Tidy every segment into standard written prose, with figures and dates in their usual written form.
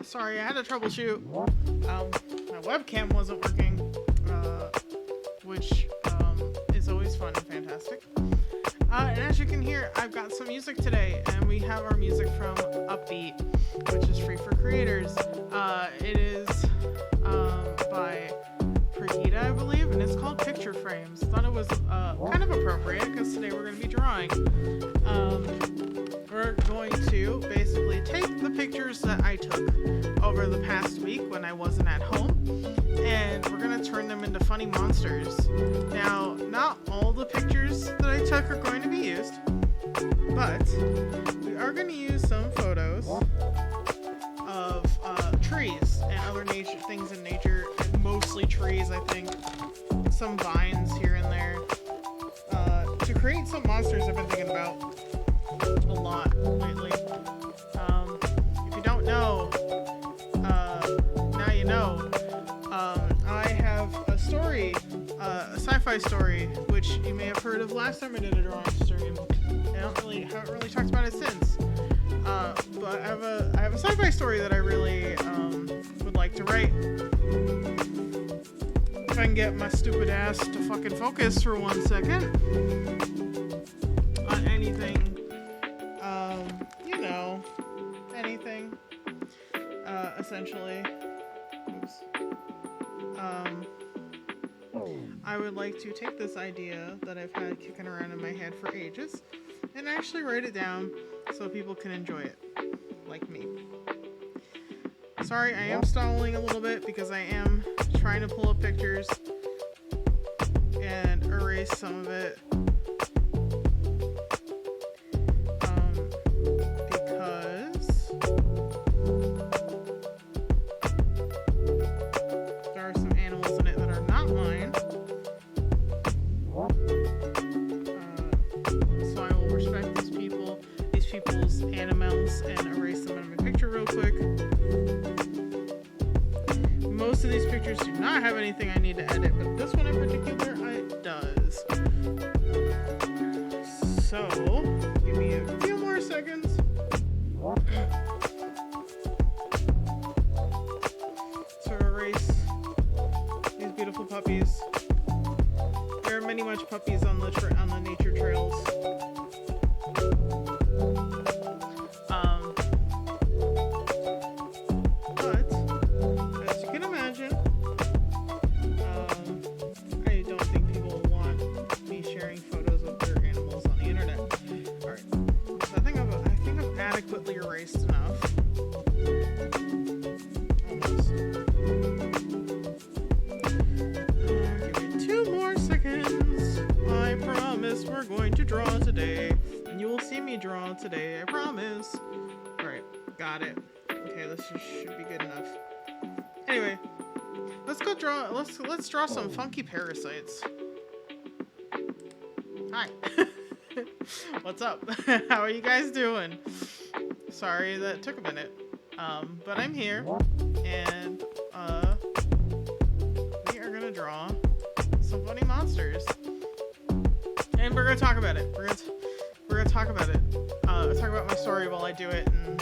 Sorry, I had to troubleshoot. My webcam wasn't working, which is always fun and fantastic. And as you can hear, I've got some music today, and we have our music from Upbeat, which is free for creators. It is by Prahita, I believe, and it's called Picture Frames. Thought it was kind of appropriate because today we're going to be drawing. We're going to basically take the pictures that I took over the past week when I wasn't at home, and we're going to turn them into funny monsters. Now, not all the pictures that I took are going to be used, but we are going to use some photos of trees and other nature things in nature, and mostly trees, I think. Some vines here and there, to create some monsters I've been thinking about a lot lately. If you don't know, now you know. I have a story, a sci-fi story, which you may have heard of last time I did a drawing stream. I haven't really talked about it since. But I have a sci-fi story that I really would like to write. If I can get my stupid ass to fucking focus for 1 second on anything, anything, essentially. Oops. I would like to take this idea that I've had kicking around in my head for ages and actually write it down so people can enjoy it, like me. Sorry, I am stalling a little bit because I am trying to pull up pictures and erase some of it. Because there are some animals in it that are not mine. So I will respect these people's animals, and erase them in my picture real quick. Most of these pictures do not have anything I need to edit, but this one in particular, it does. So, give me a few more seconds. To erase these beautiful puppies. There are many much puppies on the nature trails. Today, I promise. Alright, got it. Okay, this should be good enough. Anyway, let's draw some funky parasites. Hi. What's up? How are you guys doing? Sorry that took a minute. But I'm here, and we are gonna draw some funny monsters. And we're gonna talk about it. We're gonna talk about it. Talk about my story while I do it, and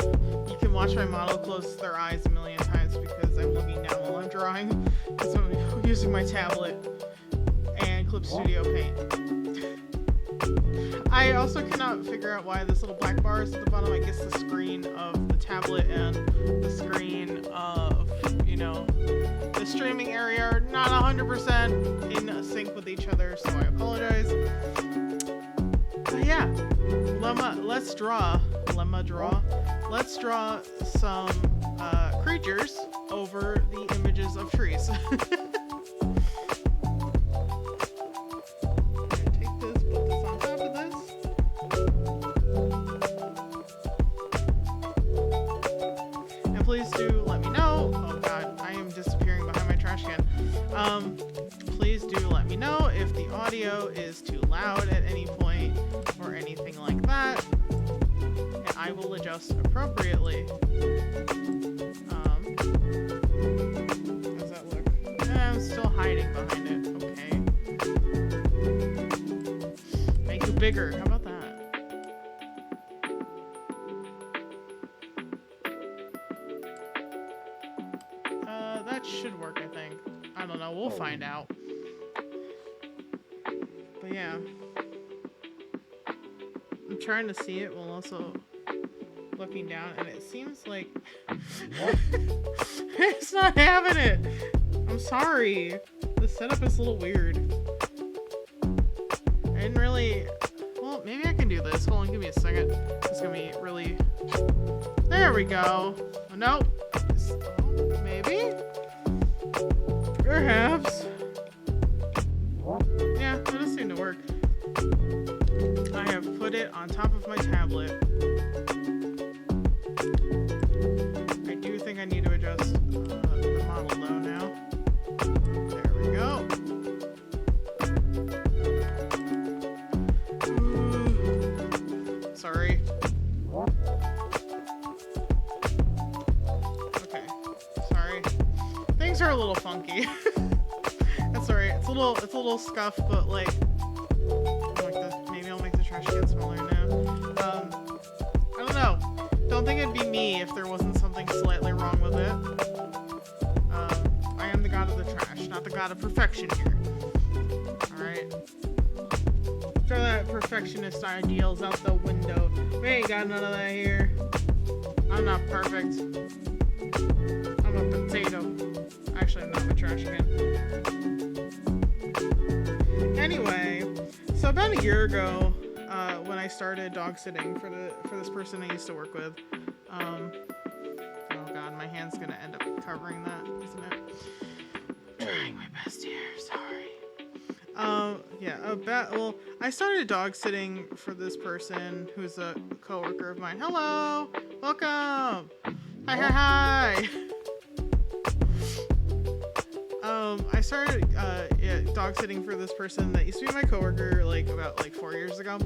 you can watch my model close their eyes a million times because I'm looking down while I'm drawing, because I'm using my tablet and Clip Studio Paint. I also cannot figure out why this little black bar is at the bottom. I guess the screen of the tablet and the screen of, the streaming area are not 100% in sync with each other, so I apologize. But yeah, let's draw some creatures over the images of trees. Take this, put this on top of this. And please do let me know. Oh god, I am disappearing behind my trash can. Please do let me know if the audio is too loud at any point or anything like that, and I will adjust appropriately. How does that look? I'm still hiding behind it. Okay. Make it bigger. How about that? I'm trying to see it while also looking down, and it seems like it's not having it. I'm sorry. The setup is a little weird. I didn't really... Well, maybe I can do this. Hold on, give me a second. It's gonna be really... There we go. Oh, nope. Maybe? Perhaps. Yeah, that does seem to work. I have put it on top of my tablet. I do think I need to adjust the model though now. There we go. Ooh. Sorry. Okay. Sorry. Things are a little funky. That's alright. It's a little scuffed, but like maybe I'll make the trash can smaller now. I don't know. Don't think it'd be me if there wasn't something slightly wrong with it. I am the god of the trash, not the god of perfection here. Alright. Throw that perfectionist ideals out the window. We ain't got none of that here. I'm not perfect. I'm a potato. Actually, I'm not a trash can. Anyway, so about a year ago, when I started dog sitting for this person I used to work with, oh god, my hand's gonna end up covering that, isn't it? Trying my best here, sorry. Well, I started dog sitting for this person who's a coworker of mine. Hello, welcome. Hi. I started dog sitting for this person that used to be my coworker about 4 years ago,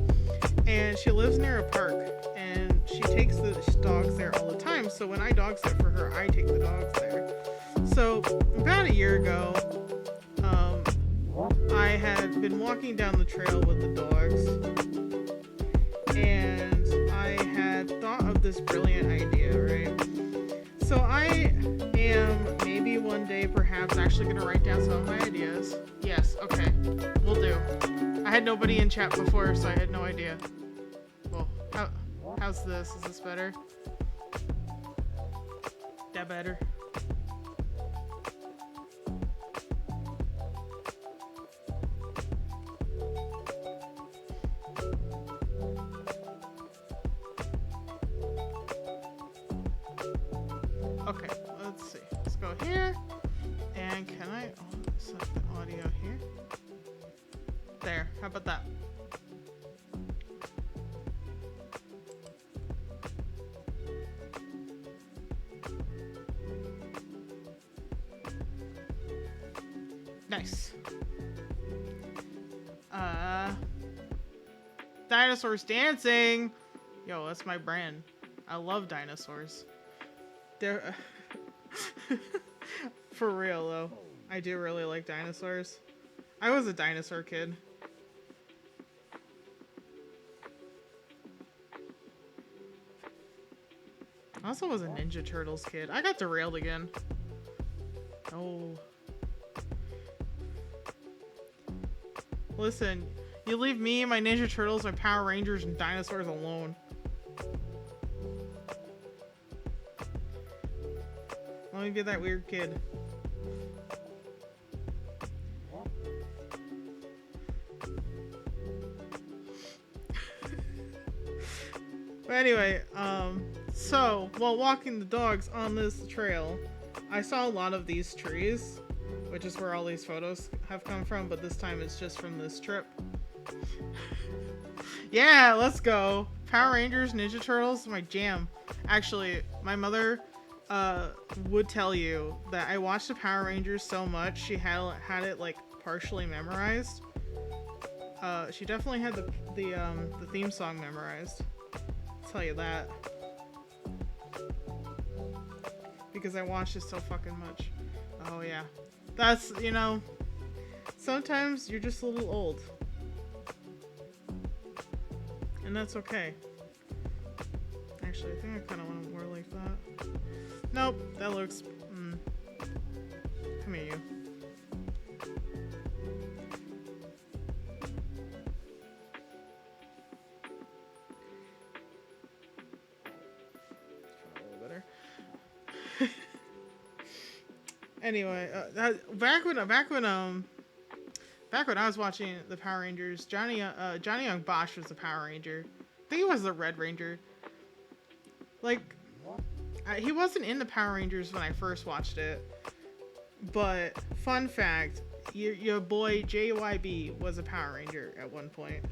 and she lives near a park, and she takes the dogs there all the time. So when I dog sit for her, I take the dogs there. So about a year ago, I had been walking down the trail with the dogs, and I had thought of this brilliant idea, right? So I am maybe one day perhaps actually going to write down some of my ideas. Yes, okay, will do. I had nobody in chat before, so I had no idea. Well, how's this? Is this better? That better? Okay, let's see. Let's go here. And can I set the audio here? There. How about that? Nice. Dinosaurs dancing. Yo, that's my brand. I love dinosaurs. They're for real though. I do really like dinosaurs. I was a dinosaur kid. I also was a Ninja Turtles kid. I got derailed again. Oh. Listen, you leave me, my Ninja Turtles, my Power Rangers, and dinosaurs alone. Let me be that weird kid. But anyway, so while walking the dogs on this trail, I saw a lot of these trees, which is where all these photos have come from, but this time it's just from this trip. Yeah, let's go. Power Rangers, Ninja Turtles, my jam. Actually, my mother would tell you that I watched the Power Rangers so much she had it like partially memorized. She definitely had the theme song memorized. I'll tell you that. Because I watched it so fucking much. Oh yeah. That's, you know, sometimes you're just a little old. And that's okay. Actually, I think I kind of want it more like that. Nope, that looks... Come here, you. Anyway, back when I was watching the Power Rangers, Johnny Young Bosch was the Power Ranger. I think he was the Red Ranger. Like, he wasn't in the Power Rangers when I first watched it. But fun fact, your boy JYB was a Power Ranger at one point.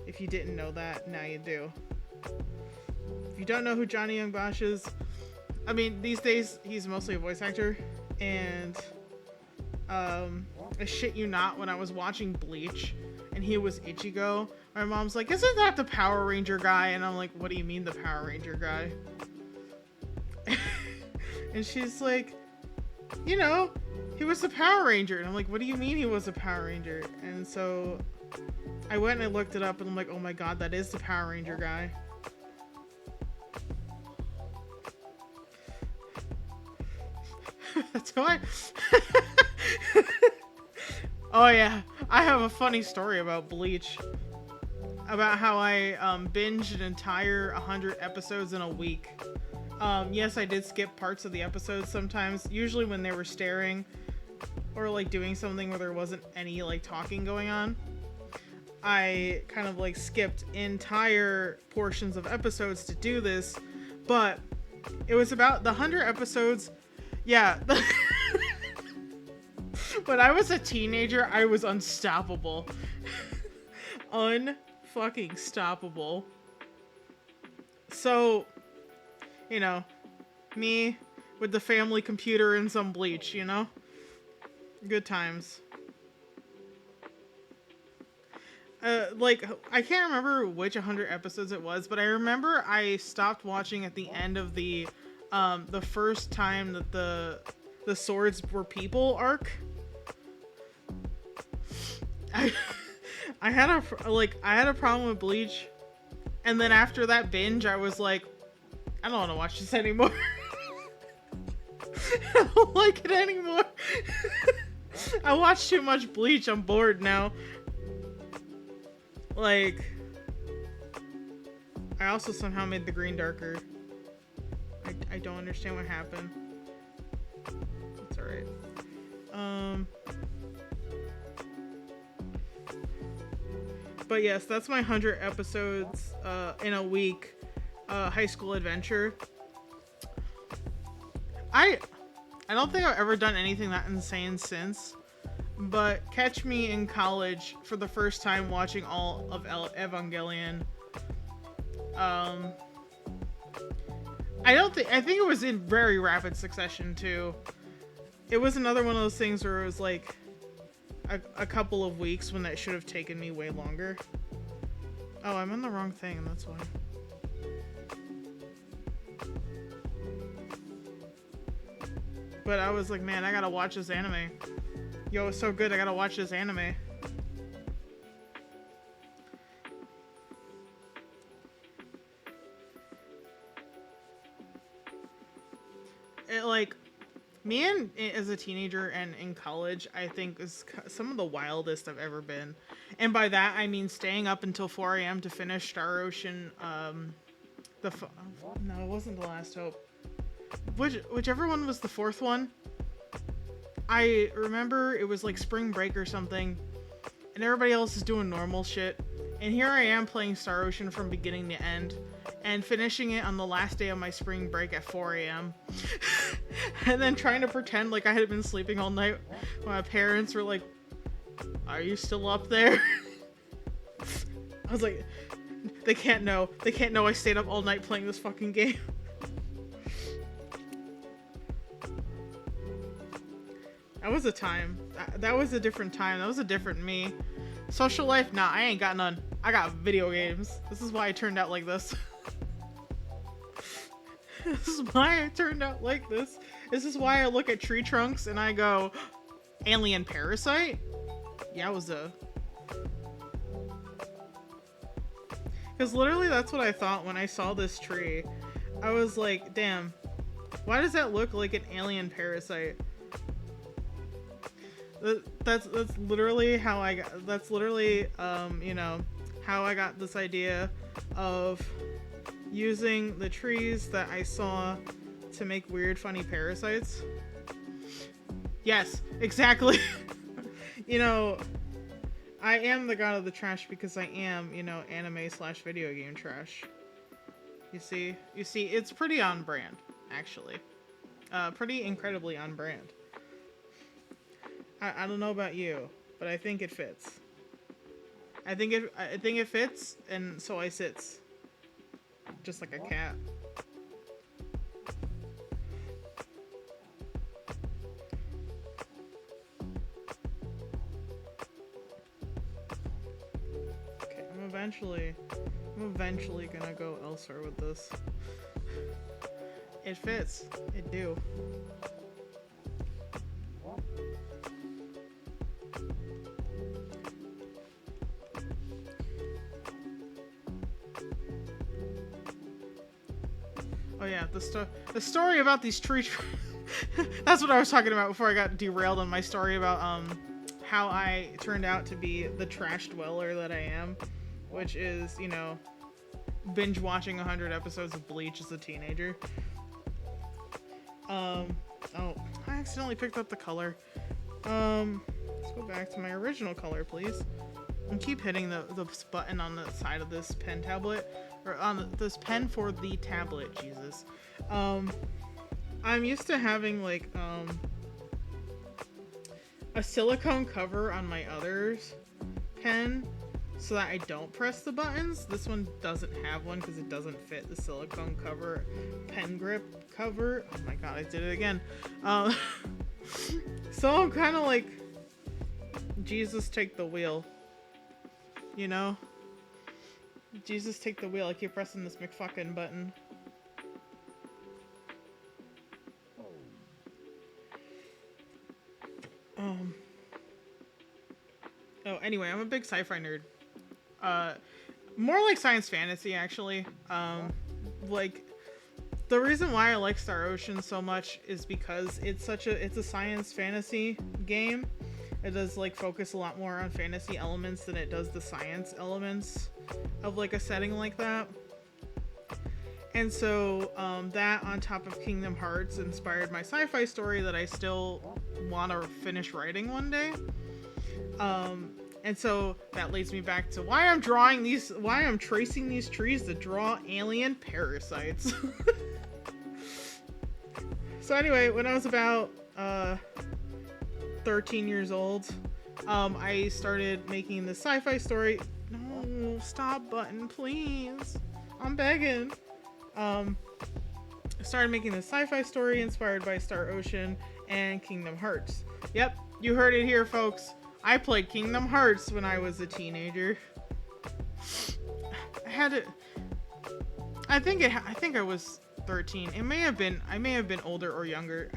If you didn't know that, now you do. If you don't know who Johnny Young Bosch is, I mean, these days he's mostly a voice actor, and I shit you not, when I was watching Bleach and he was Ichigo, my mom's like, isn't that the Power Ranger guy? And I'm like, what do you mean the Power Ranger guy? And she's like, you know, he was the Power Ranger. And I'm like, what do you mean he was a Power Ranger? And so I went and I looked it up, and I'm like, oh my god, that is the Power Ranger guy. That's why. Oh yeah, I have a funny story about Bleach. About how I binged an entire 100 episodes in a week. Yes, I did skip parts of the episodes sometimes, usually when they were staring or like doing something where there wasn't any like talking going on. I kind of like skipped entire portions of episodes to do this, but it was about the 100 episodes. Yeah. When I was a teenager, I was unstoppable. Unfucking stoppable. So, you know, me with the family computer and some Bleach, you know? Good times. Like, I can't remember which 100 episodes it was, but I remember I stopped watching at the end of the first time that the swords were people arc. I had a problem with Bleach, and then after that binge, I was like, I don't want to watch this anymore. I don't like it anymore. I watch too much Bleach. I'm bored now. Like, I also somehow made the green darker. I don't understand what happened. It's alright. But yes, that's my 100 episodes in a week high school adventure. I don't think I've ever done anything that insane since, but catch me in college for the first time watching all of Evangelion. I think it was in very rapid succession too. It was another one of those things where it was like a couple of weeks when that should have taken me way longer. Oh, I'm on the wrong thing, and that's why. But I was like, man, I gotta watch this anime. Yo, it's so good, I gotta watch this anime. It, like, me as a teenager and in college, I think is some of the wildest I've ever been. And by that, I mean staying up until 4 a.m. to finish Star Ocean, no, it wasn't The Last Hope. Whichever one was the fourth one. I remember it was like spring break or something, and everybody else is doing normal shit. And here I am playing Star Ocean from beginning to end, and finishing it on the last day of my spring break at 4 a.m. And then trying to pretend like I had been sleeping all night when my parents were like, are you still up there? I was like, they can't know. They can't know I stayed up all night playing this fucking game. That was a time. That was a different time. That was a different me. Social life? Nah, I ain't got none. I got video games. This is why I turned out like this. This is why I turned out like this. This is why I look at tree trunks and I go, alien parasite? Yowza. Because literally that's what I thought when I saw this tree. I was like, damn, why does that look like an alien parasite? That's literally how I got, that's literally, you know, how I got this idea of using the trees that I saw to make weird, funny parasites. Yes, exactly. You know, I am the god of the trash because I am, you know, anime slash video game trash. You see, it's pretty on brand, actually. Pretty incredibly on brand. I don't know about you, but I think it fits. I think it fits, and so I sits, just like a cat. Okay, I'm eventually gonna go elsewhere with this. It fits. It do. Oh yeah, the story about these tree. That's what I was talking about before I got derailed on my story about how I turned out to be the trash dweller that I am, which is, you know, binge watching 100 episodes of Bleach as a teenager. Oh, I accidentally picked up the color. Let's go back to my original color, please. And keep hitting the button on the side of this pen tablet, or on this pen for the tablet, Jesus. I'm used to having, like, a silicone cover on my other pen so that I don't press the buttons. This one doesn't have one because it doesn't fit the silicone cover, pen grip cover. Oh my god, I did it again. So I'm kind of like, Jesus, take the wheel. You know? Jesus, take the wheel. I keep pressing this McFucking button. Oh, anyway, I'm a big sci-fi nerd. More like science fantasy, actually. Like, the reason why I like Star Ocean so much is because it's a science fantasy game. It does, like, focus a lot more on fantasy elements than it does the science elements of, like, a setting like that. And so, that on top of Kingdom Hearts inspired my sci-fi story that I still want to finish writing one day. And so that leads me back to why I'm tracing these trees to draw alien parasites. So anyway, when I was about 13 years old, I started making the sci-fi story. No, stop button, please. I'm begging. I started making the sci-fi story inspired by Star Ocean and Kingdom Hearts. Yep, you heard it here, folks. I played Kingdom Hearts when I was a teenager. I think I was 13. I may have been older or younger.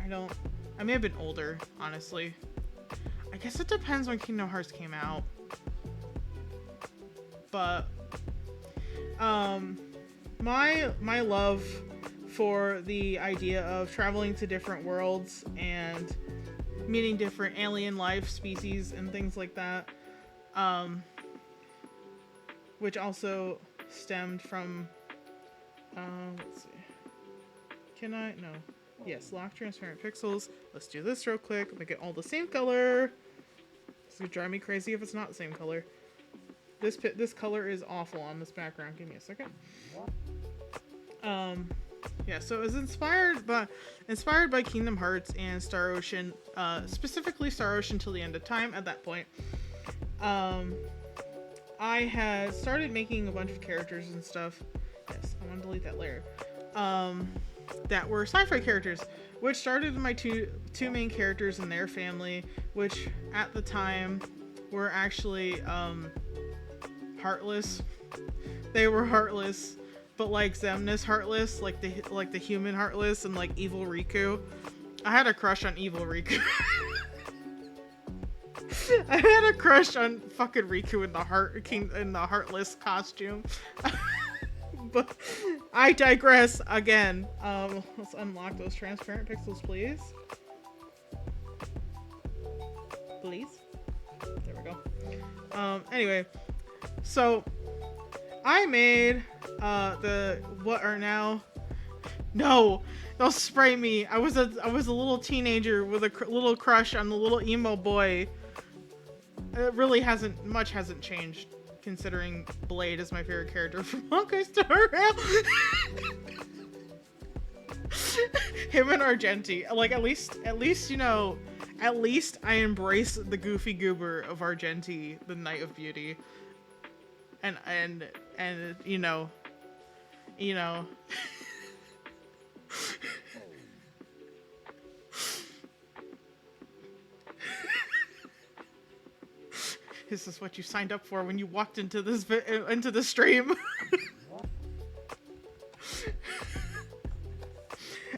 I may have been older, honestly. I guess it depends when Kingdom Hearts came out. But my love for the idea of traveling to different worlds and meeting different alien life species and things like that, which also stemmed from let's see, yes, lock transparent pixels. Let's do this real quick, make it all the same color. This would drive me crazy if it's not the same color. This color is awful on this background. Give me a second. Yeah, so it was inspired by Kingdom Hearts and Star Ocean, specifically Star Ocean Till the End of Time. At that point, I had started making a bunch of characters and stuff. Yes, I want to delete that layer. That were sci-fi characters, which started with my two main characters and their family, which at the time were actually heartless. They were heartless. But like Xemnas Heartless, like the human Heartless, and like Evil Riku. I had a crush on Evil Riku. I had a crush on fucking Riku in the Heartless costume. But I digress again. Let's unlock those transparent pixels, please. Please. There we go. Anyway, so I made what are now No, don't spray me. I was a little teenager with a little crush on the little emo boy. It really hasn't changed, considering Blade is my favorite character from Honkai Star Rail. Him and Argenti, like at least you know, at least I embrace the goofy goober of Argenti, the Knight of Beauty, and you know. This is what you signed up for when you walked into the stream.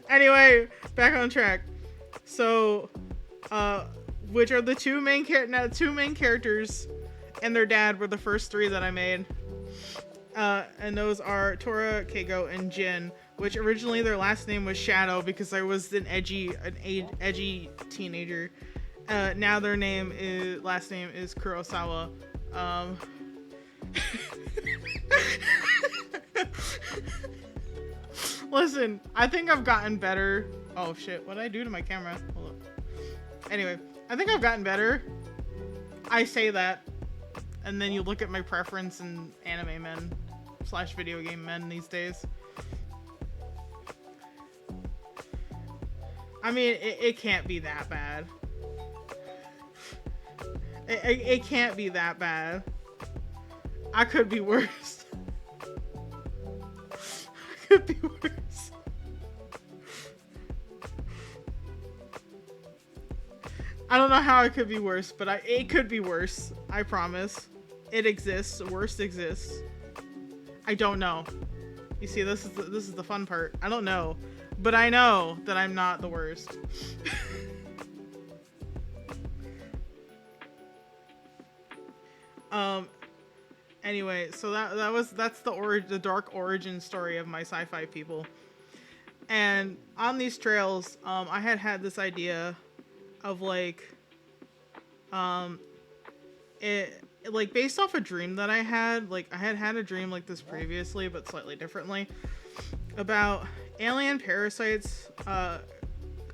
Anyway, back on track. So, which are the two main characters and their dad were the first three that I made. And those are Tora, Keigo, and Jin, which originally their last name was Shadow because I was an edgy teenager. Now their last name is Kurosawa. Listen, I think I've gotten better. Oh shit, what did I do to my camera? Hold up. Anyway, I think I've gotten better. I say that, and then you look at my preference in anime men / video game men these days. I mean, it can't be that bad. It can't be that bad. I could be worse. I could be worse. I don't know how it could be worse, but it could be worse. I promise. It exists. Worst exists. I don't know. You see, this is the fun part. I don't know, but I know that I'm not the worst. Anyway, so that's the dark origin story of my sci-fi people. And on these trails, I had this idea of like, like based off a dream that I had. Like I had a dream like this previously, but slightly differently, about alien parasites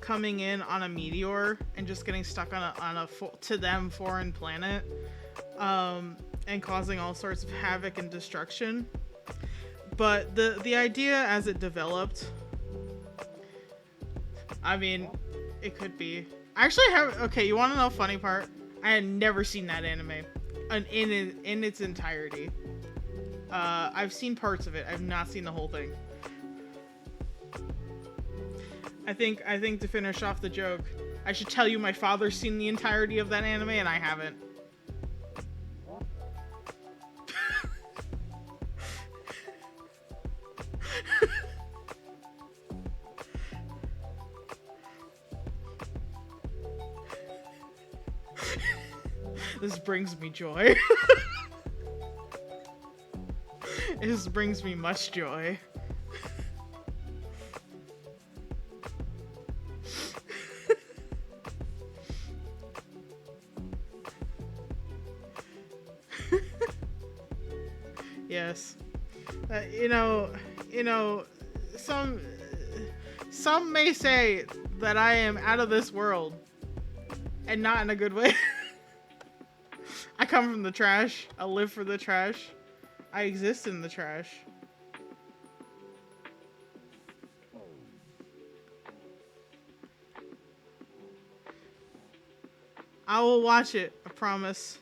coming in on a meteor and just getting stuck on a to them foreign planet. And causing all sorts of havoc and destruction. But the idea as it developed, I mean, it could be. I actually have, okay, you want to know a funny part? I had never seen that anime in its entirety. I've seen parts of it. I've not seen the whole thing. I think to finish off the joke, I should tell you my father's seen the entirety of that anime and I haven't. This brings me joy. This brings me much joy. Yes. You know, some may say that I am out of this world, and not in a good way. I come from the trash. I live for the trash. I exist in the trash. I will watch it, I promise.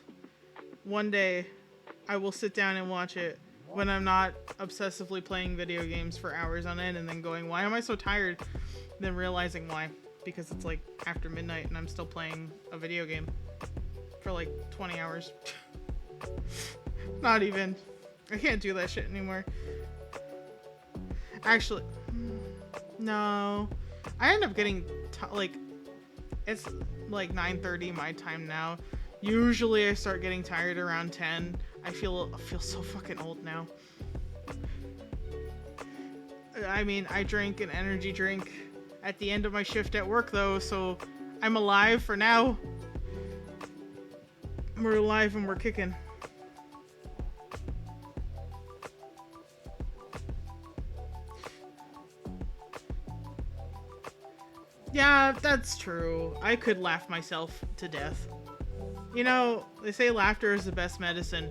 One day, I will sit down and watch it when I'm not obsessively playing video games for hours on end and then going, why am I so tired? Then realizing why. Because it's like after midnight and I'm still playing a video game for like 20 hours. Not even. I can't do that shit anymore. Actually, no. I end up getting, like, it's like 9:30 my time now. Usually I start getting tired around 10. I feel so fucking old now. I mean, I drink an energy drink at the end of my shift at work though, so I'm alive for now. We're alive and we're kicking. Yeah, that's true. I could laugh myself to death. You know, they say laughter is the best medicine,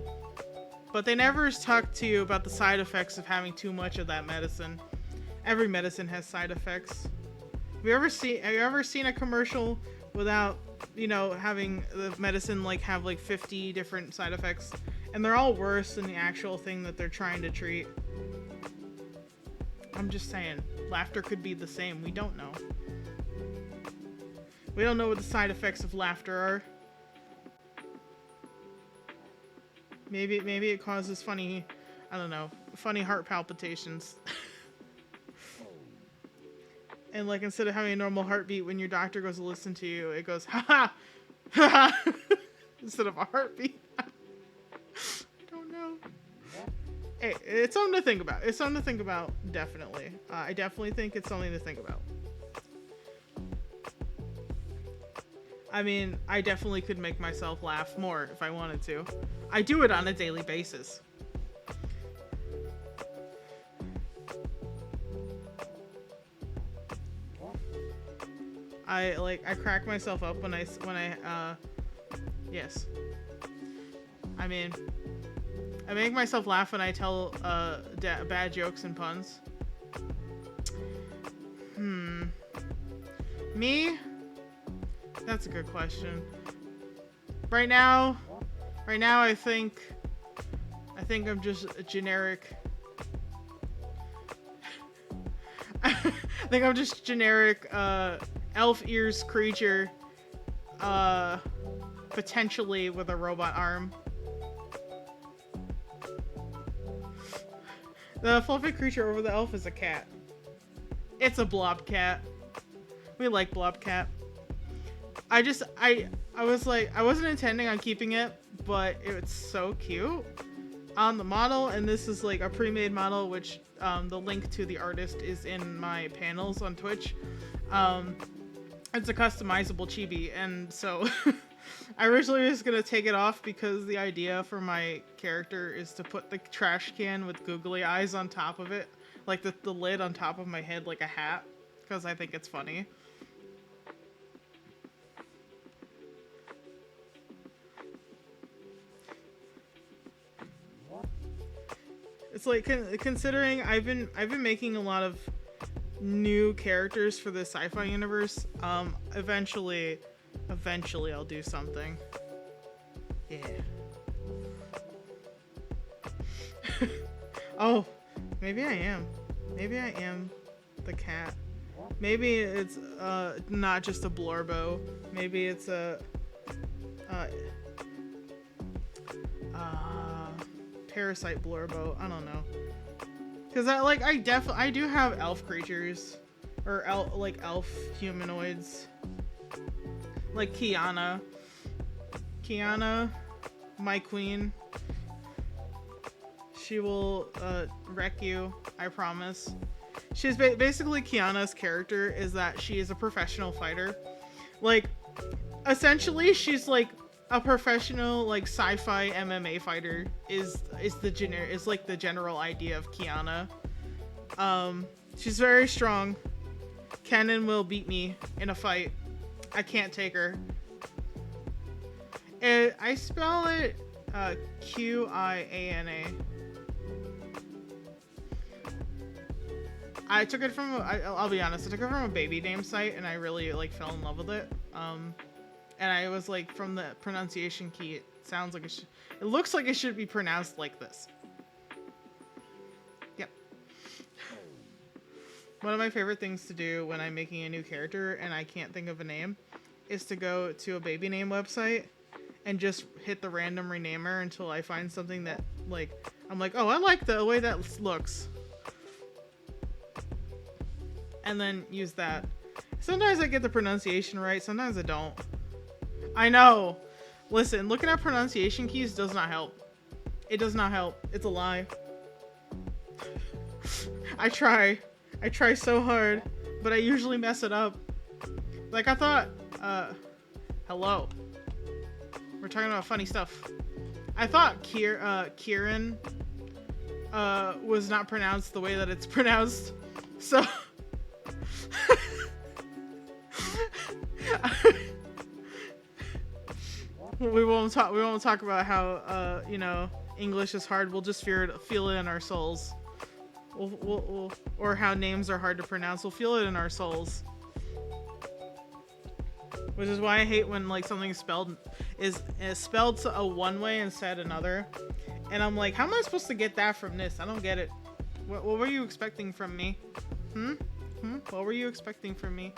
but they never talk to you about the side effects of having too much of that medicine. Every medicine has side effects. Have you ever seen a commercial without, having the medicine like have like 50 different side effects, and they're all worse than the actual thing that they're trying to treat? I'm just saying, laughter could be the same. We don't know. We don't know what the side effects of laughter are. Maybe it causes funny, I don't know, funny heart palpitations. And like instead of having a normal heartbeat when your doctor goes to listen to you, it goes ha ha ha ha instead of a heartbeat. I don't know. Hey, it's something to think about. It's something to think about, definitely. I definitely think it's something to think about. I mean, I definitely could make myself laugh more if I wanted to. I do it on a daily basis. I crack myself up when I yes. I mean, I make myself laugh when I tell bad jokes and puns. Me? That's a good question. Right now I think I'm just a generic. I think I'm just generic elf ears creature, potentially with a robot arm. The fluffy creature over the elf is a cat. It's a blob cat. We like blob cat. I was like, I wasn't intending on keeping it, but it's so cute on the model, and this is like a pre-made model, which the link to the artist is in my panels on Twitch. It's a customizable chibi, and so I originally was gonna take it off because the idea for my character is to put the trash can with googly eyes on top of it, like the lid on top of my head like a hat, because I think it's funny. It's like considering I've been making a lot of new characters for the sci-fi universe. Eventually I'll do something. Yeah. Oh, maybe I am. Maybe I am the cat. Maybe it's not just a blorbo. Maybe it's a parasite blorbo. I don't know. Cause I do have elf creatures, or elf humanoids, like Kiana, my queen. She will wreck you, I promise. She's basically Kiana's character is that she is a professional fighter. Like, essentially, she's like a professional like sci-fi MMA fighter is like the general idea of Kiana. She's very strong. Kennen will beat me in a fight. I can't take her. I spell it Qiana. I took it from I'll be honest, I took it from a baby name site and I really like fell in love with it. And I was like, from the pronunciation key, it sounds like it looks like it should be pronounced like this. Yep. One of my favorite things to do when I'm making a new character and I can't think of a name is to go to a baby name website and just hit the random renamer until I find something that like, I'm like, oh, I like the way that looks. And then use that. Sometimes I get the pronunciation right, sometimes I don't. I know. Listen, looking at pronunciation keys does not help. It does not help. It's a lie. I try so hard, but I usually mess it up. Like I thought, hello. We're talking about funny stuff. I thought Kieran was not pronounced the way that it's pronounced. So We won't talk. We won't talk about how you know, English is hard. We'll just feel it in our souls. Or how names are hard to pronounce. We'll feel it in our souls. Which is why I hate when like something is spelled a one way and said another. And I'm like, how am I supposed to get that from this? I don't get it. What were you expecting from me? What were you expecting from me?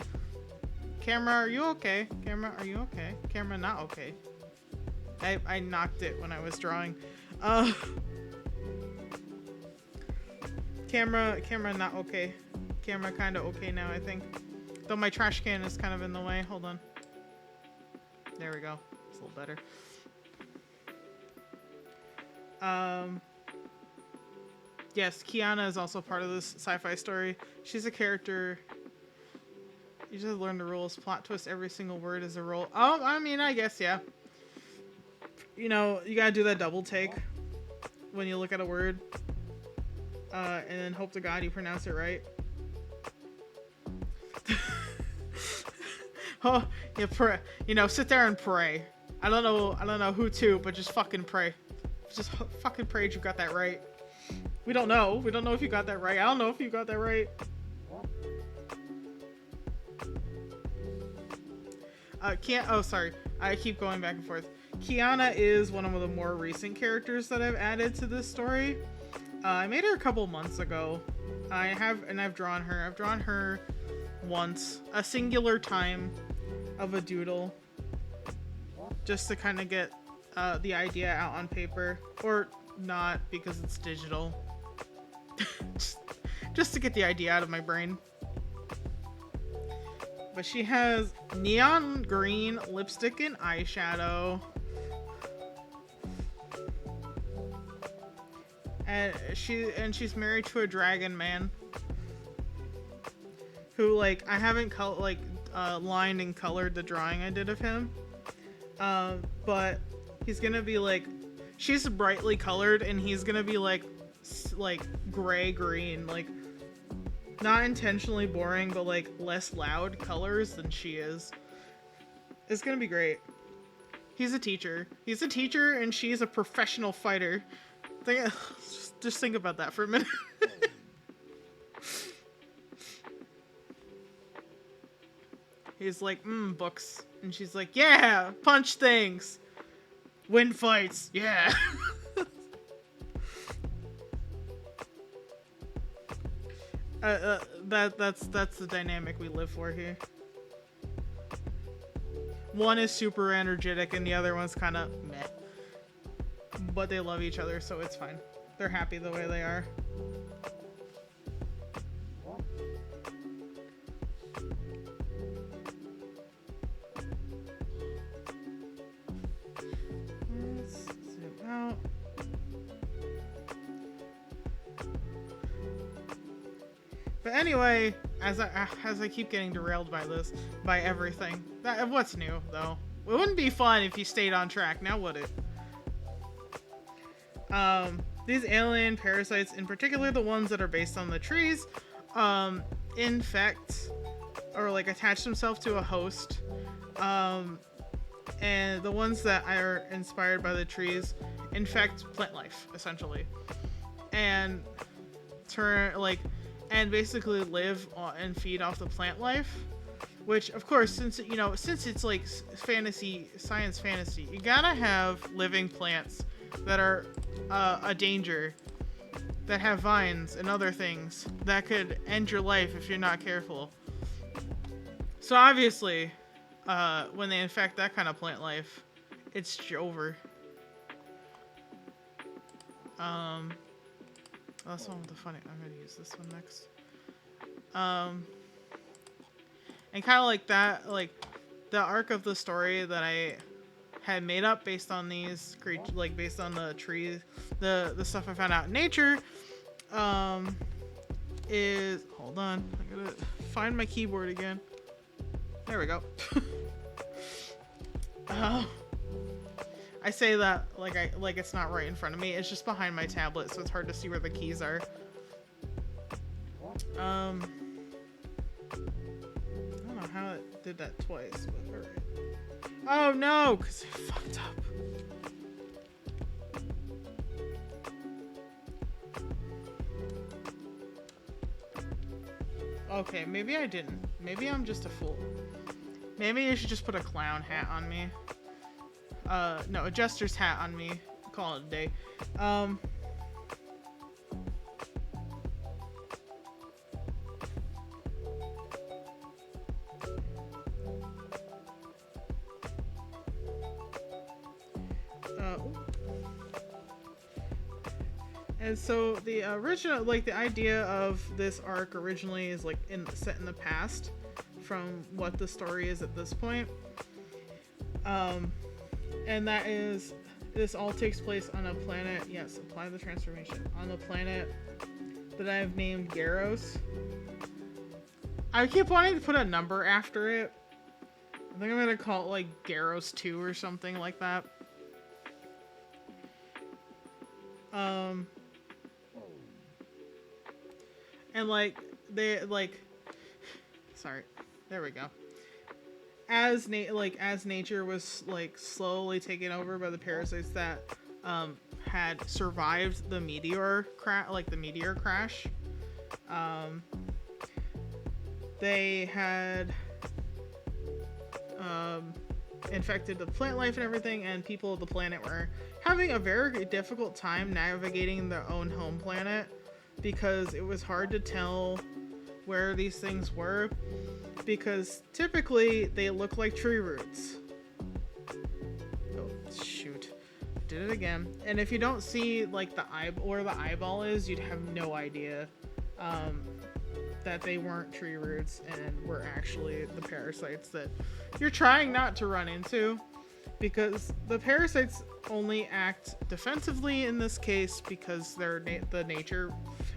Camera, are you okay? Camera, are you okay? Camera, not okay. I knocked it when I was drawing. Camera, not okay. Camera kind of okay now, I think. Though my trash can is kind of in the way. Hold on. There we go. It's a little better. Yes, Kiana is also part of this sci-fi story. She's a character. You just learn the rules. Plot twist, every single word is a roll. Oh, I mean, I guess, yeah. You know, you gotta do that double take when you look at a word. And then hope to God you pronounce it right. Oh, yeah, pray. You know, sit there and pray. I don't know who to, but just fucking pray. Just fucking pray that you got that right. We don't know. We don't know if you got that right. I don't know if you got that right. Oh, sorry. I keep going back and forth. Kiana is one of the more recent characters that I've added to this story. I made her a couple months ago. I've drawn her. I've drawn her once, a singular time of a doodle, just to kind of get the idea out on paper, or not because it's digital. just to get the idea out of my brain. But she has neon green lipstick and eyeshadow. And she's married to a dragon man. Who, like, I haven't lined and colored the drawing I did of him. But he's gonna be like, she's brightly colored and he's gonna be like gray green, like not intentionally boring, but like less loud colors than she is. It's gonna be great. He's a teacher and she's a professional fighter. Just think about that for a minute. He's like, books. And she's like, yeah, punch things. Win fights, yeah. That's the dynamic we live for here. One is super energetic and the other one's kind of meh. But they love each other, so it's fine. They're happy the way they are. Let's zoom out. But anyway, as I keep getting derailed by everything. What's new though? It wouldn't be fun if you stayed on track, now would it? These alien parasites, in particular the ones that are based on the trees, infect or like attach themselves to a host. And the ones that are inspired by the trees infect plant life, essentially. And basically live and feed off the plant life. Which, of course, since it's like science fantasy, you gotta have living plants that are a danger, that have vines and other things that could end your life if you're not careful. So obviously, when they infect that kind of plant life, it's over. That's one with the funny. I'm gonna use this one next. And kind of like that, like the arc of the story that I had made up based on these creatures, like based on the trees, the stuff I found out in nature, is, hold on, I gotta find my keyboard again. There we go. I say that like it's not right in front of me. It's just behind my tablet, so it's hard to see where the keys are. I don't know how it did that twice, but alright. Oh no, because I fucked up. Okay, maybe I didn't. Maybe I'm just a fool. Maybe I should just put a clown hat on me. No, a jester's hat on me. Call it a day. And so the original, like the idea of this arc originally is like set in the past from what the story is at this point. And that is, this all takes place on a planet, yes, apply the transformation, on a planet that I've named Garros. I keep wanting to put a number after it. I think I'm gonna call it like Garros 2 or something like that. And like sorry, there we go. As nature was like slowly taken over by the parasites that had survived the meteor crash, they had infected the plant life and everything, and people of the planet were having a very difficult time navigating their own home planet because it was hard to tell where these things were, because typically they look like tree roots. Oh shoot, did it again. And if you don't see like where the eyeball is, you'd have no idea that they weren't tree roots and were actually the parasites that you're trying not to run into, because the parasites only act defensively in this case because they're the nature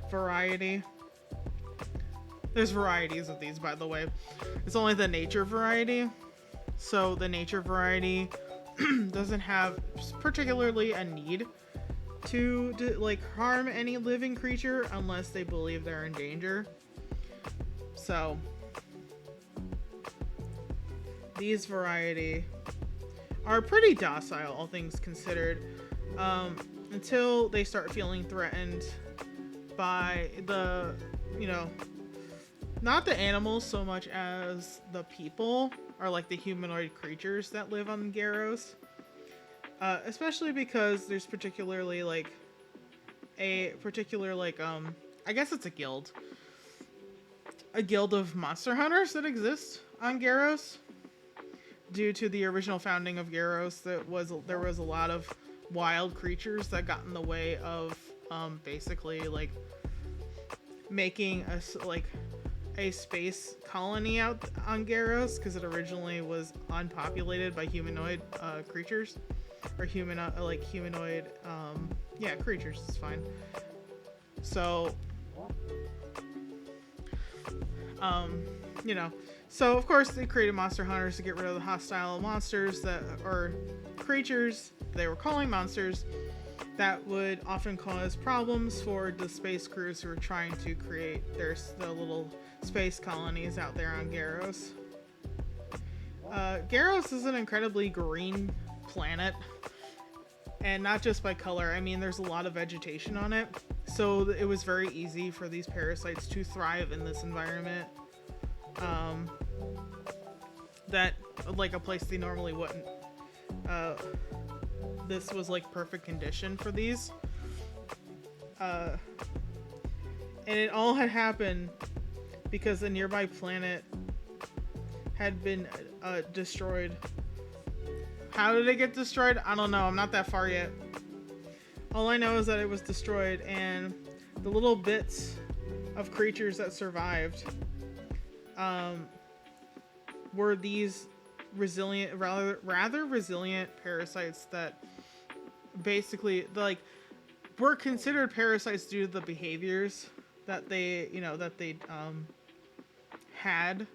variety. There's varieties of these, by the way. It's only the nature variety. So the nature variety doesn't have particularly a need to like harm any living creature unless they believe they're in danger. So these variety are pretty docile, all things considered, until they start feeling threatened by the, not the animals so much as the people, or like the humanoid creatures that live on Garros. Especially because there's particularly like I guess it's a guild of monster hunters that exist on Garros. Due to the original founding of Garros, there was a lot of wild creatures that got in the way of basically like making a space colony out on Garros, because it originally was unpopulated by humanoid creatures, or humanoid creatures is fine. So so of course they created monster hunters to get rid of the hostile monsters or creatures they were calling monsters that would often cause problems for the space crews who were trying to create the little space colonies out there on Garros. Garros is an incredibly green planet, and not just by color. I mean, there's a lot of vegetation on it, so it was very easy for these parasites to thrive in this environment. That like a place they normally wouldn't. This was like perfect condition for these. And it all had happened because a nearby planet had been destroyed. How did it get destroyed? I don't know. I'm not that far yet. All I know is that it was destroyed, and the little bits of creatures that survived were these rather resilient parasites that basically were considered parasites due to the behaviors that they had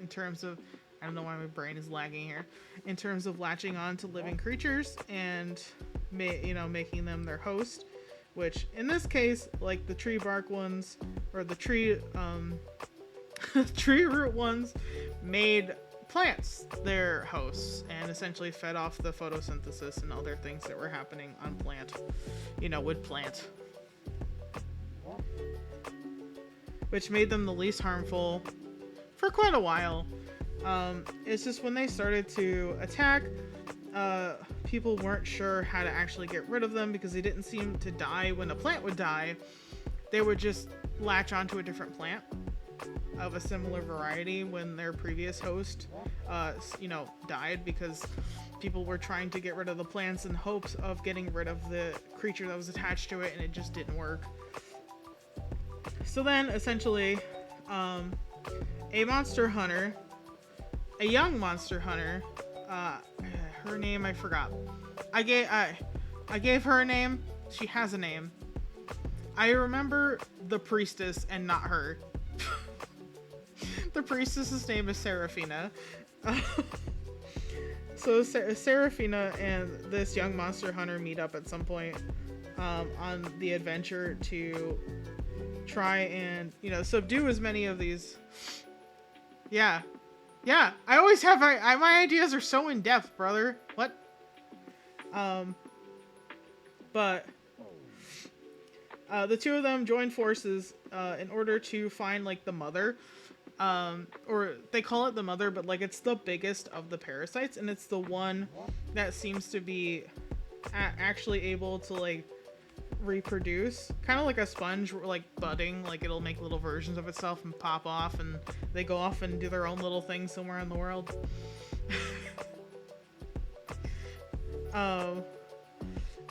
in terms of, I don't know why my brain is lagging here, in terms of latching on to living creatures and making them their host, which in this case, like the tree bark ones or the tree Tree root ones made plants their hosts and essentially fed off the photosynthesis and other things that were happening on plant, would plant. Which made them the least harmful for quite a while. It's just when they started to attack, people weren't sure how to actually get rid of them because they didn't seem to die when a plant would die. They would just latch onto a different plant of a similar variety when their previous host, died, because people were trying to get rid of the plants in hopes of getting rid of the creature that was attached to it, and it just didn't work. So then, essentially, a monster hunter, a young monster hunter, her name I forgot. I gave her a name. She has a name. I remember the priestess and not her. The priestess's name is Seraphina. So Seraphina and this young monster hunter meet up at some point on the adventure to try and, subdue as many of these. Yeah. I always have my ideas are so in depth, brother. What? But the two of them join forces in order to find the mother. Or they call it the mother, but it's the biggest of the parasites, and it's the one that seems to be actually able to reproduce, kind of like a sponge, budding. It'll make little versions of itself and pop off, and they go off and do their own little thing somewhere in the world.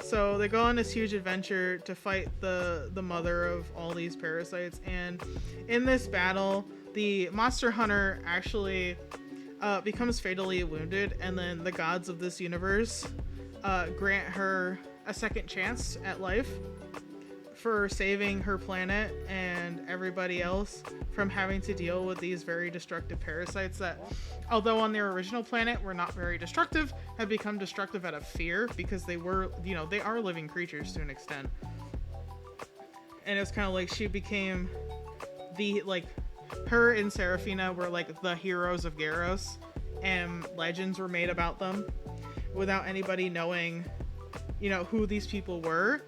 So they go on this huge adventure to fight the mother of all these parasites, and in this battle, the monster hunter actually becomes fatally wounded, and then the gods of this universe grant her a second chance at life for saving her planet and everybody else from having to deal with these very destructive parasites that, although on their original planet were not very destructive, have become destructive out of fear because they were, they are living creatures to an extent. And it's kind of she became the, her and Seraphina were the heroes of Garros, and legends were made about them without anybody knowing, who these people were.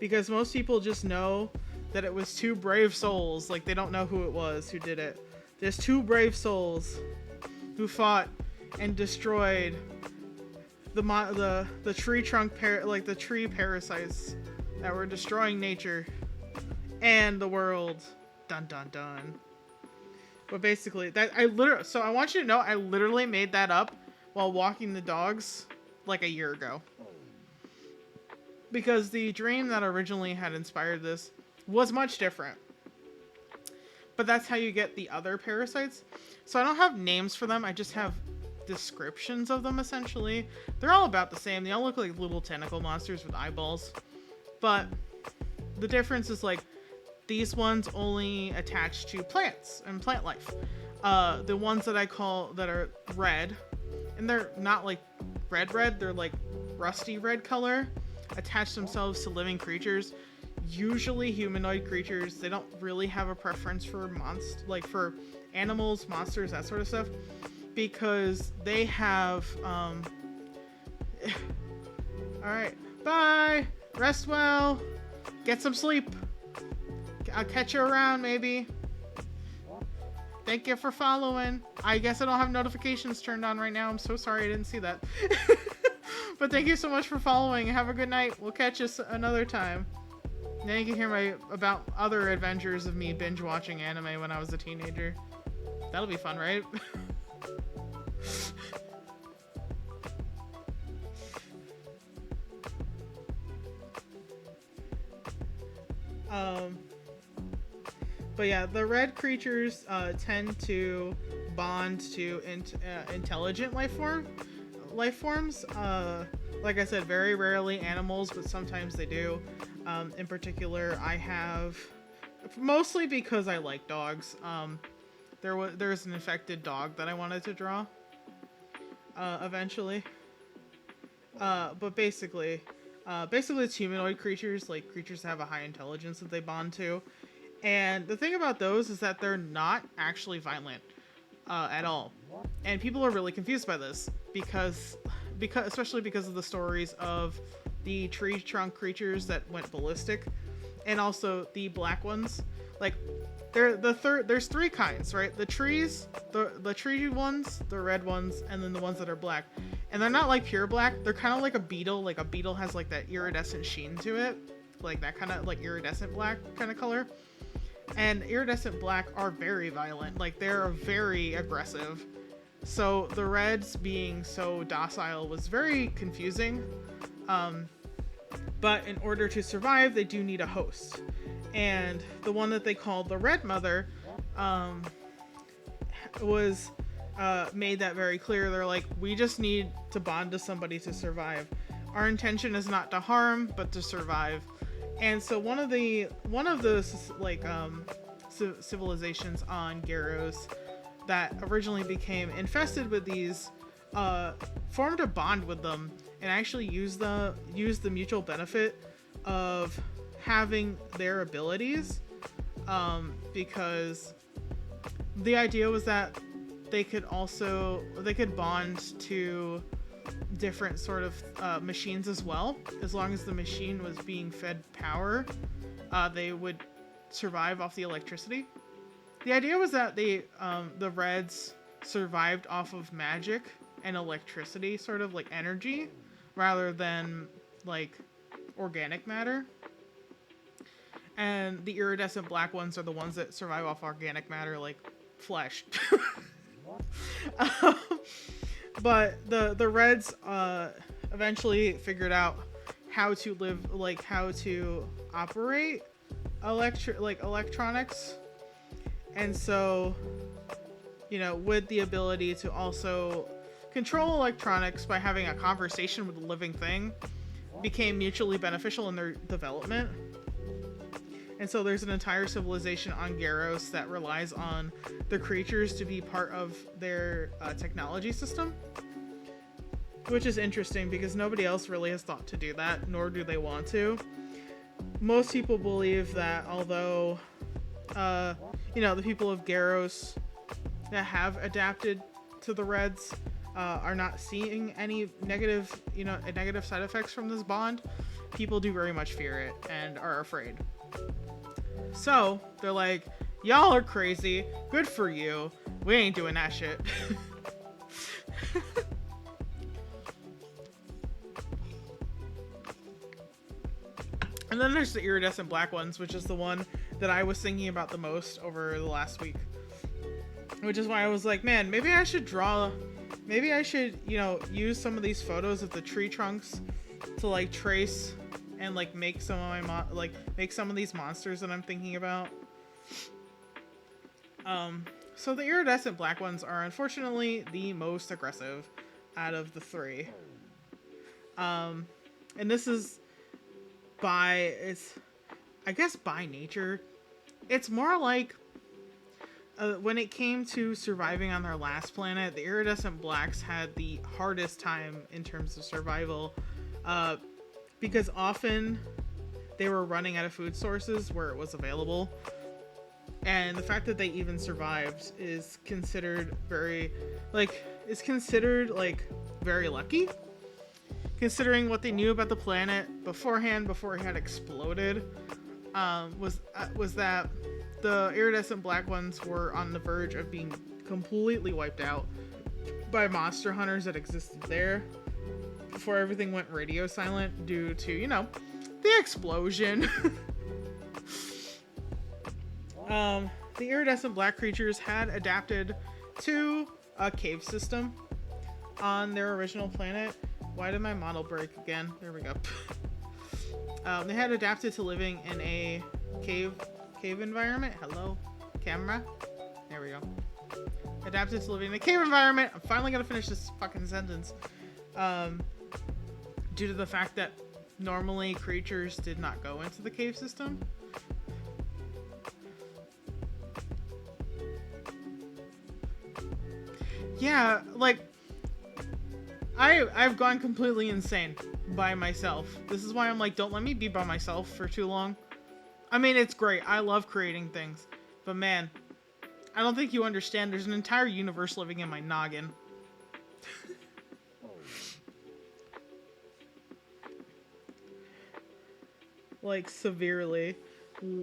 Because most people just know that it was two brave souls. They don't know who it was who did it. There's two brave souls who fought and destroyed the tree trunk the tree parasites that were destroying nature and the world. Dun dun dun. But basically, so I want you to know, I literally made that up while walking the dogs a year ago. Because the dream that originally had inspired this was much different. But that's how you get the other parasites. So I don't have names for them, I just have descriptions of them, essentially. They're all about the same. They all look like little tentacle monsters with eyeballs. But the difference is these ones only attach to plants and plant life. The ones that I call that are red, and they're not red, they're rusty red color, attach themselves to living creatures, usually humanoid creatures. They don't really have a preference for for animals, monsters, that sort of stuff, because they have all right, bye, rest well, get some sleep, I'll catch you around maybe. Thank you for following. I guess I don't have notifications turned on right now. I'm so sorry I didn't see that. But thank you so much for following. Have a good night. We'll catch us another time. Then you can hear about other adventures of me binge watching anime when I was a teenager. That'll be fun, right? But yeah, the red creatures tend to bond to intelligent life forms. Like I said, very rarely animals, but sometimes they do. In particular, I have, mostly because I like dogs. There's an infected dog that I wanted to draw eventually. But basically it's humanoid creatures, creatures that have a high intelligence that they bond to. And the thing about those is that they're not actually violent at all. And people are really confused by this because especially because of the stories of the tree trunk creatures that went ballistic, and also the black ones. Like there's three kinds, right? The trees, the tree ones, the red ones, and then the ones that are black. And they're not like pure black. They're kind of like a beetle. Like a beetle has like that iridescent sheen to it, like that kind of like iridescent black kind of color. And iridescent black are very violent. Like they're very aggressive. So the reds being so docile was very confusing. But in order to survive, they do need a host. And the one that they called the Red Mother was made that very clear. They're like, we just need to bond to somebody to survive. Our intention is not to harm, but to survive. And so one of those like civilizations on Garros that originally became infested with these formed a bond with them and actually used the mutual benefit of having their abilities, because the idea was that they could bond to different sort of machines as well. As long as the machine was being fed power, they would survive off the electricity. The idea was that the Reds survived off of magic and electricity, sort of like energy, rather than like organic matter. And the iridescent black ones are the ones that survive off organic matter, like flesh. But the Reds eventually figured out how to operate electronics. And so, with the ability to also control electronics by having a conversation with a living thing, became mutually beneficial in their development. And so there's an entire civilization on Garros that relies on the creatures to be part of their technology system. Which is interesting because nobody else really has thought to do that, nor do they want to. Most people believe that although, the people of Garros that have adapted to the Reds are not seeing any negative side effects from this bond, people do very much fear it and are afraid. So they're like, y'all are crazy. Good for you. We ain't doing that shit. And then there's the iridescent black ones, which is the one that I was thinking about the most over the last week. Which is why I was like, man, maybe I should use some of these photos of the tree trunks to like trace and like make some of these monsters that I'm thinking about. So the iridescent black ones are unfortunately the most aggressive out of the three. And this is by nature. It's more like when it came to surviving on their last planet, the iridescent blacks had the hardest time in terms of survival, because often they were running out of food sources where it was available. And the fact that they even survived is considered very lucky, considering what they knew about the planet beforehand, before it had exploded. Was that the iridescent black ones were on the verge of being completely wiped out by monster hunters that existed there before everything went radio silent due to, the explosion. The iridescent black creatures had adapted to a cave system on their original planet. Why did my model break again? There we go. They had adapted to living in a cave environment. Hello, camera. There we go. Adapted to living in a cave environment. I'm finally gonna finish this fucking sentence. Due to the fact that normally creatures did not go into the cave system. Yeah, like I've gone completely insane by myself. This is why I'm like, don't let me be by myself for too long. I mean, it's great. I love creating things. But man, I don't think you understand. There's an entire universe living in my noggin. Like, severely.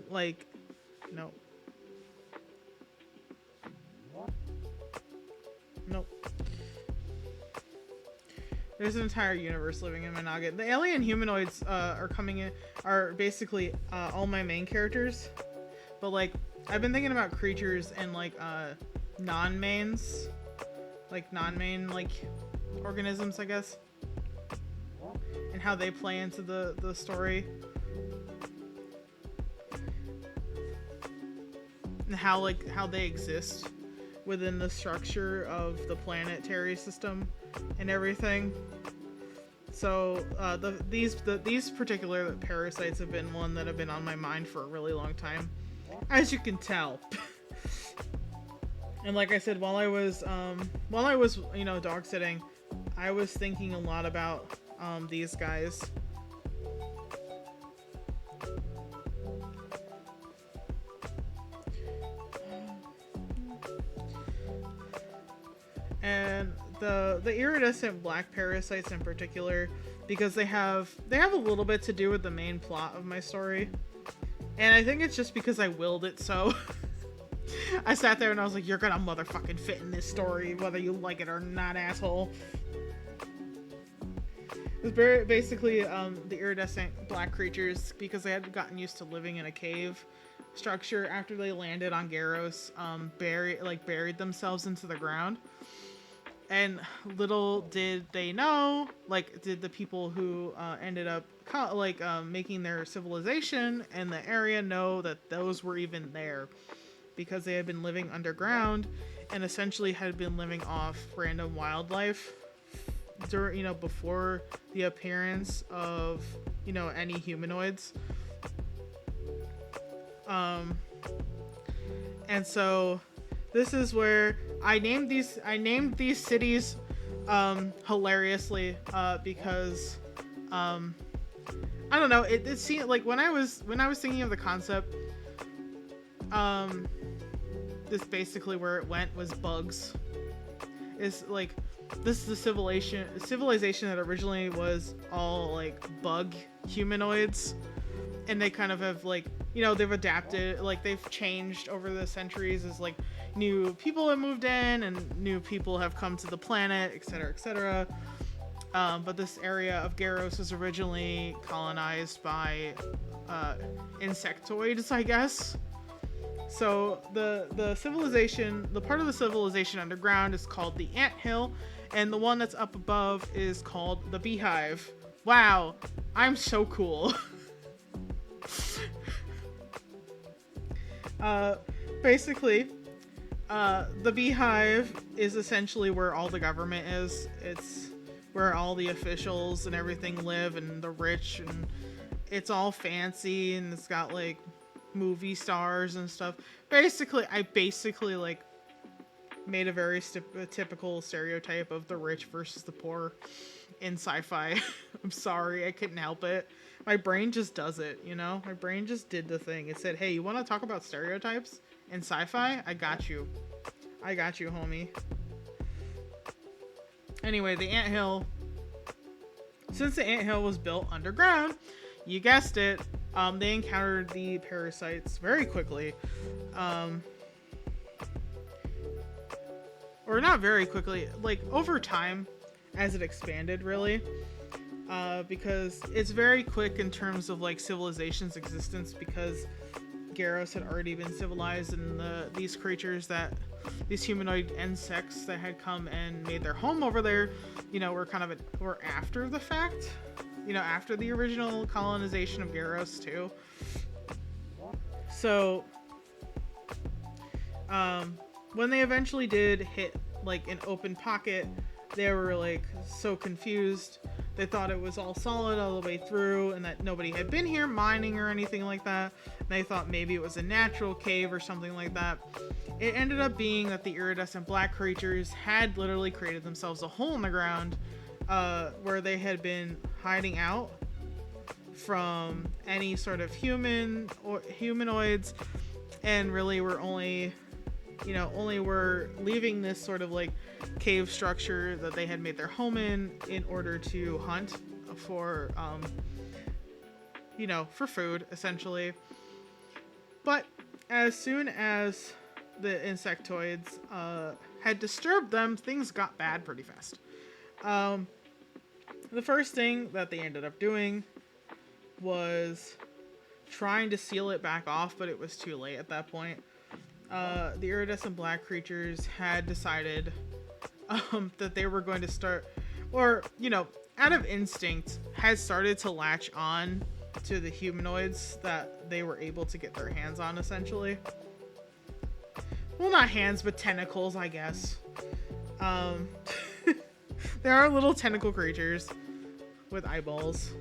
Like, no. Nope. There's an entire universe living in my noggin. The alien humanoids are coming in, are basically all my main characters. But like, I've been thinking about creatures and like non-mains. Like non-main like organisms, I guess. And how they play into the story. And how they exist within the structure of the planetary system and everything. So these particular parasites have been one that have been on my mind for a really long time, as you can tell. And like I said, while I was dog sitting, I was thinking a lot about these guys. And the iridescent black parasites in particular, because they have a little bit to do with the main plot of my story. And I think it's just because I willed it so. I sat there and I was like, you're gonna motherfucking fit in this story, whether you like it or not, asshole. It's basically the iridescent black creatures, because they had gotten used to living in a cave structure after they landed on Garros, buried themselves into the ground. And little did they know, did the people who ended up making their civilization in the area know that those were even there, because they had been living underground and essentially had been living off random wildlife during, before the appearance of, any humanoids. And so this is where I named these cities hilariously because I don't know, it seemed like when I was thinking of the concept, this basically where it went was bugs. Is like, this is the civilization that originally was all like bug humanoids, and they kind of have they've adapted, they've changed over the centuries as new people have moved in and new people have come to the planet, etc., etc. But this area of Garros was originally colonized by insectoids, I guess. So the civilization, the part of the civilization underground is called the Anthill, and the one that's up above is called the Beehive. Wow, I'm so cool. Basically, the Beehive is essentially where all the government is. It's where all the officials and everything live, and the rich, and it's all fancy, and it's got movie stars and stuff. Basically, I made a very typical stereotype of the rich versus the poor in sci-fi. I'm sorry, I couldn't help it. My brain just does it, My brain just did the thing. It said, hey, you want to talk about stereotypes in sci-fi? I got you. I got you, homie. Anyway, the Anthill. Since the Anthill was built underground, you guessed it, they encountered the parasites very quickly. Or not very quickly, over time as it expanded, really. Because it's very quick in terms of civilization's existence, because Garros had already been civilized, and these humanoid insects that had come and made their home over there, were after the fact, after the original colonization of Garros too. So, when they eventually did hit an open pocket, they were so confused. They thought it was all solid all the way through, and that nobody had been here mining or anything like that. And they thought maybe it was a natural cave or something like that. It ended up being that the iridescent black creatures had literally created themselves a hole in the ground, where they had been hiding out from any sort of human or humanoids, and really were only were leaving this sort of like cave structure that they had made their home in order to hunt for for food, essentially. But as soon as the insectoids had disturbed them, things got bad pretty fast. The first thing that they ended up doing was trying to seal it back off, but it was too late at that point. The iridescent black creatures had decided that they were going to start, or, out of instinct, had started to latch on to the humanoids that they were able to get their hands on, essentially. Well, not hands, but tentacles, I guess. There are little tentacle creatures with eyeballs.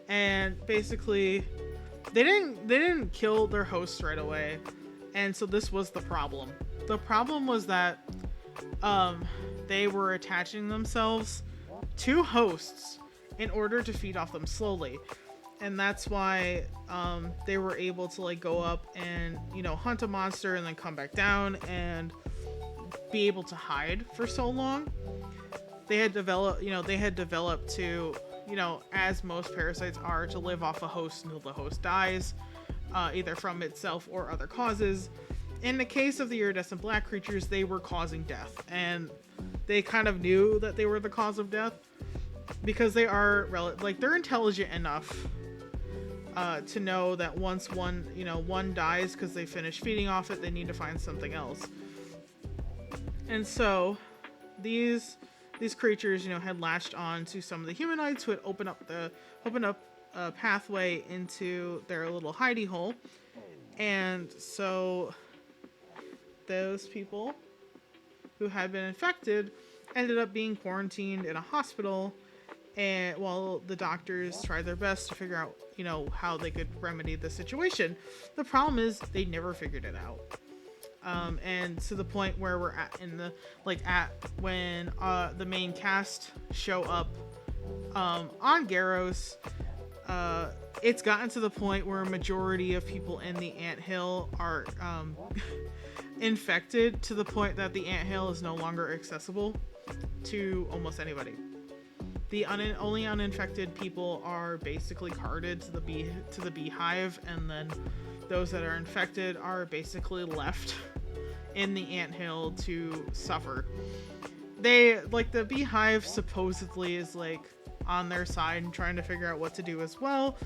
And basically, they didn't kill their hosts right away, and so this was the problem. The problem was that they were attaching themselves to hosts in order to feed off them slowly. And that's why they were able to like go up and hunt a monster and then come back down and be able to hide for so long. They had developed to, as most parasites are, to live off a host until the host dies, either from itself or other causes. In the case of the iridescent black creatures, they were causing death, and they kind of knew that they were the cause of death because they are they're intelligent enough to know that once one dies because they finish feeding off it, they need to find something else. And so these creatures, had latched on to some of the humanoids who had opened up a pathway into their little hidey hole. And so those people who had been infected ended up being quarantined in a hospital, and while the doctors tried their best to figure out, how they could remedy the situation. The problem is they never figured it out. And to the point where we're at when the main cast show up on Garros, it's gotten to the point where a majority of people in the anthill are infected, to the point that the anthill is no longer accessible to almost anybody. The only uninfected people are basically carted to the beehive, and then those that are infected are basically left in the anthill to suffer. The beehive supposedly is on their side and trying to figure out what to do as well,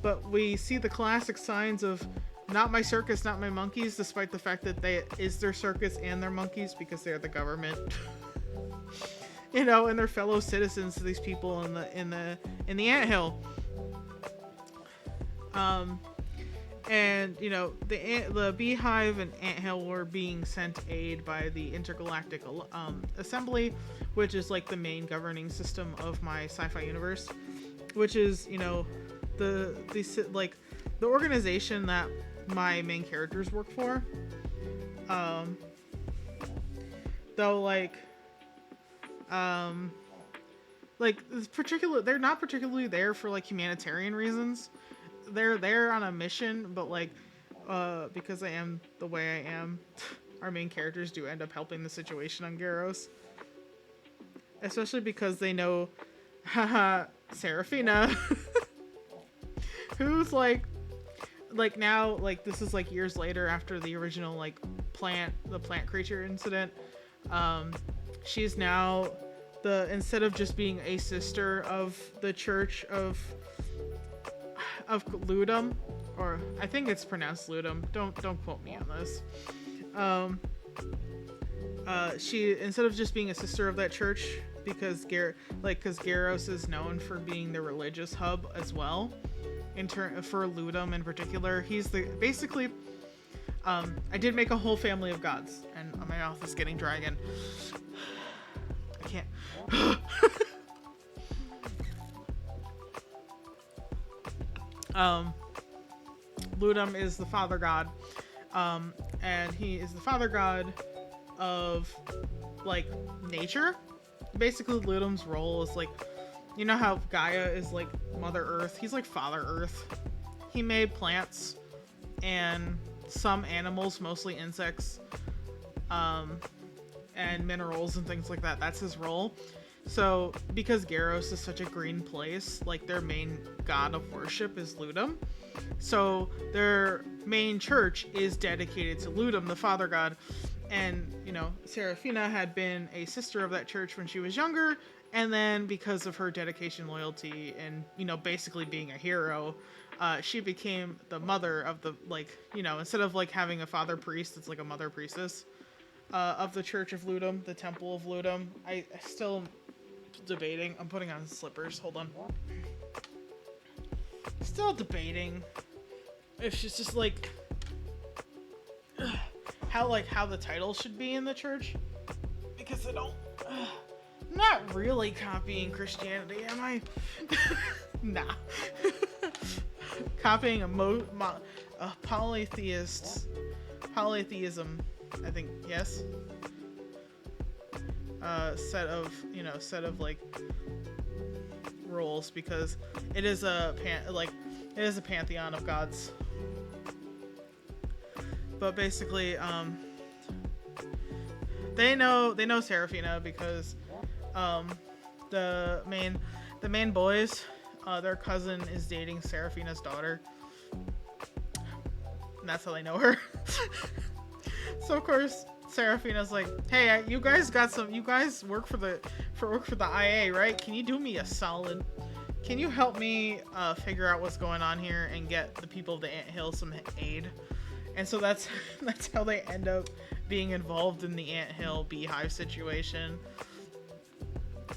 but we see the classic signs of not my circus, not my monkeys, despite the fact that is their circus and their monkeys, because they're the government. And they're fellow citizens to these people in the anthill. And the beehive and anthill were being sent aid by the Intergalactic Assembly, which is the main governing system of my sci-fi universe, which is the organization that my main characters work for. They're not particularly there for humanitarian reasons. They're there on a mission, but because I am the way I am, our main characters do end up helping the situation on Garros, especially because they know Serafina, who's now this is years later after the original plant creature incident. She's now instead of just being a sister of the Church of Ludum, or I think it's pronounced Ludum. Don't quote me on this. She, instead of just being a sister of that church, because Garros is known for being the religious hub as well, for Ludum in particular. He's basically. I did make a whole family of gods, and my mouth is getting dry again. I can't. Ludum is the father god, and he is the father god of nature, basically Ludum's role is like, you know how Gaia is like Mother Earth? He's like Father Earth. He made plants and some animals, mostly insects, and minerals and things like that. That's his role. So because Garros is such a green place, like their main god of worship is Ludum. So their main church is dedicated to Ludum, the father god. And, you know, Serafina had been a sister of that church when she was younger. And then because of her dedication, loyalty, and, you know, basically being a hero, she became the mother of the, like, you know, instead of like having a father priest, it's like a mother priestess of the Church of Ludum, the Temple of Ludum. I still debating. I'm putting on slippers. Hold on. Still debating if she's just like how the title should be in the church, because I don't. Not really copying Christianity, am I? Nah. Copying a polytheism, I think, yes. Set of like rules, because it is a pantheon of gods. But basically, they know Serafina because the main boys, their cousin is dating Serafina's daughter, and that's how they know her. So of course Serafina's like, hey, you guys work for the IA, right? Can you do me a solid? Can you help me figure out what's going on here and get the people of the Anthill some aid? And so that's how they end up being involved in the Anthill beehive situation,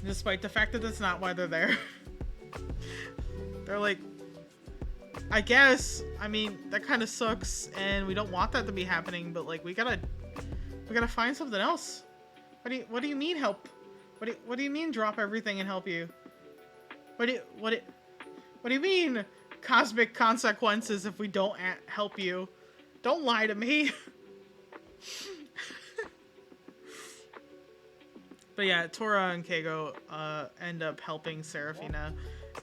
despite the fact that that's not why they're there. They're like, I guess, I mean, that kind of sucks, and we don't want that to be happening, but like we gotta find something else. What do you mean help? What do you mean drop everything and help you? What do you mean cosmic consequences if we don't help you? Don't lie to me. But yeah, Tora and Keigo end up helping Serafina,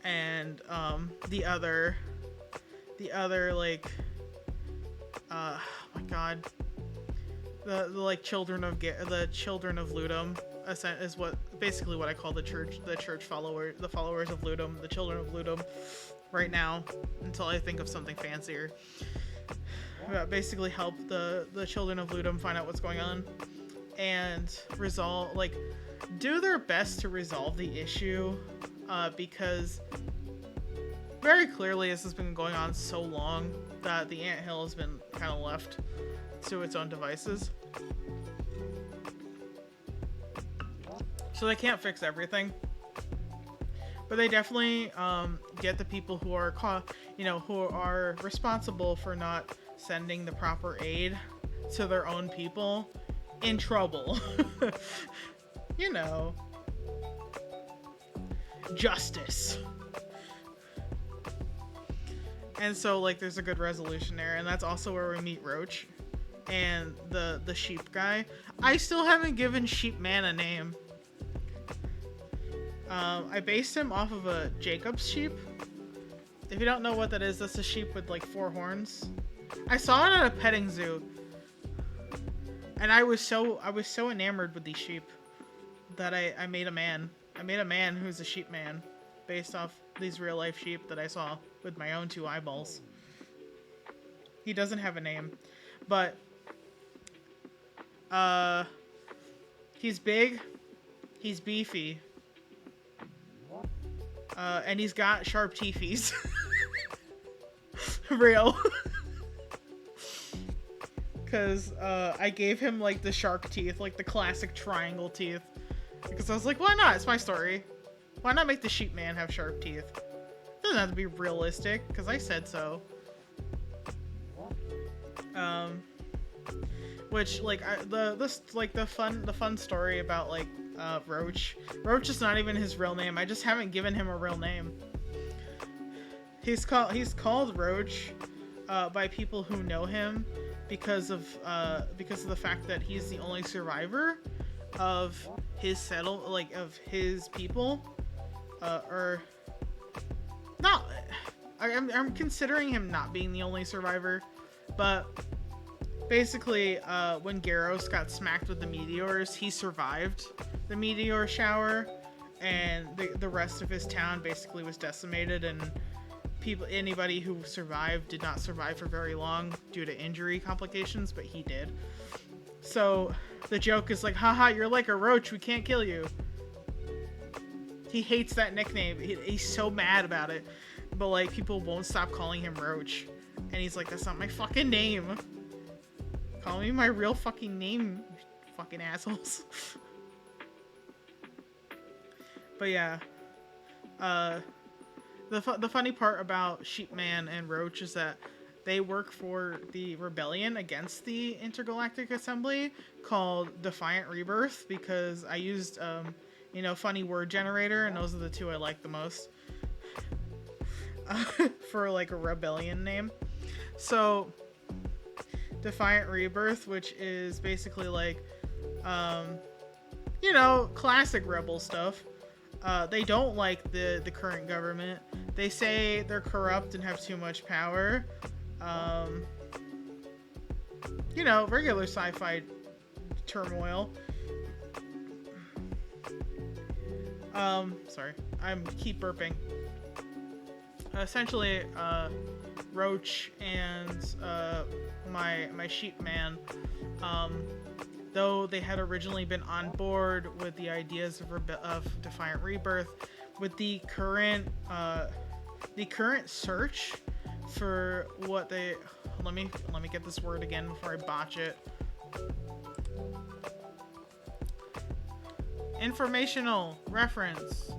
and the other like oh my god, the like children of Ludum is basically what I call the church followers of Ludum, the children of Ludum, right now, until I think of something fancier. Basically help the children of Ludum find out what's going on and do their best to resolve the issue, because very clearly this has been going on so long that the Anthill has been kind of left to its own devices. So they can't fix everything, but they definitely get the people who are responsible for not sending the proper aid to their own people in trouble. You know, justice. And so like there's a good resolution there, and that's also where we meet Roach and the sheep guy. I still haven't given Sheep Man a name. I based him off of a Jacob's sheep. If you don't know what that is, that's a sheep with like 4 horns. I saw it at a petting zoo, and I was so enamored with these sheep that I made a man. I made a man who's a sheep man based off these real life sheep that I saw with my own 2 eyeballs. He doesn't have a name, but he's big, he's beefy, and he's got sharp teethies. Real. Because I gave him like the shark teeth, like the classic triangle teeth, because I was like, why not? It's my story. Why not make the sheep man have sharp teeth? It doesn't have to be realistic, because I said so. Which like the fun story about like Roach. Roach is not even his real name. I just haven't given him a real name. He's called Roach by people who know him because of the fact that he's the only survivor of of his people, or not. I'm considering him not being the only survivor, but basically, when Garros got smacked with the meteors, he survived the meteor shower, and the rest of his town basically was decimated, and anybody who survived did not survive for very long due to injury complications, but he did. So the joke is like, haha, you're like a roach, we can't kill you. He hates that nickname. He's so mad about it, but like people won't stop calling him Roach, and he's like, that's not my fucking name. Call me my real fucking name, you fucking assholes. But yeah, the funny part about Sheepman and Roach is that they work for the rebellion against the Intergalactic Assembly called Defiant Rebirth, because I used funny word generator, and those are the two I like the most for like a rebellion name. So Defiant Rebirth, which is basically like classic rebel stuff. They don't like the current government. They say they're corrupt and have too much power. Regular sci-fi turmoil. Sorry, I'm keep burping. Essentially, Roach and my sheep man, though they had originally been on board with the ideas of Defiant Rebirth, with the current search for what they let me get this word again before I botch it. Informational reference.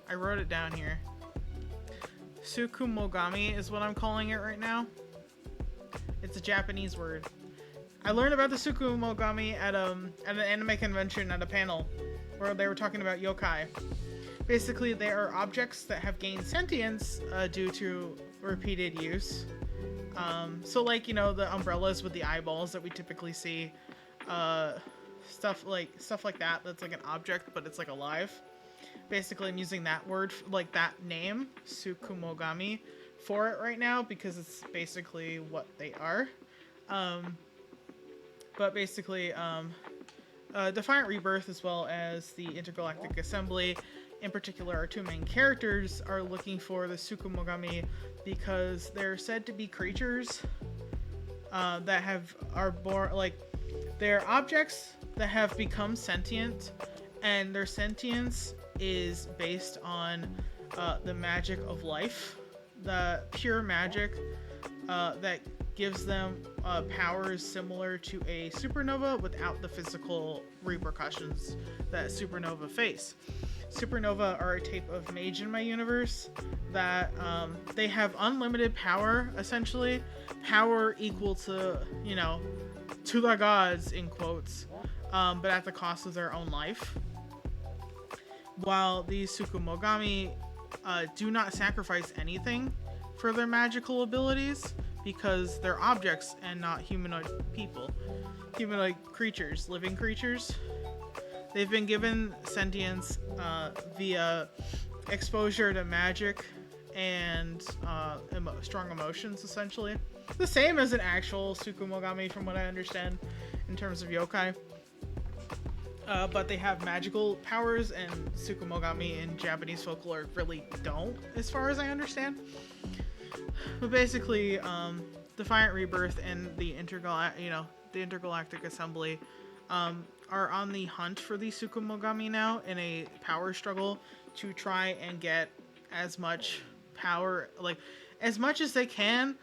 I wrote it down here. Tsukumogami is what I'm calling it right now. It's a Japanese word. I learned about the Tsukumogami at an anime convention at a panel where they were talking about yokai. Basically, they are objects that have gained sentience due to repeated use. So like, the umbrellas with the eyeballs that we typically see, stuff like that, that's like an object, but it's like alive. Basically, I'm using that word, like that name, Tsukumogami, for it right now because it's basically what they are. But basically, Defiant Rebirth, as well as the Intergalactic Assembly, in particular, our two main characters are looking for the Tsukumogami because they're said to be creatures that are born, like, they're objects that have become sentient, and their sentience is based on the magic of life, the pure magic that gives them powers similar to a supernova without the physical repercussions that supernova face. Supernova are a type of mage in my universe that they have unlimited power, essentially. Power equal to, to the gods, in quotes, but at the cost of their own life. While these Tsukumogami do not sacrifice anything for their magical abilities because they're objects and not humanoid people. Humanoid creatures, living creatures. They've been given sentience via exposure to magic and strong emotions, essentially. The same as an actual Tsukumogami, from what I understand, in terms of yokai. But they have magical powers, and Tsukumogami in Japanese folklore really don't, as far as I understand. But basically, Defiant Rebirth and the Intergalactic Assembly are on the hunt for the Tsukumogami now in a power struggle to try and get as much power, like as much as they can,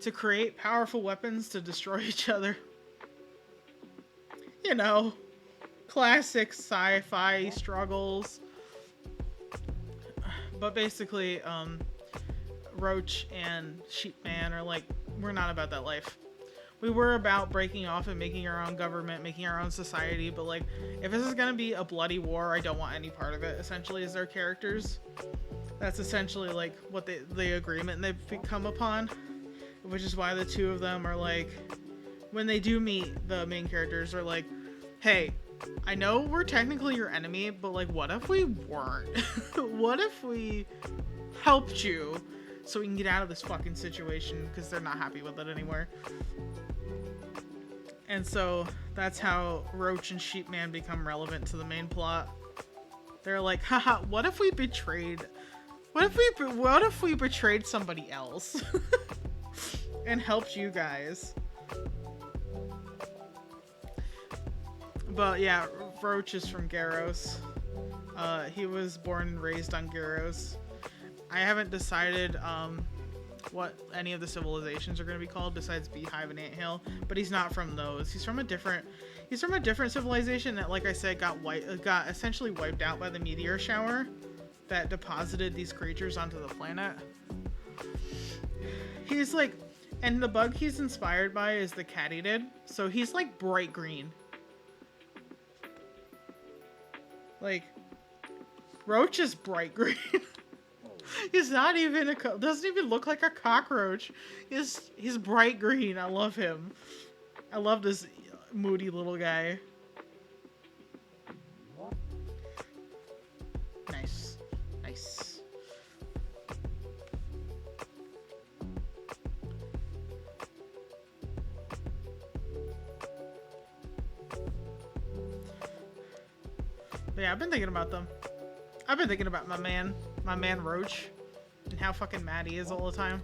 to create powerful weapons to destroy each other. Classic sci-fi struggles. But basically, Roach and Sheepman are like, we're not about that life. We were about breaking off and making our own government, making our own society, but like, if this is gonna be a bloody war, I don't want any part of it, essentially, as their characters. That's essentially like what the agreement they've come upon, which is why the two of them are like, when they do meet, the main characters are like, hey, I know we're technically your enemy, but like, what if we weren't? What if we helped you so we can get out of this fucking situation because they're not happy with it anymore? And so that's how Roach and Sheepman become relevant to the main plot. They're like, haha, what if we betrayed? What if we betrayed somebody else and helped you guys? But yeah, Roach is from Garros. He was born and raised on Garros. I haven't decided what any of the civilizations are going to be called besides Beehive and Anthill, but he's not from those. He's from a different civilization that, like I said, got essentially wiped out by the meteor shower that deposited these creatures onto the planet. He's like, and the bug he's inspired by is the Katydid, so he's like bright green. Like, Roach is bright green. He's not even doesn't even look like a cockroach. He's bright green. I love him. I love this moody little guy. Nice. Nice. But yeah, I've been thinking about them. I've been thinking about my man Roach, and how fucking mad he is all the time.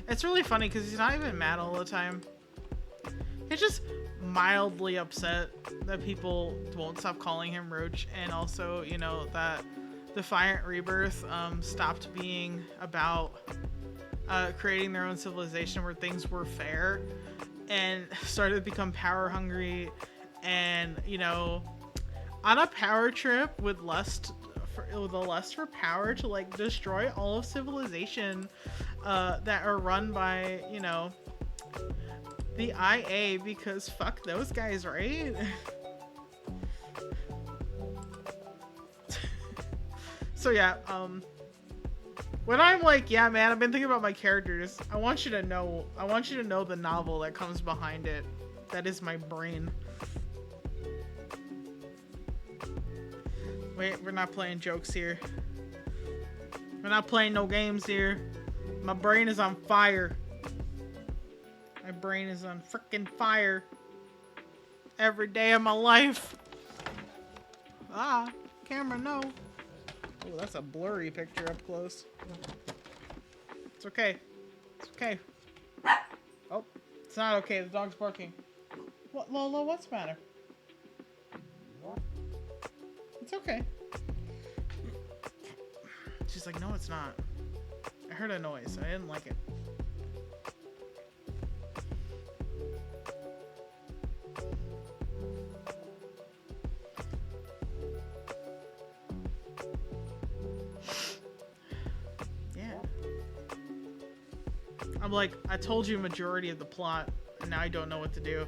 It's really funny because he's not even mad all the time. He's just mildly upset that people won't stop calling him Roach, and also, you know, that Defiant Rebirth stopped being about creating their own civilization where things were fair, and started to become power hungry, and, you know, on a power trip with a lust for power to like destroy all of civilization that are run by, you know, the IA, because fuck those guys, right? So yeah, when I'm like, yeah man, I've been thinking about my characters, I want you to know the novel that comes behind it. That is my brain. Wait, we're not playing jokes here. We're not playing no games here. My brain is on fire. My brain is on freaking fire. Every day of my life. Ah, camera, no. Oh, that's a blurry picture up close. It's okay. It's okay. Oh, it's not okay. The dog's barking. What, Lola, what's the matter? It's okay. She's like, no, it's not. I heard a noise. I didn't like it. Yeah. I'm like, I told you majority of the plot, and now I don't know what to do.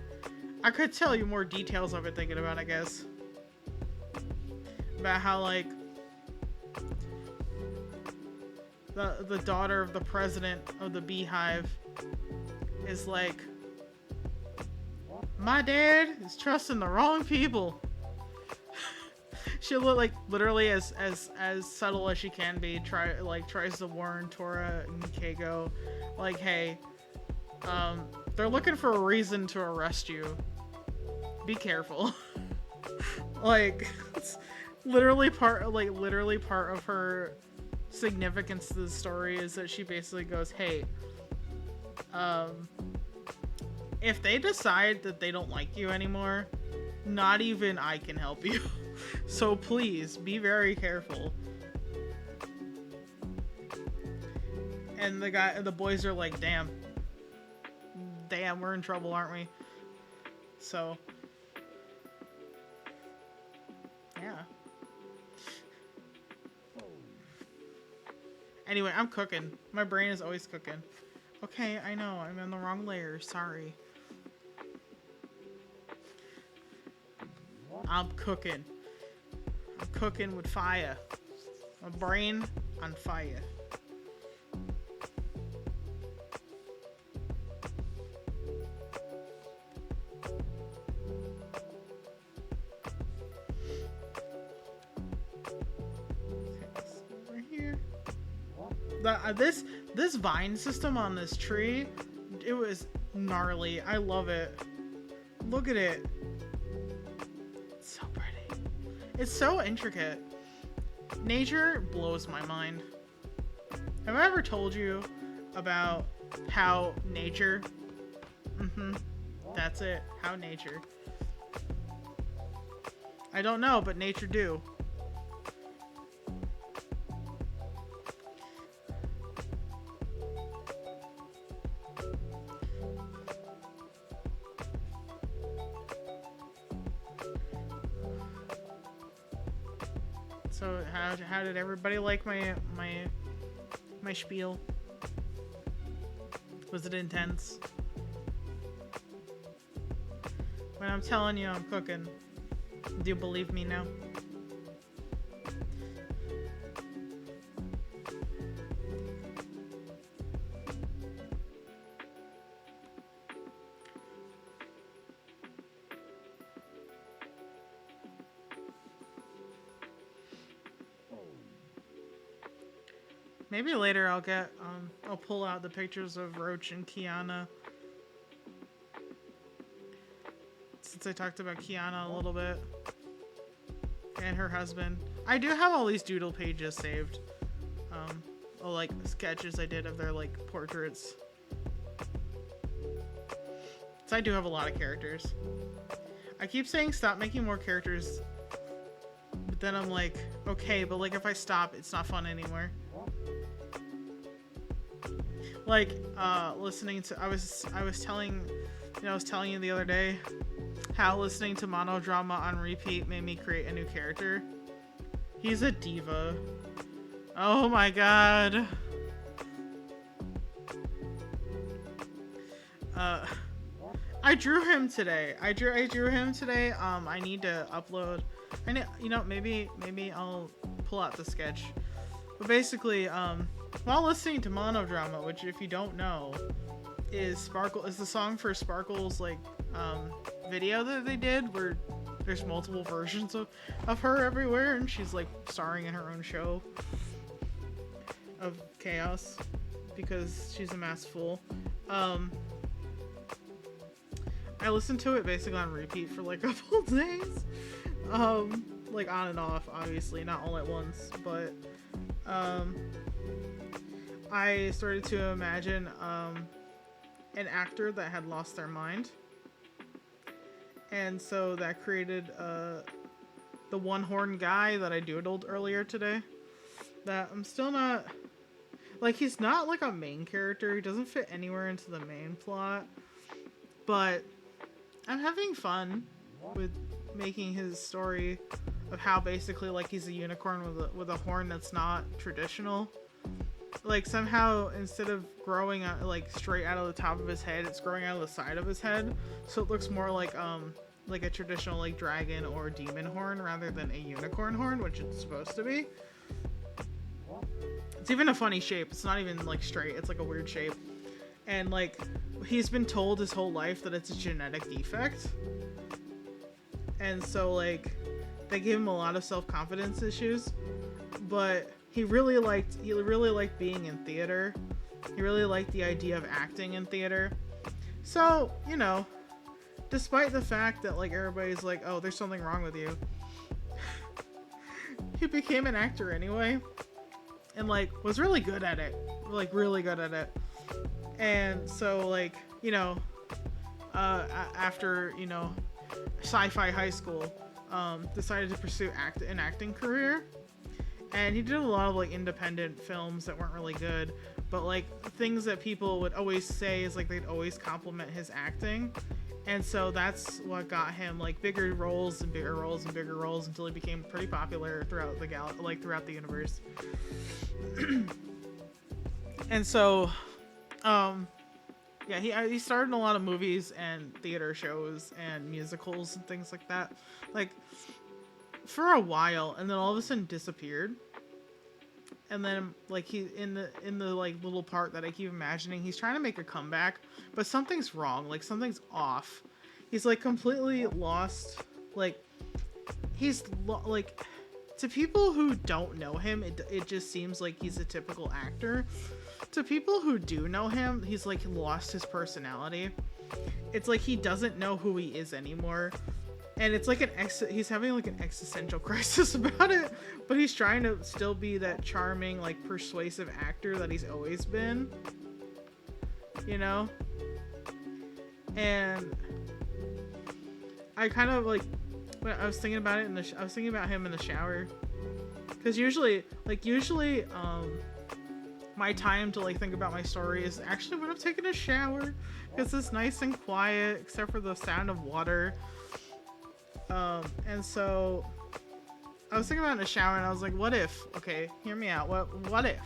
I could tell you more details I've been thinking about, I guess. About how, like, the daughter of the president of the Beehive is like, my dad is trusting the wrong people. She'll look like literally as subtle as she can be. Tries to warn Tora and Kago, like, hey, they're looking for a reason to arrest you. Be careful. Like, it's literally part of her significance to the story is that she basically goes, hey, if they decide that they don't like you anymore, not even I can help you. So please be very careful. And the boys are like, damn, we're in trouble, aren't we? So yeah. Anyway, I'm cooking. My brain is always cooking. Okay, I know. I'm in the wrong layer. Sorry. I'm cooking. I'm cooking with fire. My brain on fire. This vine system on this tree, it was gnarly. I love it. Look at it. It's so pretty. It's so intricate. Nature blows my mind. Have I ever told you about how nature? That's it. How nature. I don't know, but nature do. So how did everybody like my spiel? Was it intense? When I'm telling you I'm cooking, do you believe me now? Maybe later I'll pull out the pictures of Roach and Kiana. Since I talked about Kiana a little bit. And her husband. I do have all these doodle pages saved. Like sketches I did of their like portraits. So I do have a lot of characters. I keep saying stop making more characters. But then I'm like, okay, but like if I stop, it's not fun anymore. Like, listening to, I was telling you the other day how listening to monodrama on repeat made me create a new character. He's a diva. Oh my god. I drew him today. I drew him today. I need to upload. Maybe I'll pull out the sketch. But basically, while listening to monodrama, which if you don't know, is the song for Sparkle's like video that they did where there's multiple versions of her everywhere and she's like starring in her own show of chaos because she's a masked fool. I listened to it basically on repeat for like a couple days. Like on and off, obviously, not all at once, but I started to imagine an actor that had lost their mind. And so that created the one-horn guy that I doodled earlier today. That I'm still not... Like, he's not like a main character. He doesn't fit anywhere into the main plot. But I'm having fun with making his story of how basically like he's a unicorn with a horn that's not traditional. Like somehow instead of growing out like straight out of the top of his head, it's growing out of the side of his head, so it looks more like a traditional like dragon or demon horn rather than a unicorn horn, which it's supposed to be. It's even a funny shape. It's not even like straight. It's like a weird shape. And like he's been told his whole life that it's a genetic defect. And so like they gave him a lot of self-confidence issues, but he really liked being in theater. He really liked the idea of acting in theater. So, you know, despite the fact that like everybody's like, oh, there's something wrong with you, he became an actor anyway, and like was really good at it, like really good at it. And so like, you know, after, you know, sci-fi high school, decided to pursue an acting career. And he did a lot of like independent films that weren't really good, but like things that people would always say is like they'd always compliment his acting. And so that's what got him like bigger roles and bigger roles and bigger roles until he became pretty popular throughout the throughout the universe. And so yeah, he starred in a lot of movies and theater shows and musicals and things like that, like for a while, and then all of a sudden disappeared. And then like he in the like little part that I keep imagining, he's trying to make a comeback, but something's wrong, like something's off. He's like completely lost, like he's like to people who don't know him, it just seems like he's a typical actor. To people who do know him, he's like lost his personality. It's like he doesn't know who he is anymore. And it's like he's having like an existential crisis about it, but he's trying to still be that charming, like persuasive actor that he's always been. You know? And I kind of like, when I was thinking about it I was thinking about him in the shower. Cause usually, my time to like think about my story is actually when I'm taking a shower. Cause it's nice and quiet, except for the sound of water. And so I was thinking about it in the shower, and I was like, what if? Okay, hear me out. What if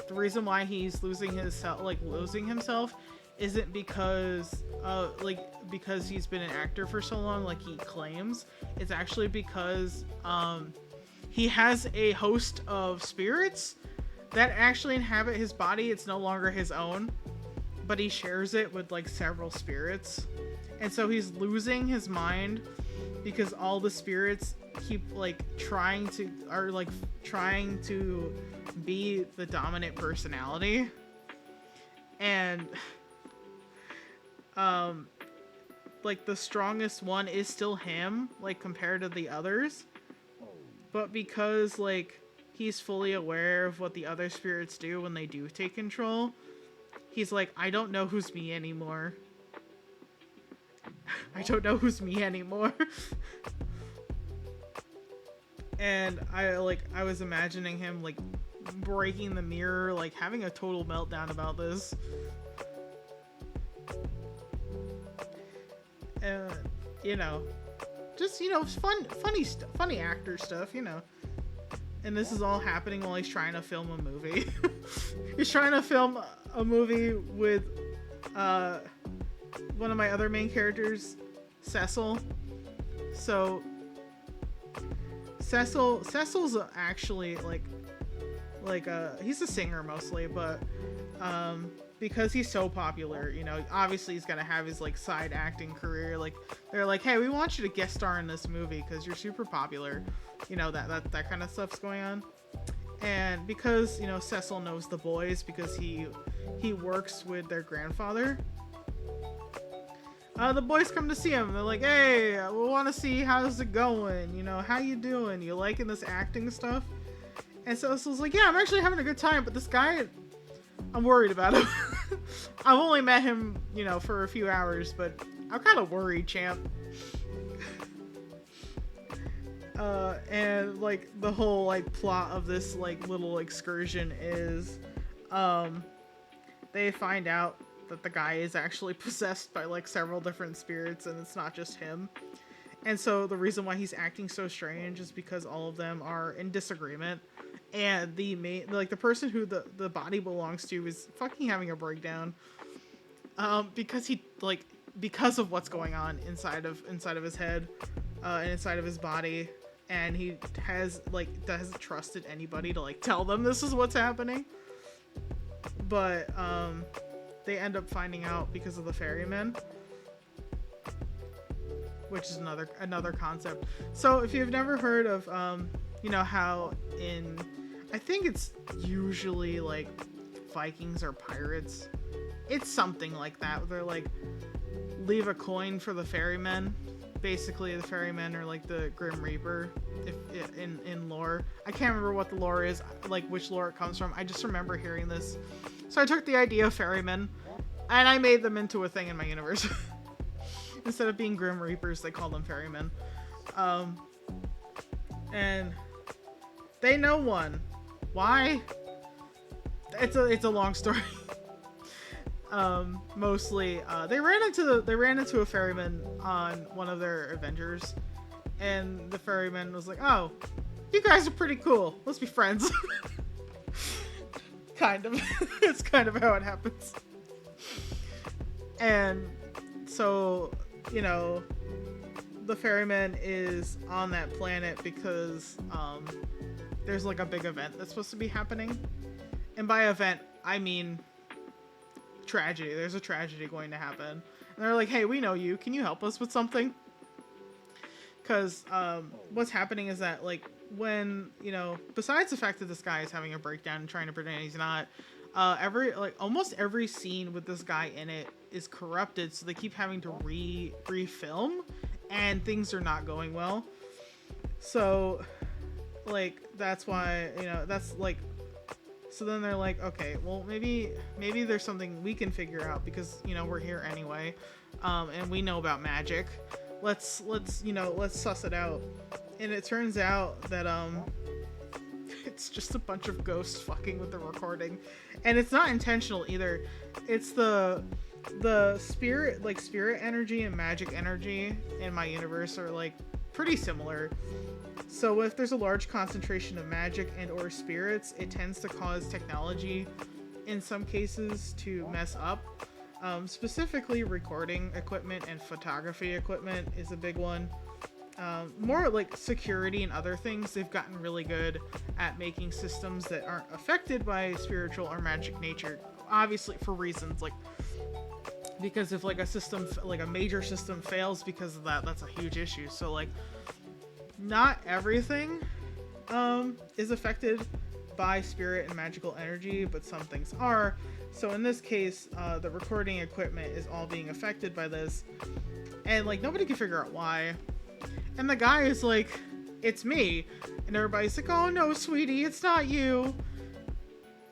the reason why he's losing himself isn't because because he's been an actor for so long, like he claims. It's actually because he has a host of spirits that actually inhabit his body. It's no longer his own, but he shares it with like several spirits, and so he's losing his mind because all the spirits keep like trying to be the dominant personality. And like the strongest one is still him, like compared to the others, but because like he's fully aware of what the other spirits do when they do take control, he's like, I don't know who's me anymore. I don't know who's me anymore. And I was imagining him like breaking the mirror, like having a total meltdown about this. You know, just, you know, funny actor stuff, you know. And this is all happening while he's trying to film a movie. He's trying to film a movie with one of my other main characters, Cecil. So Cecil's actually he's a singer mostly, but because he's so popular, you know, obviously he's gonna have his like side acting career. Like they're like, hey, we want you to guest star in this movie because you're super popular, you know, that kind of stuff's going on. And because, you know, Cecil knows the boys because he works with their grandfather. The boys come to see him. They're like, hey, we want to see how's it going. You know, how you doing? You liking this acting stuff? And Cecil's like, yeah, I'm actually having a good time, but this guy, I'm worried about him. I've only met him, you know, for a few hours, but I'm kind of worried, champ. And like the whole like plot of this like little excursion is, they find out that the guy is actually possessed by like several different spirits, and it's not just him. And so the reason why he's acting so strange is because all of them are in disagreement, and the person who the body belongs to is fucking having a breakdown, because of what's going on inside of his head, and inside of his body, and he hasn't trusted anybody to like tell them this is what's happening. But they end up finding out because of the ferryman, which is another concept. So if you've never heard of, you know how I think it's usually like Vikings or pirates. It's something like that. They're like, leave a coin for the ferryman. Basically, the ferrymen are like the Grim Reaper in lore. I can't remember what the lore is, like which lore it comes from. I just remember hearing this. So I took the idea of ferrymen and I made them into a thing in my universe. Instead of being Grim Reapers, they call them ferrymen. And they know one. Why? It's a long story. Mostly, they ran into a ferryman on one of their adventures, and the ferryman was like, "Oh, you guys are pretty cool. Let's be friends." Kind of. It's kind of how it happens. And so, you know, the ferryman is on that planet because there's like a big event that's supposed to be happening. And by event, I mean tragedy. There's a tragedy going to happen. And they're like, hey, we know you. Can you help us with something? Because what's happening is that like when, you know, besides the fact that this guy is having a breakdown and trying to pretend he's not, almost every scene with this guy in it is corrupted, so they keep having to refilm, and things are not going well. So, like, that's why, you know, that's like, so then they're like, okay, well, maybe there's something we can figure out, because, you know, we're here anyway, and we know about magic. Let's suss it out. And it turns out that it's just a bunch of ghosts fucking with the recording, and it's not intentional either. It's the spirit energy and magic energy in my universe are like pretty similar. So if there's a large concentration of magic and or spirits, it tends to cause technology in some cases to mess up. Specifically recording equipment and photography equipment is a big one. More like security and other things, they've gotten really good at making systems that aren't affected by spiritual or magic nature, obviously for reasons like, because if like a system, like a major system fails because of that, that's a huge issue. So like, not everything is affected by spirit and magical energy, but some things are. So in this case, the recording equipment is all being affected by this, and like nobody can figure out why. And the guy is like, it's me. And everybody's like, oh no, sweetie, it's not you.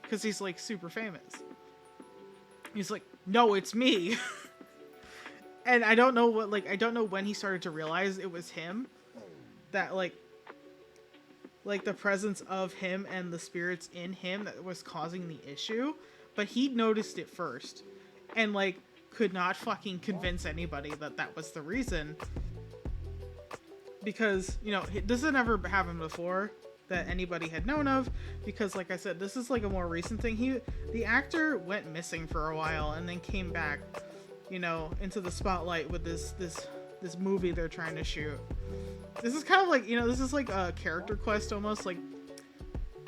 Because he's like super famous. He's like, no, it's me. And I don't know when he started to realize it was him. That like the presence of him and the spirits in him that was causing the issue. But he noticed it first. And like, could not fucking convince anybody that that was the reason. Because, you know, this had never happened before that anybody had known of, because like I said, this is like a more recent thing. The actor went missing for a while and then came back, you know, into the spotlight with this movie they're trying to shoot. This is kind of like, you know, this is like a character quest almost. Like,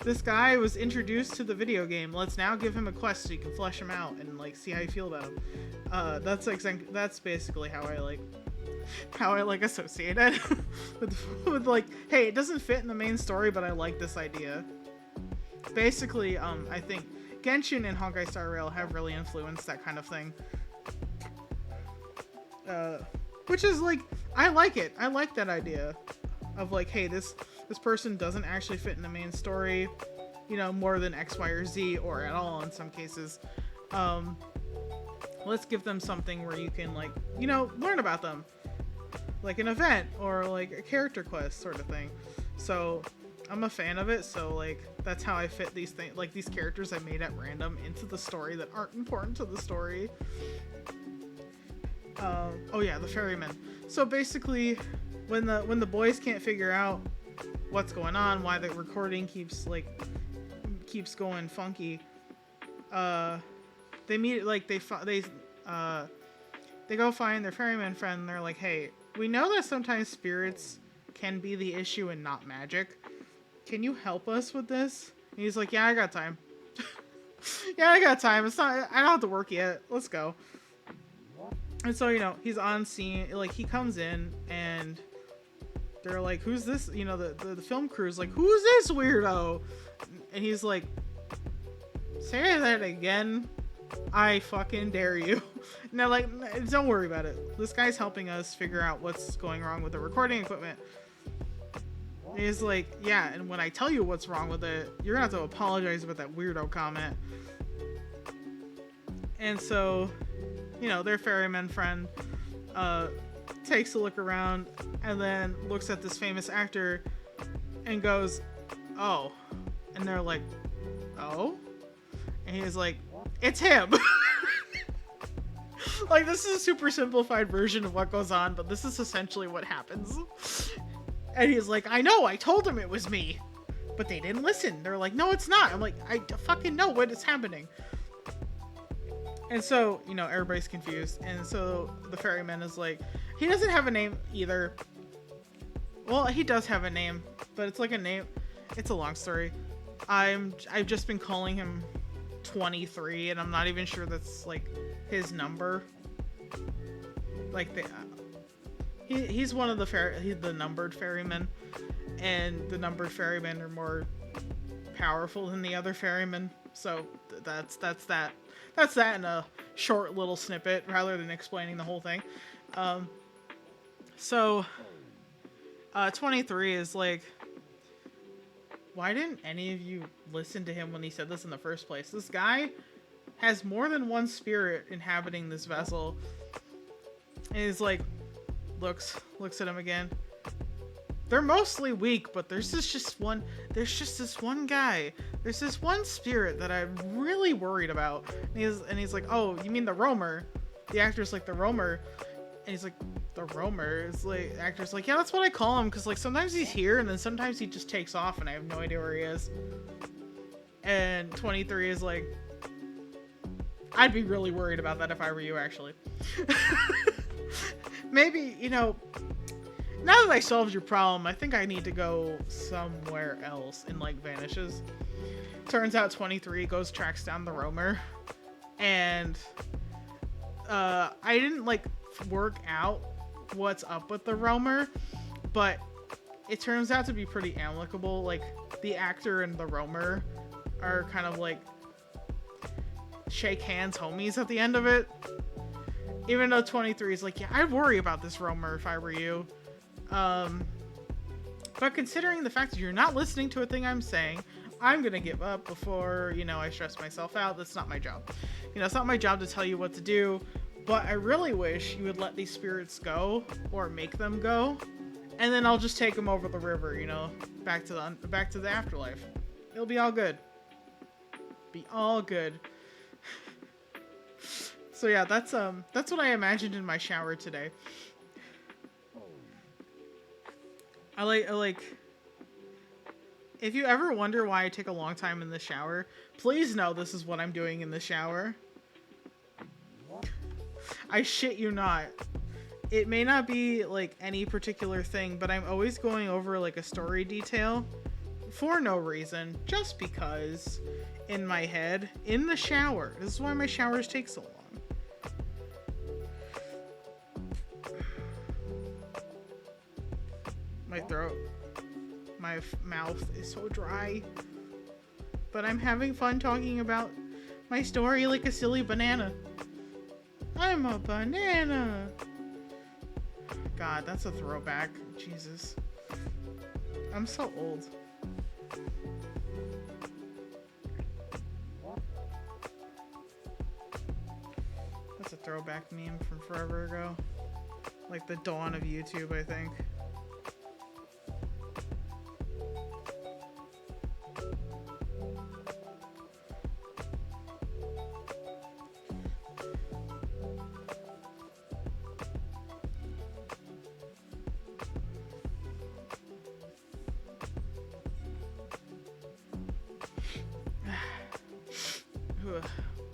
this guy was introduced to the video game, let's now give him a quest so you can flesh him out and like see how you feel about him. That's basically how I like associate it with like, hey, it doesn't fit in the main story, but I like this idea. Basically, I think Genshin and Honkai Star Rail have really influenced that kind of thing. Which is like, I like it. I like that idea of like, hey, this person doesn't actually fit in the main story, you know, more than X, Y, or Z, or at all in some cases. Let's give them something where you can like, you know, learn about them. Like an event or like a character quest sort of thing. So I'm a fan of it. So like, that's how I fit these things, like these characters I made at random, into the story that aren't important to the story. Oh yeah, the ferryman. So basically, when the boys can't figure out what's going on, why the recording keeps going funky, they meet, like they go find their ferryman friend, and they're like, hey, we know that sometimes spirits can be the issue and not magic. Can you help us with this? And he's like, yeah, I got time. Yeah, I got time. I don't have to work yet. Let's go. And so, you know, he's on scene, like he comes in and they're like, who's this? You know, the film crew's like, who's this weirdo? And he's like, say that again. I fucking dare you. And they're like, don't worry about it. This guy's helping us figure out what's going wrong with the recording equipment. And he's like, yeah, and when I tell you what's wrong with it, you're gonna have to apologize about that weirdo comment. And so, you know, their ferryman friend takes a look around and then looks at this famous actor and goes, oh. And they're like, oh? And he's like, it's him. Like, this is a super simplified version of what goes on, but this is essentially what happens. And he's like, I know, I told him it was me. But they didn't listen. They're like, no, it's not. I'm like, I fucking know what is happening. And so, you know, everybody's confused. And so the ferryman is like, he doesn't have a name either. Well, he does have a name, but it's like a name. It's a long story. I've just been calling him 23, and I'm not even sure that's like his number. Like he's one of the he's the numbered ferryman. and the numbered ferrymen are more powerful than the other ferrymen. So that's that. That's that in a short little snippet, rather than explaining the whole thing. So 23 is like, why didn't any of you listen to him when he said this in the first place? This guy has more than one spirit inhabiting this vessel. And he's like, looks at him again. They're mostly weak, but there's just this one guy. There's this one spirit that I'm really worried about. And he's like, oh, you mean the roamer? The actor's like, the roamer. And he's like, the roamer? It's like, the actor's like, yeah, that's what I call him, because like sometimes he's here and then sometimes he just takes off and I have no idea where he is. And 23 is like, I'd be really worried about that if I were you, actually. Maybe, you know, now that I solved your problem, I think I need to go somewhere else, and like vanishes. Turns out 23 tracks down the roamer, and I didn't like work out what's up with the roamer, but it turns out to be pretty amicable. Like, the actor and the roamer are kind of like shake hands homies at the end of it. Even though 23 is like, yeah, I'd worry about this roamer if I were you. But considering the fact that you're not listening to a thing I'm saying, I'm gonna give up before, you know, I stress myself out. That's not my job. You know, it's not my job to tell you what to do, but I really wish you would let these spirits go, or make them go, and then I'll just take them over the river, you know, back to the afterlife. It'll be all good. Be all good. So yeah, that's what I imagined in my shower today. I like, if you ever wonder why I take a long time in the shower, please know this is what I'm doing in the shower. I shit you not. It may not be like any particular thing, but I'm always going over like a story detail for no reason, just because, in my head, in the shower. This is why my showers take so long. My throat, my mouth is so dry, but I'm having fun talking about my story like a silly banana. I'm a banana. God, that's a throwback. Jesus. I'm so old. That's a throwback meme from forever ago. Like the dawn of YouTube, I think.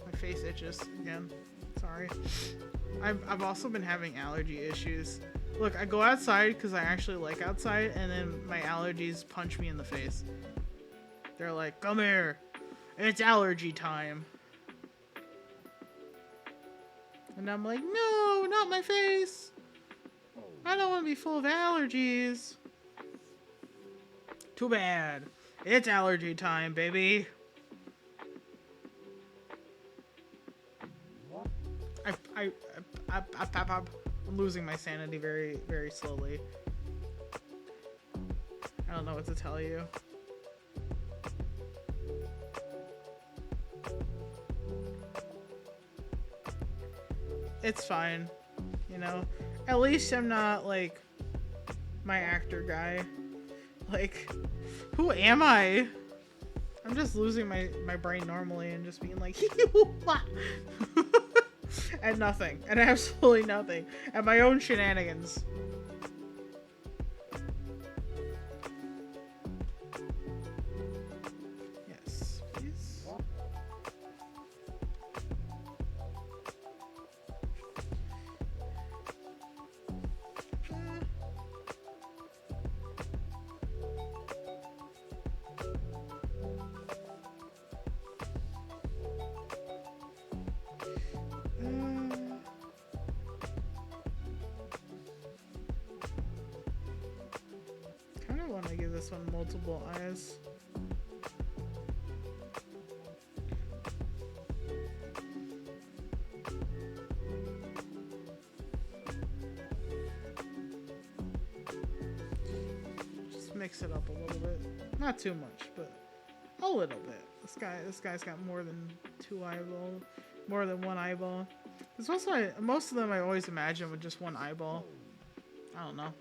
My face itches again. Sorry. I've also been having allergy issues. Look, I go outside because I actually like outside, and then my allergies punch me in the face. They're like, come here, it's allergy time. And I'm like, no, not my face. I don't want to be full of allergies. Too bad. It's allergy time, baby. I'm losing my sanity very, very slowly. I don't know what to tell you. It's fine, you know? At least I'm not, like, my actor guy. Like, who am I? I'm just losing my brain normally and just being like, and nothing. And absolutely nothing. And my own shenanigans. Yes, please. this one multiple eyes. Just mix it up a little bit. Not too much, but a little bit. This guy's got more than more than one eyeball. It's also most of them I always imagine with just one eyeball. I don't know.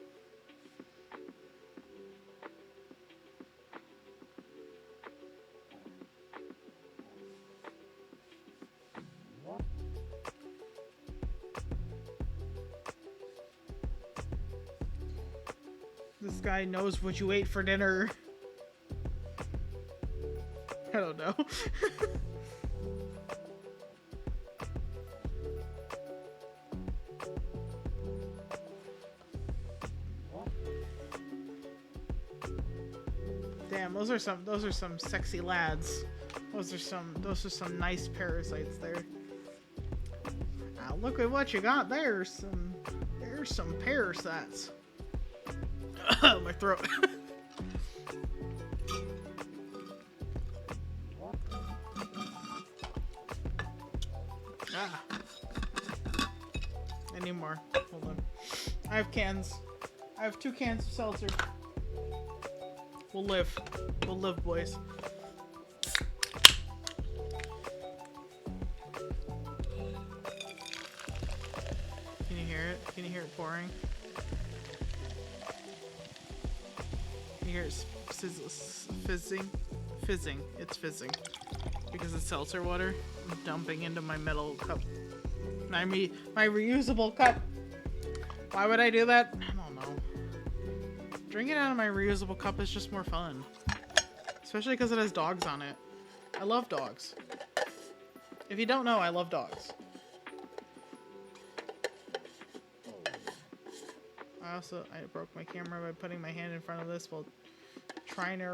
This guy knows what you ate for dinner. I don't know. Damn, those are some sexy lads. Those are some nice parasites there. Now look at what you got there. There's some parasites. My throat. Ah. I need more. Hold on. I have cans. I have 2 cans of seltzer. We'll live. We'll live, boys. Can you hear it? Can you hear it pouring? Can you hear it fizzing? Fizzing. It's fizzing. Because it's seltzer water dumping into my metal cup. My reusable cup. Why would I do that? I don't know. Drinking out of my reusable cup is just more fun. Especially because it has dogs on it. I love dogs. If you don't know, I love dogs. I broke my camera by putting my hand in front of this while trying to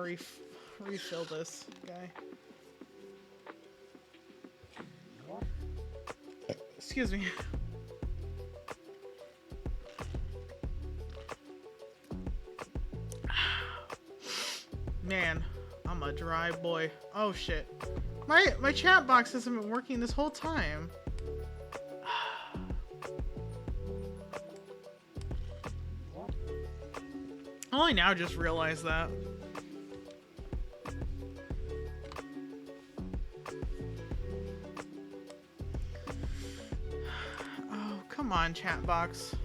refill this guy. Excuse me. Man, I'm a dry boy. Oh shit. My chat box hasn't been working this whole time. I only now just realized that. Oh, come on, chat box.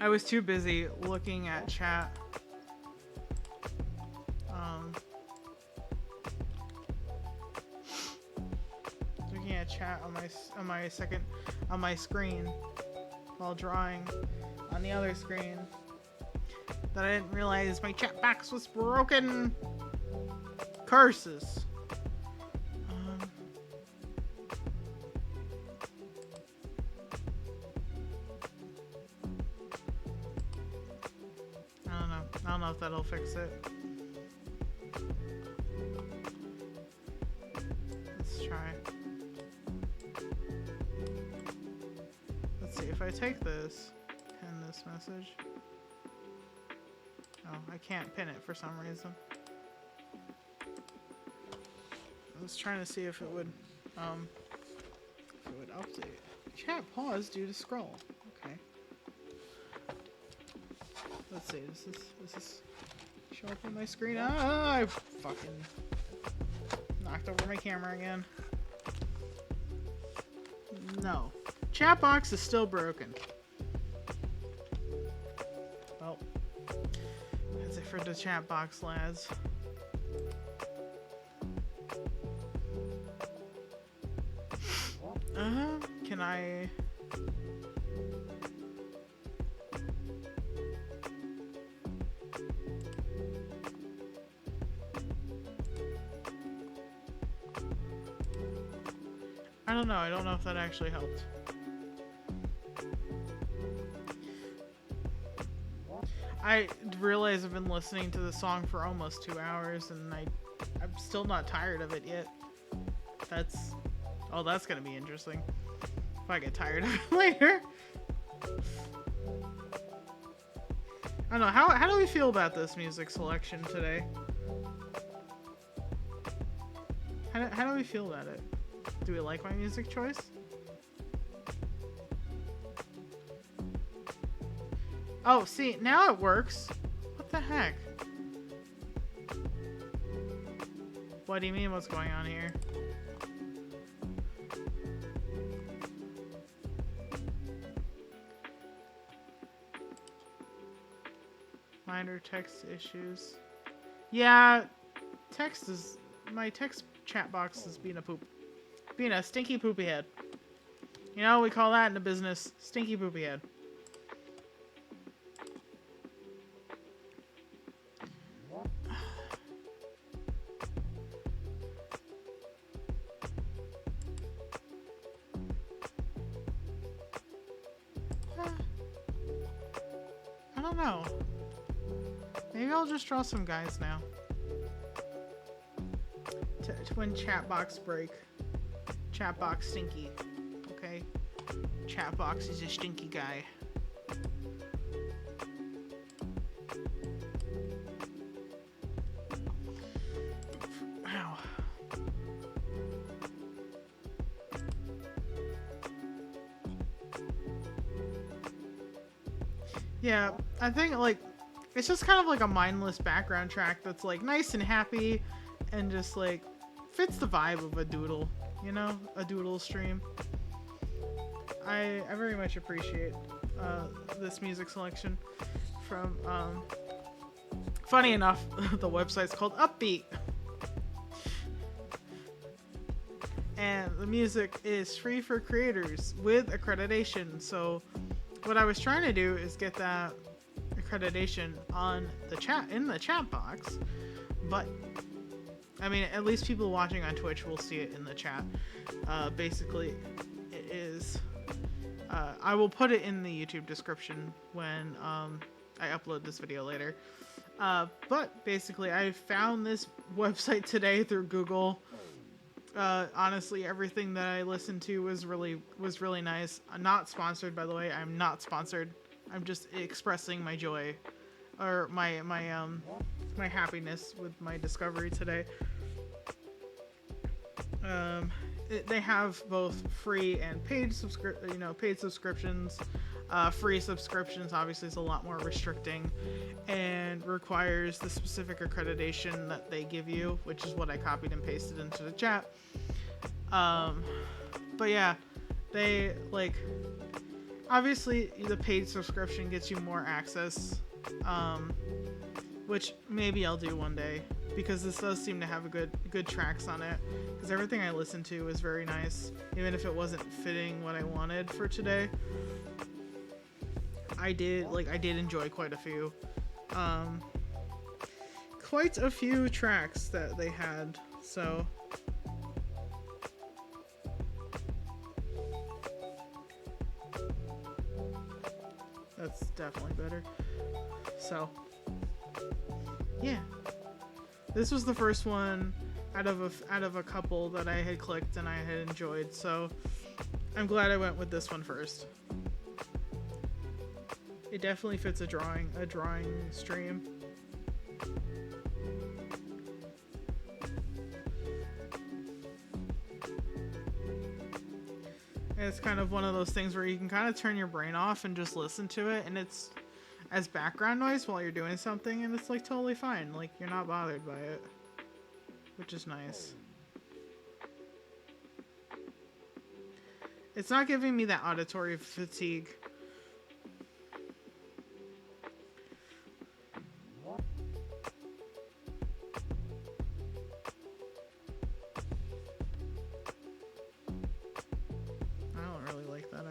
I was too busy looking at chat. Looking at chat on my screen while drawing on the other screen that I didn't realize my chat box was broken. Curses. I don't know if that'll fix it. Let's try. Let's see, if I take this, pin this message. Oh, I can't pin it for some reason. I was trying to see if it would update. Chat pause due to scroll. Okay. Let's see, does this show up on my screen? Ah, I fucking knocked over my camera again. No. Chat box is still broken. Well, that's it for the chat box, lads. Can I... I don't know. I don't know if that actually helped. I realize I've been listening to the song for almost 2 hours and I'm still not tired of it yet. That's gonna be interesting. If I get tired of it later. I don't know, how do we feel about this music selection today? How do we feel about it? Do we like my music choice? Oh, see, now it works. What the heck? What do you mean, what's going on here? Minor text issues. Yeah, my text chat box is being a stinky poopy head. You know, we call that in the business, stinky poopy head. I don't know. Maybe I'll just draw some guys now. Twin chat box break. Chat box stinky. Okay? Chat box is a stinky guy. Ow. Yeah, I think, like, it's just kind of like a mindless background track that's, like, nice and happy and just, like, fits the vibe of a doodle, you know? A doodle stream. I very much appreciate this music selection from, funny enough, the website's called Upbeat. And the music is free for creators with accreditation, so what I was trying to do is get that accreditation on the chat, in the chat box, but I mean, at least people watching on Twitch will see it in the chat. Basically, it is, I will put it in the YouTube description when I upload this video later. But basically, I found this website today through Google. Honestly, everything that I listened to was really nice. I'm not sponsored, by the way. I'm not sponsored. I'm just expressing my joy, or my happiness with my discovery today. They have both free and paid subscriptions. Free subscriptions obviously is a lot more restricting and requires the specific accreditation that they give you, which is what I copied and pasted into the chat. But yeah, they, like, obviously the paid subscription gets you more access, which maybe I'll do one day, because this does seem to have a good tracks on it, because everything I listened to was very nice, even if it wasn't fitting what I wanted for today. I did enjoy quite a few tracks that they had, so that's definitely better. So yeah, this was the first one out of a couple that I had clicked and I had enjoyed, so I'm glad I went with this one first. It definitely fits a drawing stream. And it's kind of one of those things where you can kind of turn your brain off and just listen to it, and it's as background noise while you're doing something, and it's like totally fine. Like, you're not bothered by it, which is nice. It's not giving me that auditory fatigue.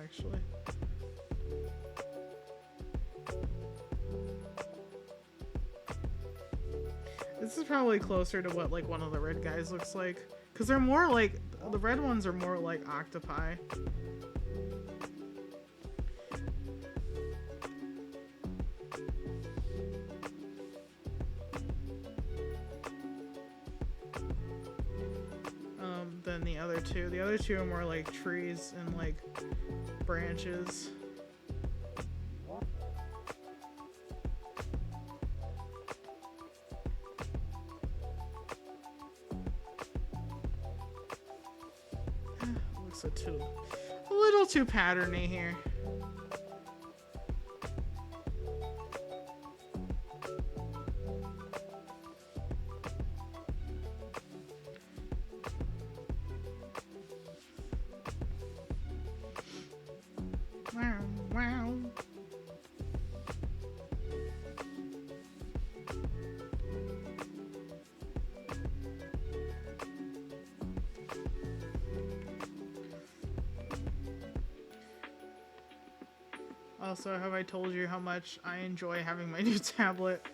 Actually, this is probably closer to what, like, one of the red guys looks like, because they're more like, the red ones are more like octopi. Than the other two. The other two are more like trees and like branches. also a little too patterny here. Wow, wow. Also, have I told you how much I enjoy having my new tablet?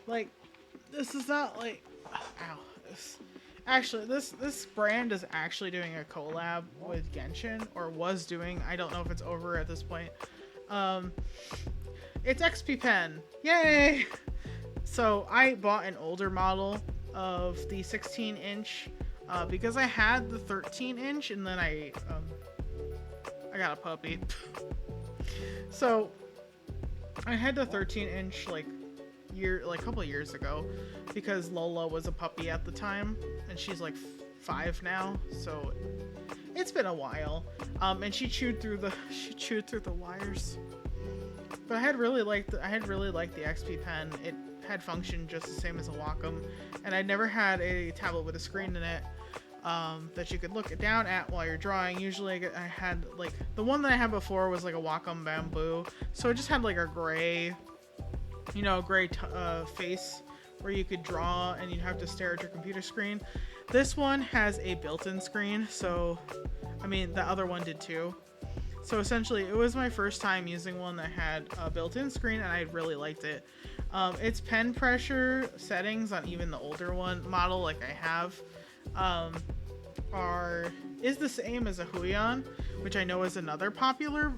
Like, this is not like, ow. Actually, this brand is actually doing a collab with Genshin, or was doing. I don't know if it's over at this point. It's XP Pen. Yay! So I bought an older model of the 16-inch because I had the 13-inch, and then I got a puppy. So I had the 13-inch like a couple of years ago because Lola was a puppy at the time, and she's like 5 now, so it's been a while. And she chewed through the wires. But I had really liked the XP Pen. It had functioned just the same as a Wacom, and I never had a tablet with a screen in it that you could look it down at while you're drawing. Usually I had like the one that I had before was like a Wacom Bamboo, so it just had like a gray, face where you could draw and you'd have to stare at your computer screen. This one has a built-in screen, so I mean the other one did too. So essentially it was my first time using one that had a built-in screen, and I really liked it. Its pen pressure settings on even the older model like I have is the same as a Huion, which I know is another popular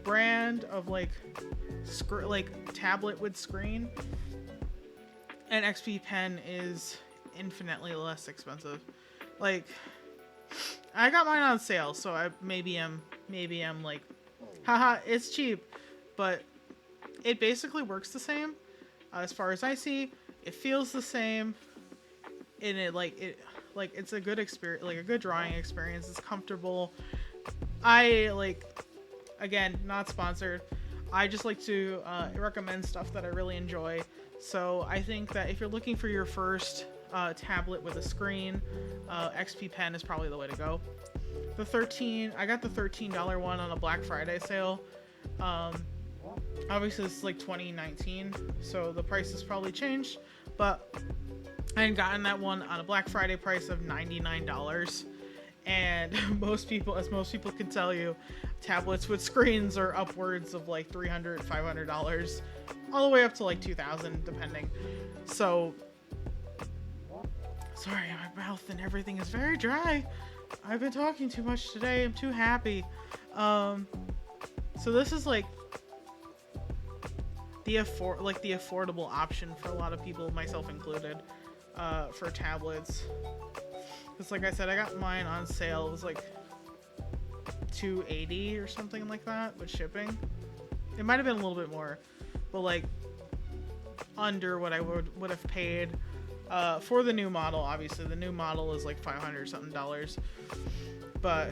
brand of like tablet with screen. And XP Pen is infinitely less expensive. Like, I got mine on sale, so maybe I'm like, haha, it's cheap, but it basically works the same as far as I see. It feels the same, and it's a good experience, like a good drawing experience. It's comfortable. Again, not sponsored. I just like to recommend stuff that I really enjoy. So I think that if you're looking for your first tablet with a screen, XP Pen is probably the way to go. I got the $13 one on a Black Friday sale. Obviously this is like 2019, so the price has probably changed, but I had gotten that one on a Black Friday price of $99. And most people can tell you, tablets with screens are upwards of like $300, $500, all the way up to like $2,000 depending. So sorry, my mouth and everything is very dry. I've been talking too much today. I'm too happy. So this is like the affordable option for a lot of people, myself included, for tablets. Because like I said, I got mine on sale. It was like $280 or something like that with shipping. It might have been a little bit more, but like under what I would have paid for the new model. Obviously the new model is like $500 something. But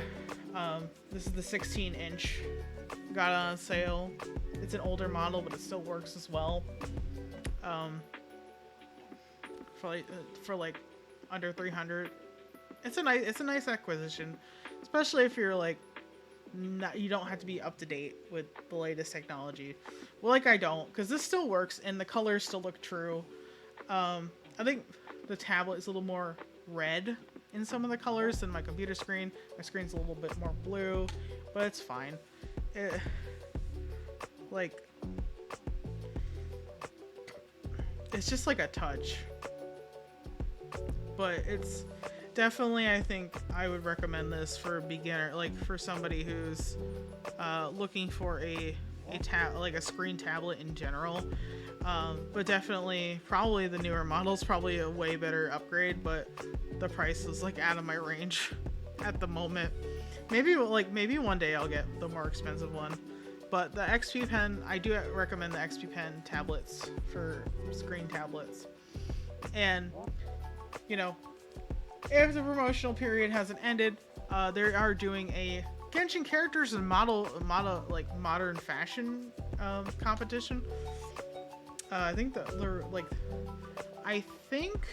this is the 16-inch. Got it on sale. It's an older model, but it still works as well. For like under $300. It's a nice acquisition, especially if you're like you don't have to be up to date with the latest technology. Well, like I don't, because this still works and the colors still look true. I think the tablet is a little more red in some of the colors than my computer screen. My screen's a little bit more blue, but it's fine. It's just like a touch, but it's definitely, I think I would recommend this for a beginner, like for somebody who's looking for a screen tablet in general. But definitely, probably the newer model's probably a way better upgrade, but the price is like out of my range at the moment. Maybe one day I'll get the more expensive one, But the XP Pen, I do recommend the XP Pen tablets for screen tablets. And, you know, if the promotional period hasn't ended, they are doing a Genshin characters and modern fashion competition. I think I think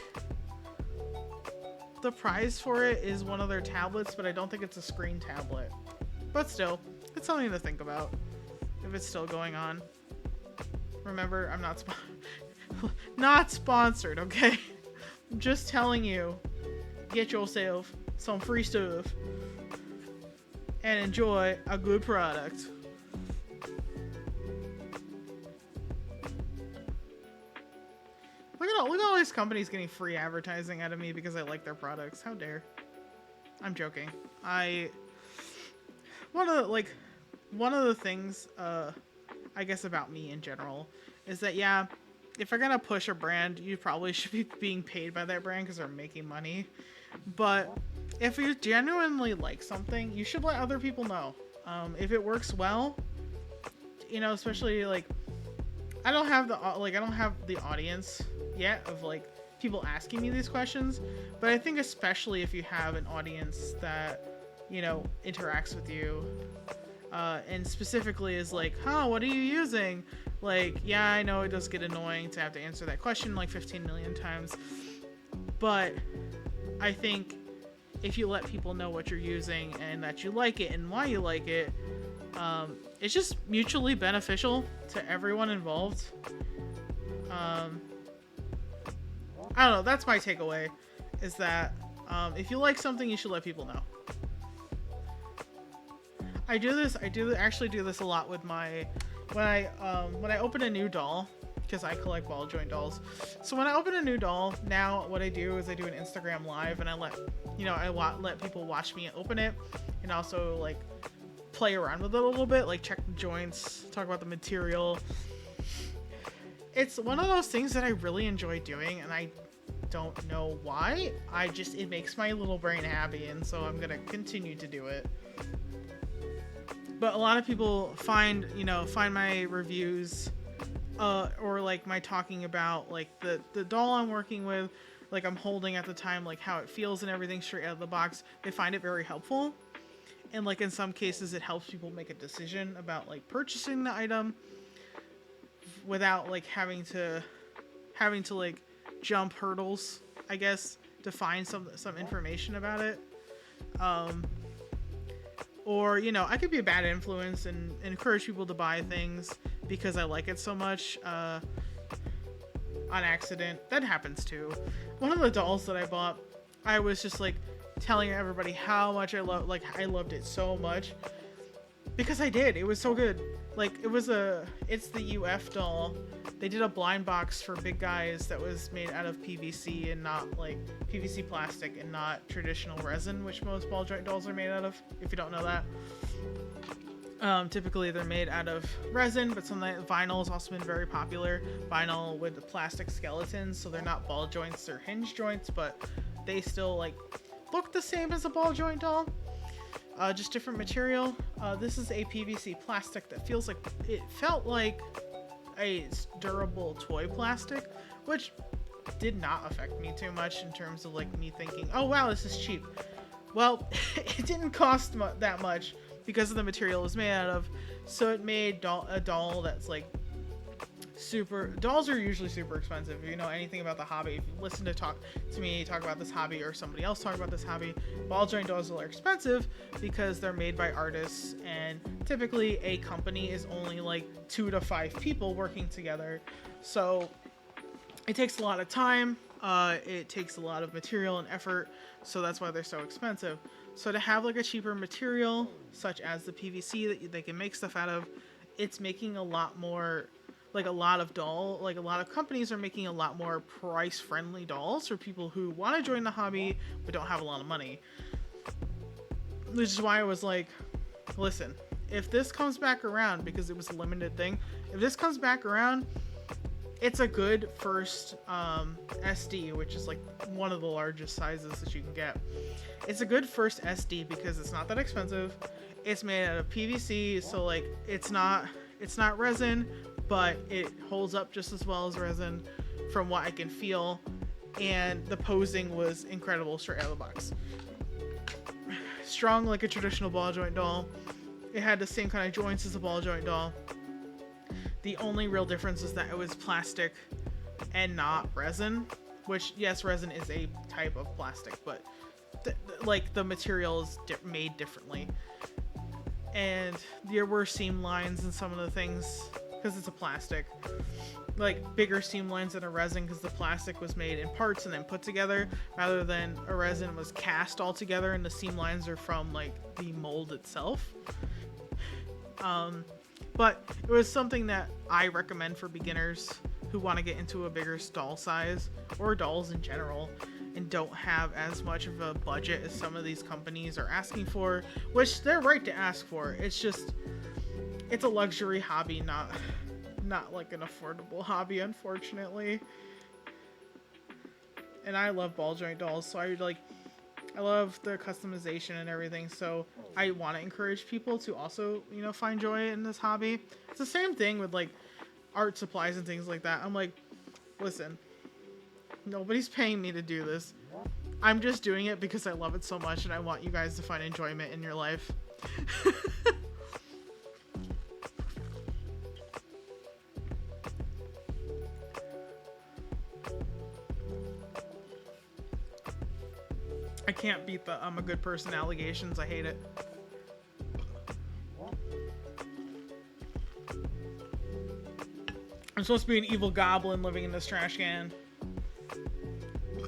the prize for it is one of their tablets, but I don't think it's a screen tablet. But still, it's something to think about if it's still going on. Remember, I'm not sponsored, okay? I'm just telling you, get yourself some free stuff and enjoy a good product. Look at all these companies getting free advertising out of me because I like their products. How dare. I'm joking. One of the things, I guess, about me in general is that, yeah, if you're gonna push a brand, you probably should be being paid by that brand because they're making money. But if you genuinely like something, you should let other people know. If it works well, you know, especially like, I don't have the audience yet of like people asking me these questions, but I think especially if you have an audience that, you know, interacts with you, and specifically is like, huh, what are you using? Like, yeah, I know it does get annoying to have to answer that question like 15 million times, but I think if you let people know what you're using and that you like it and why you like it, it's just mutually beneficial to everyone involved. I don't know, that's my takeaway, is that if you like something, you should let people know. I actually do this a lot with my, when I open a new doll, because I collect ball joint dolls. So when I open a new doll, now what I do is I do an Instagram live and I let people watch me open it, and also like play around with it a little bit, like check the joints, talk about the material. It's one of those things that I really enjoy doing, and I don't know why. It makes my little brain happy, and so I'm gonna continue to do it. But a lot of people find my reviews, or like my talking about like the doll I'm working with, like I'm holding at the time, like how it feels and everything straight out of the box. They find it very helpful. And like in some cases it helps people make a decision about like purchasing the item without like having to like jump hurdles, I guess, to find some information about it. Or, you know, I could be a bad influence and encourage people to buy things because I like it so much, on accident. That happens too. One of the dolls that I bought, I was just like telling everybody how much I loved it so much. Because I did. It was so good. Like, it's the UF doll. They did a blind box for Big Guys that was made out of PVC and not like PVC plastic and not traditional resin, which most ball joint dolls are made out of, if you don't know that. Typically they're made out of resin, but vinyl has also been very popular. Vinyl with the plastic skeletons, so they're not ball joints, they're hinge joints, but they still like look the same as a ball joint doll. Just different material. This is a PVC plastic that felt like a durable toy plastic, which did not affect me too much in terms of like me thinking, oh wow, this is cheap. Well, it didn't cost that much because of the material it was made out of, so it made a doll that's like dolls are usually super expensive. If you know anything about the hobby, if you listen to me talk about this hobby or somebody else talk about this hobby, ball joint dolls are expensive because they're made by artists, and typically a company is only like 2 to 5 people working together, so it takes a lot of time, it takes a lot of material and effort, so that's why they're so expensive. So to have like a cheaper material such as the PVC that they can make stuff out of, it's making a lot more, like a lot of companies are making a lot more price-friendly dolls for people who want to join the hobby but don't have a lot of money. Which is why I was like, listen, if this comes back around, because it was a limited thing, if this comes back around, it's a good first SD, which is like one of the largest sizes that you can get. It's a good first SD because it's not that expensive. It's made out of PVC, so like it's not resin, but it holds up just as well as resin from what I can feel. And the posing was incredible straight out of the box. Strong like a traditional ball joint doll. It had the same kind of joints as a ball joint doll. The only real difference is that it was plastic and not resin, which, yes, resin is a type of plastic, but like the material is made differently. And there were seam lines in some of the things because it's a plastic. Like bigger seam lines than a resin because the plastic was made in parts and then put together rather than a resin was cast all together and the seam lines are from like the mold itself. But it was something that I recommend for beginners who want to get into a bigger doll size or dolls in general and don't have as much of a budget as some of these companies are asking for, which they're right to ask for. It's just, it's a luxury hobby, not like an affordable hobby, unfortunately. And I love ball joint dolls, so I love the customization and everything, so I want to encourage people to also, find joy in this hobby. It's the same thing with like art supplies and things like that. I'm like, listen, nobody's paying me to do this. I'm just doing it because I love it so much and I want you guys to find enjoyment in your life. I can't beat the I'm a good person allegations. I hate it. I'm supposed to be an evil goblin living in this trash can.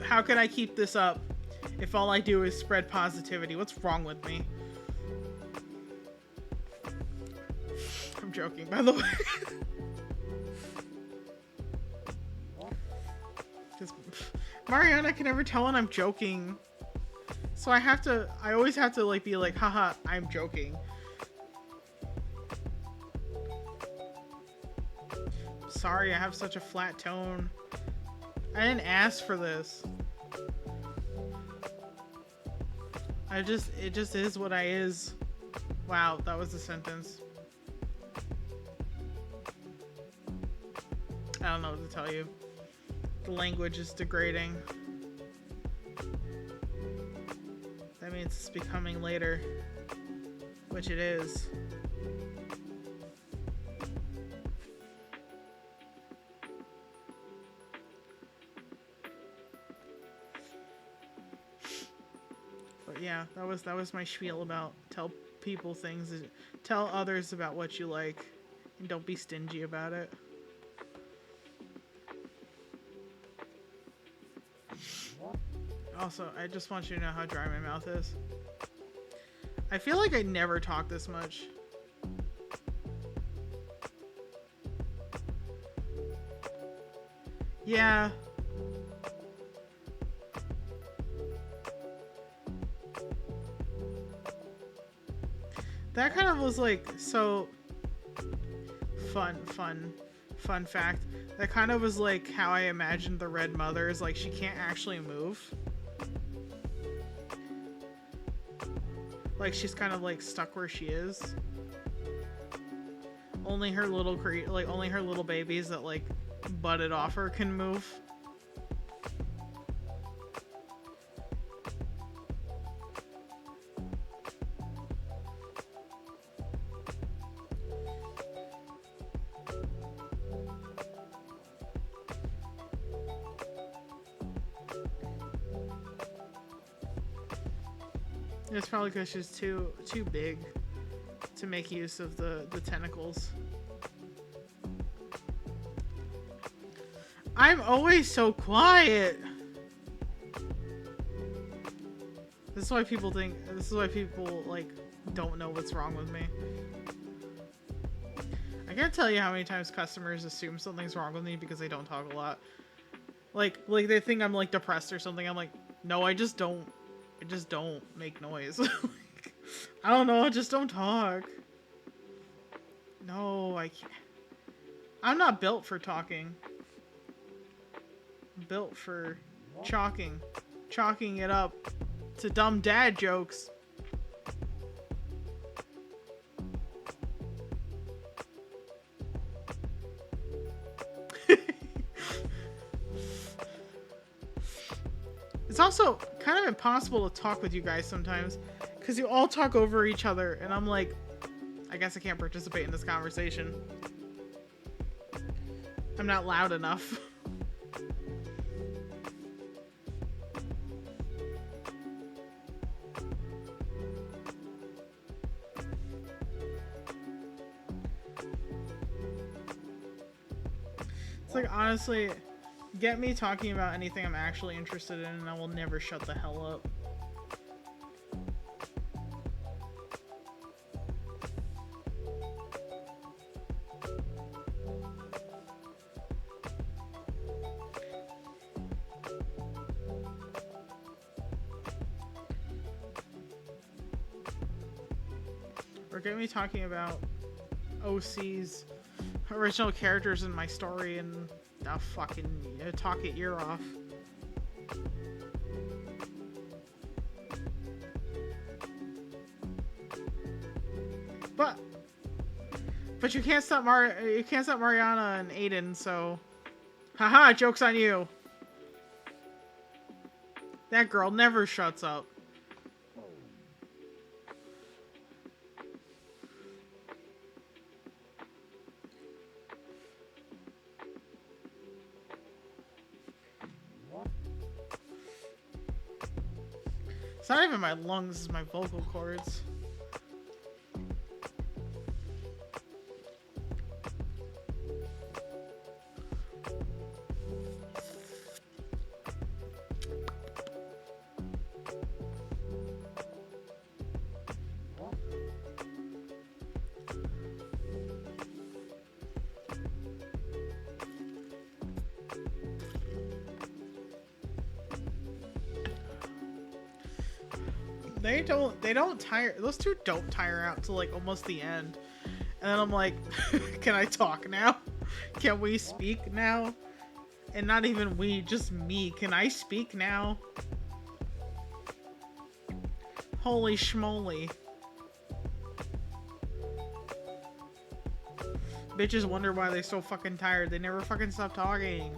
How can I keep this up if all I do is spread positivity? What's wrong with me? I'm joking, by the way. Because Mariana can never tell when I'm joking. So I always have to like be like, haha, I'm joking. Sorry, I have such a flat tone. I didn't ask for this. It just is what I is. Wow, that was a sentence. I don't know what to tell you. The language is degrading. That means it's becoming later, which it is. But yeah, that was my spiel about tell people things, tell others about what you like, and don't be stingy about it. Also, I just want you to know how dry my mouth is. I feel like I never talk this much. Yeah. That kind of was like, so fun fact. That kind of was like how I imagined the Red Mother is like she can't actually move. Like she's kind of like stuck where she is. Only her little only her little babies that like butted off her can move. It's probably because she's too big to make use of the tentacles. I'm always so quiet. This is why people like don't know what's wrong with me. I can't tell you how many times customers assume something's wrong with me because I don't talk a lot. Like they think I'm like depressed or something. I'm like, no, I just don't make noise. I don't know, I just don't talk. No, I can't. I'm not built for talking. built for chalking it up to dumb dad jokes. It's also kind of impossible to talk with you guys sometimes because you all talk over each other, and I'm like, I guess I can't participate in this conversation. I'm not loud enough. It's like, honestly, get me talking about anything I'm actually interested in and I will never shut the hell up. Or get me talking about OC's original characters in my story and I'll fucking talk your ear off. But you can't stop Mariana and Aiden, so haha, joke's on you. That girl never shuts up. It's not even my lungs, it's my vocal cords. They don't tire, those two don't tire out till like almost the end. And then I'm like, can I talk now? Can we speak now? And not even we, just me. Can I speak now? Holy schmoly. Bitches wonder why they're so fucking tired. They never fucking stop talking.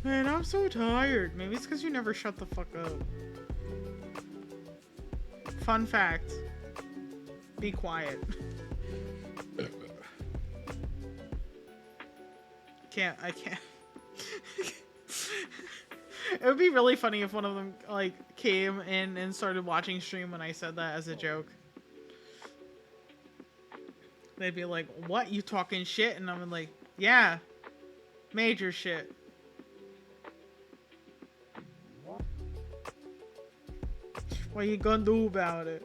Man, I'm so tired. Maybe it's because you never shut the fuck up. Fun fact. Be quiet. I can't. It would be really funny if one of them, like, came in and started watching stream when I said that as a joke. They'd be like, what? You talking shit? And I'm like, yeah. Major shit. What you gonna do about it?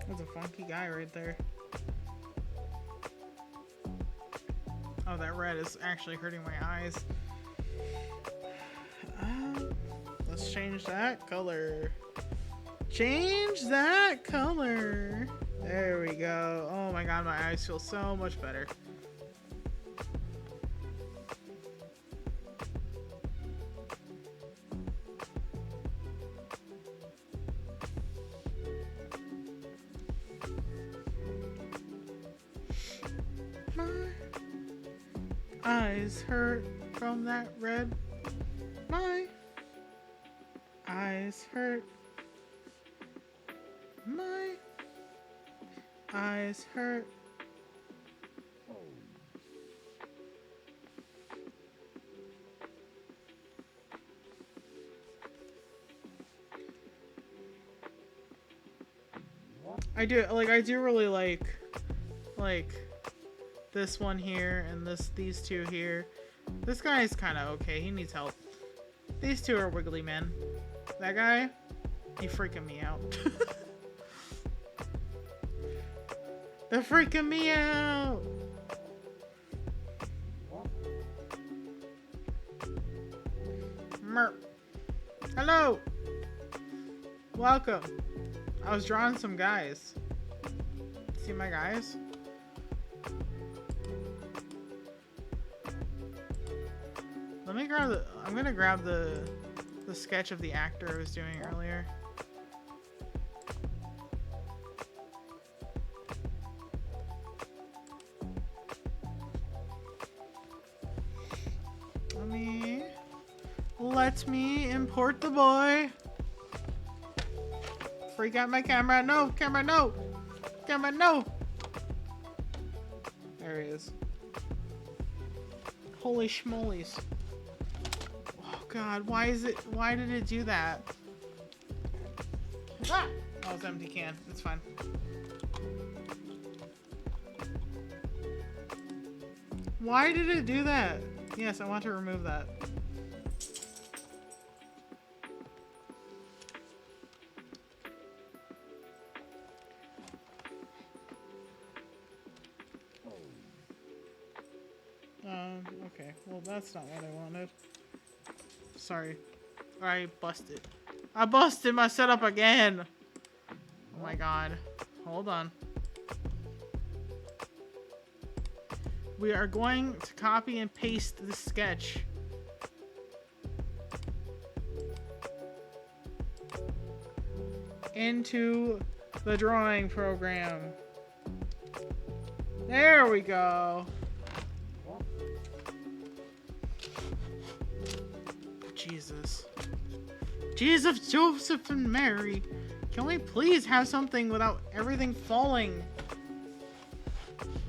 That's a funky guy right there. Oh, that red is actually hurting my eyes. Let's change that color. Change that color. There we go. Oh my god, my eyes feel so much better. Eyes hurt from that red. My eyes hurt. My Eyes hurt. I do really like this one here and these two here. This guy's kind of okay. He needs help. These two are wiggly men. That guy, he freaking me out. They're freaking me out. Merp. Hello. Welcome. I was drawing some guys. See my guys? Let me grab the... I'm gonna grab the sketch of the actor I was doing earlier. Let me import the boy. Freak out my camera. No, camera, no. Camera, no. There he is. Holy schmolies. Oh god, why did it do that? Ah! Oh, it's an empty can. It's fine. Why did it do that? Yes, I want to remove that. Okay. Well, that's not what I wanted. Sorry. I busted. I busted my setup again! Oh my god. Hold on. We are going to copy and paste the sketch. Into the drawing program. There we go. Jesus. Jesus, Joseph, and Mary. Can we please have something without everything falling?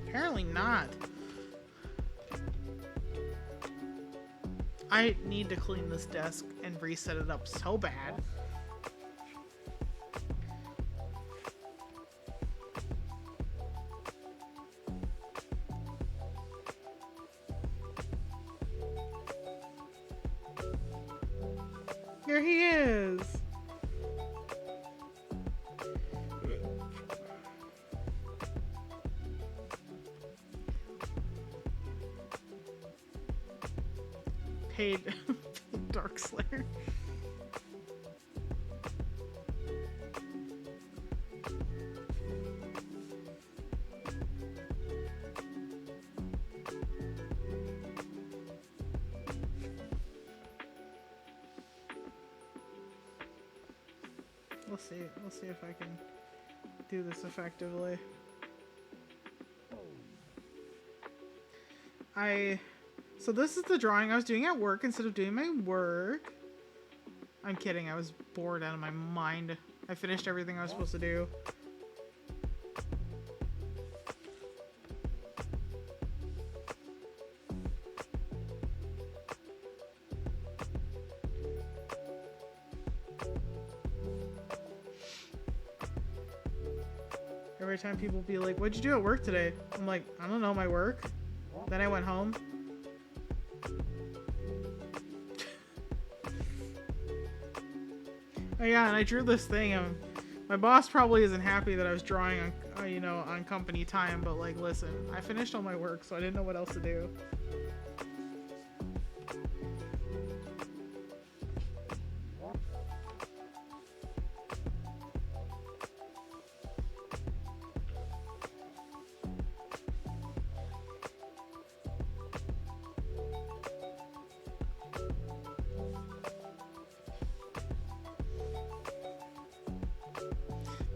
Apparently not. I need to clean this desk and reset it up so bad. Here he is. Paid Dark Slayer. We'll see if I can do this effectively. So this is the drawing I was doing at work instead of doing my work. I'm kidding, I was bored out of my mind. I finished everything I was supposed to do. Every time people be like, what'd you do at work today? I'm like, I don't know, my work. Then I went home. Oh yeah, and I drew this thing. My boss probably isn't happy that I was drawing on, you know, on company time, but like, listen, I finished all my work, so I didn't know what else to do.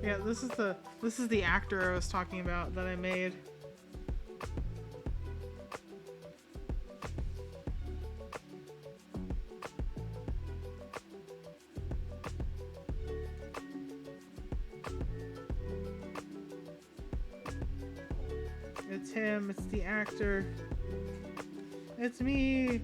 Yeah, this is the actor I was talking about that I made. him. It's the actor. It's me.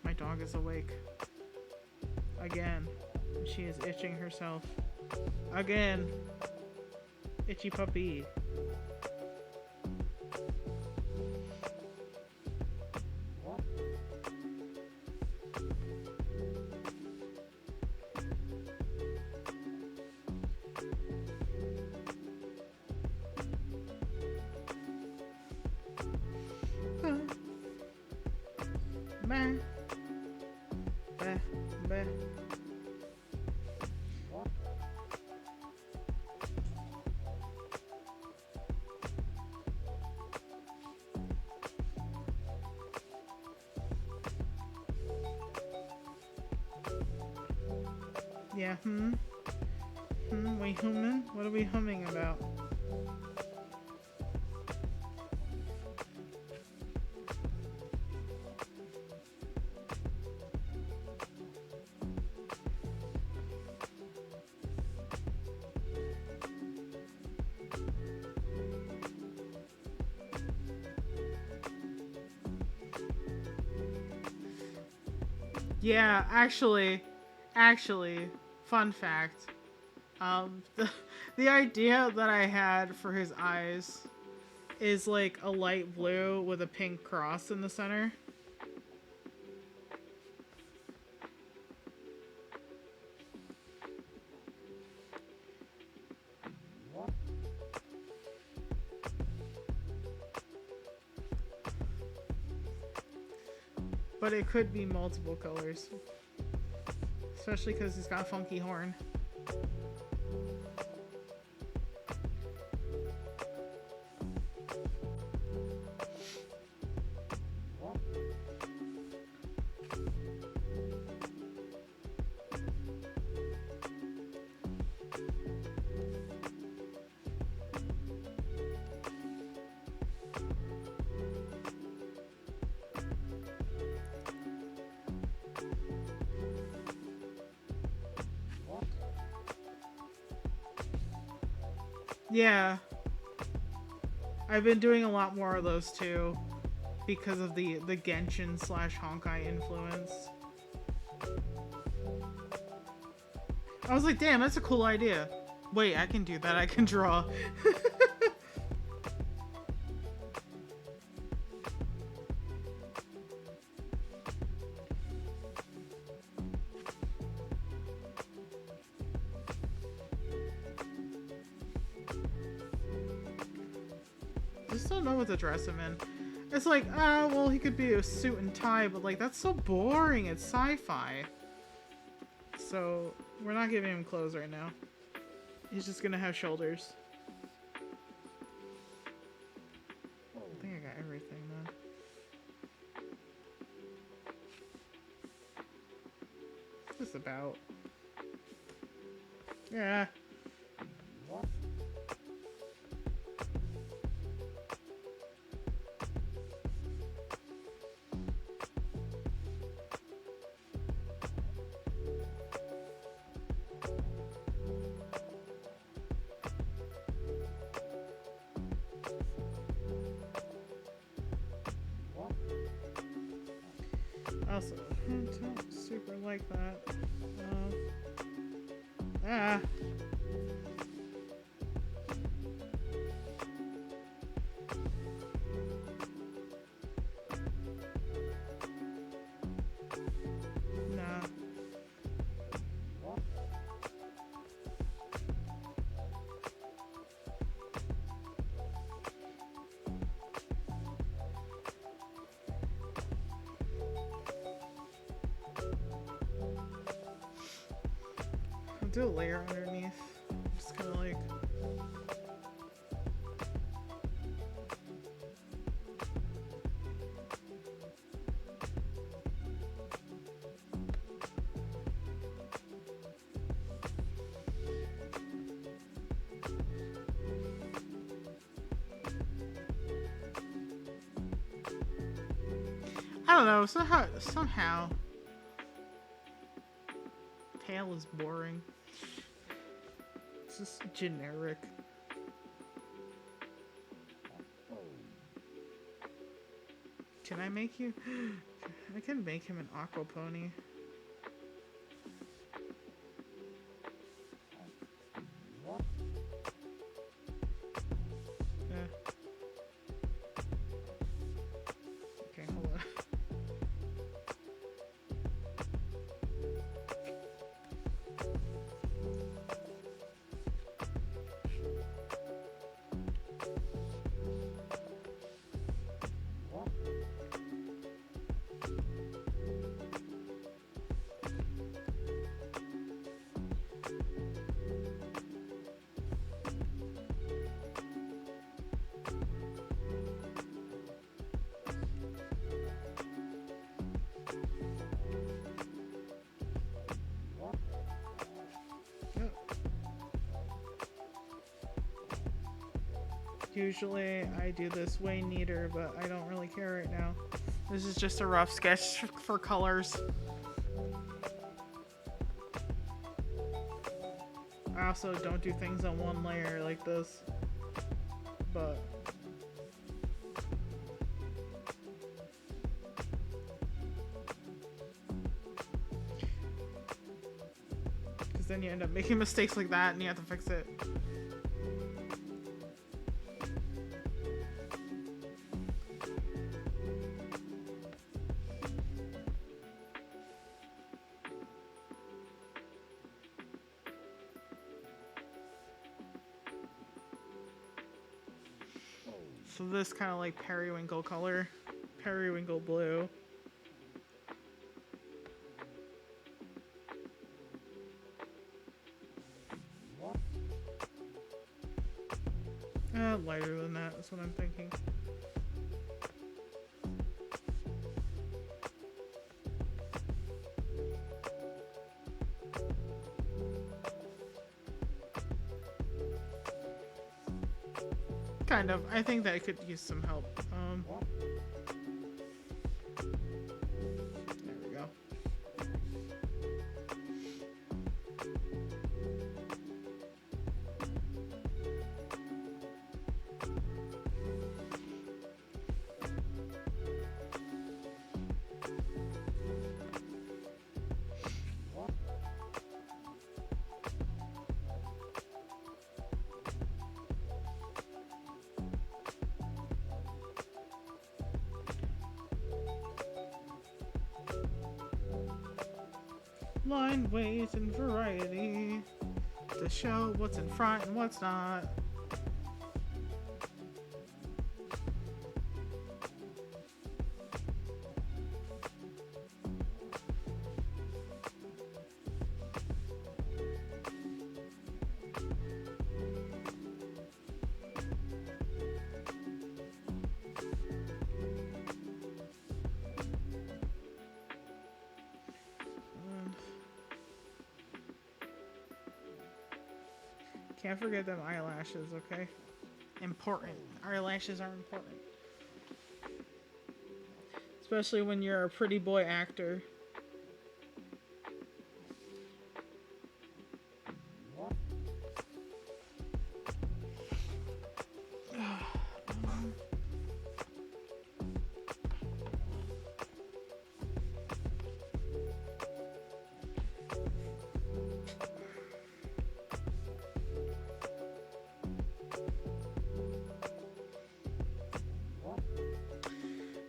My dog is awake. Again. She is itching herself. Again. Itchy puppy. Bah. Bah. Bah. Yeah, we humming? What are we humming about? Yeah, actually, fun fact. The idea that I had for his eyes is like a light blue with a pink cross in the center. But it could be multiple colors. Especially because he's got a funky horn. Yeah. I've been doing a lot more of those too because of the Genshin / Honkai influence. I was like, damn, that's a cool idea. Wait, I can do that. I can draw. Just don't know what to dress him in. It's like, well, he could be a suit and tie, but like, that's so boring. It's sci-fi. So, we're not giving him clothes right now. He's just gonna have shoulders. I think I got everything then. Just about. Yeah. Also, I don't super like that. Ah. Nah. I'll do a layer underneath. Just kind of like... don't know. Somehow, tail is boring. It's just generic. Can I make you? I can make him an aqua pony. Okay, hold on. Usually I do this way neater, but I don't really care right now. This is just a rough sketch for colors. I also don't do things on one layer like this, but because then you end up making mistakes like that and you have to fix it. So this kind of like periwinkle color, periwinkle blue. Lighter than that is what I'm thinking. Kind of. I think that I could use some help. There we go. Line, weight, and variety to show what's in front and what's not. Can't forget them eyelashes, okay? Important. Eyelashes are important. Especially when you're a pretty boy actor.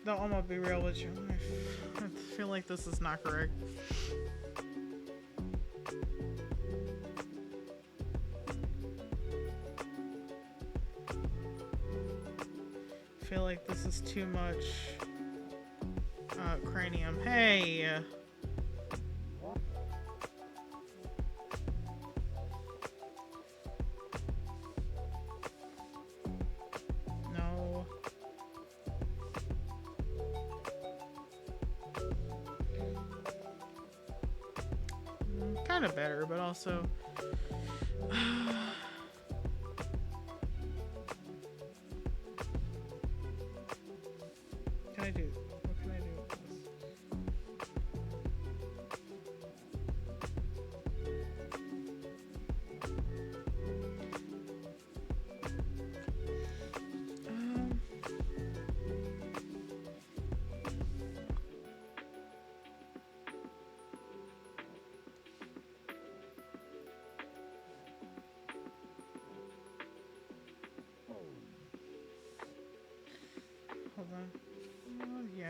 No, I'm gonna be real with you. I feel like this is not correct. I feel like this is too much cranium. Hey! Kind of better, but also can I do? What can I do with this?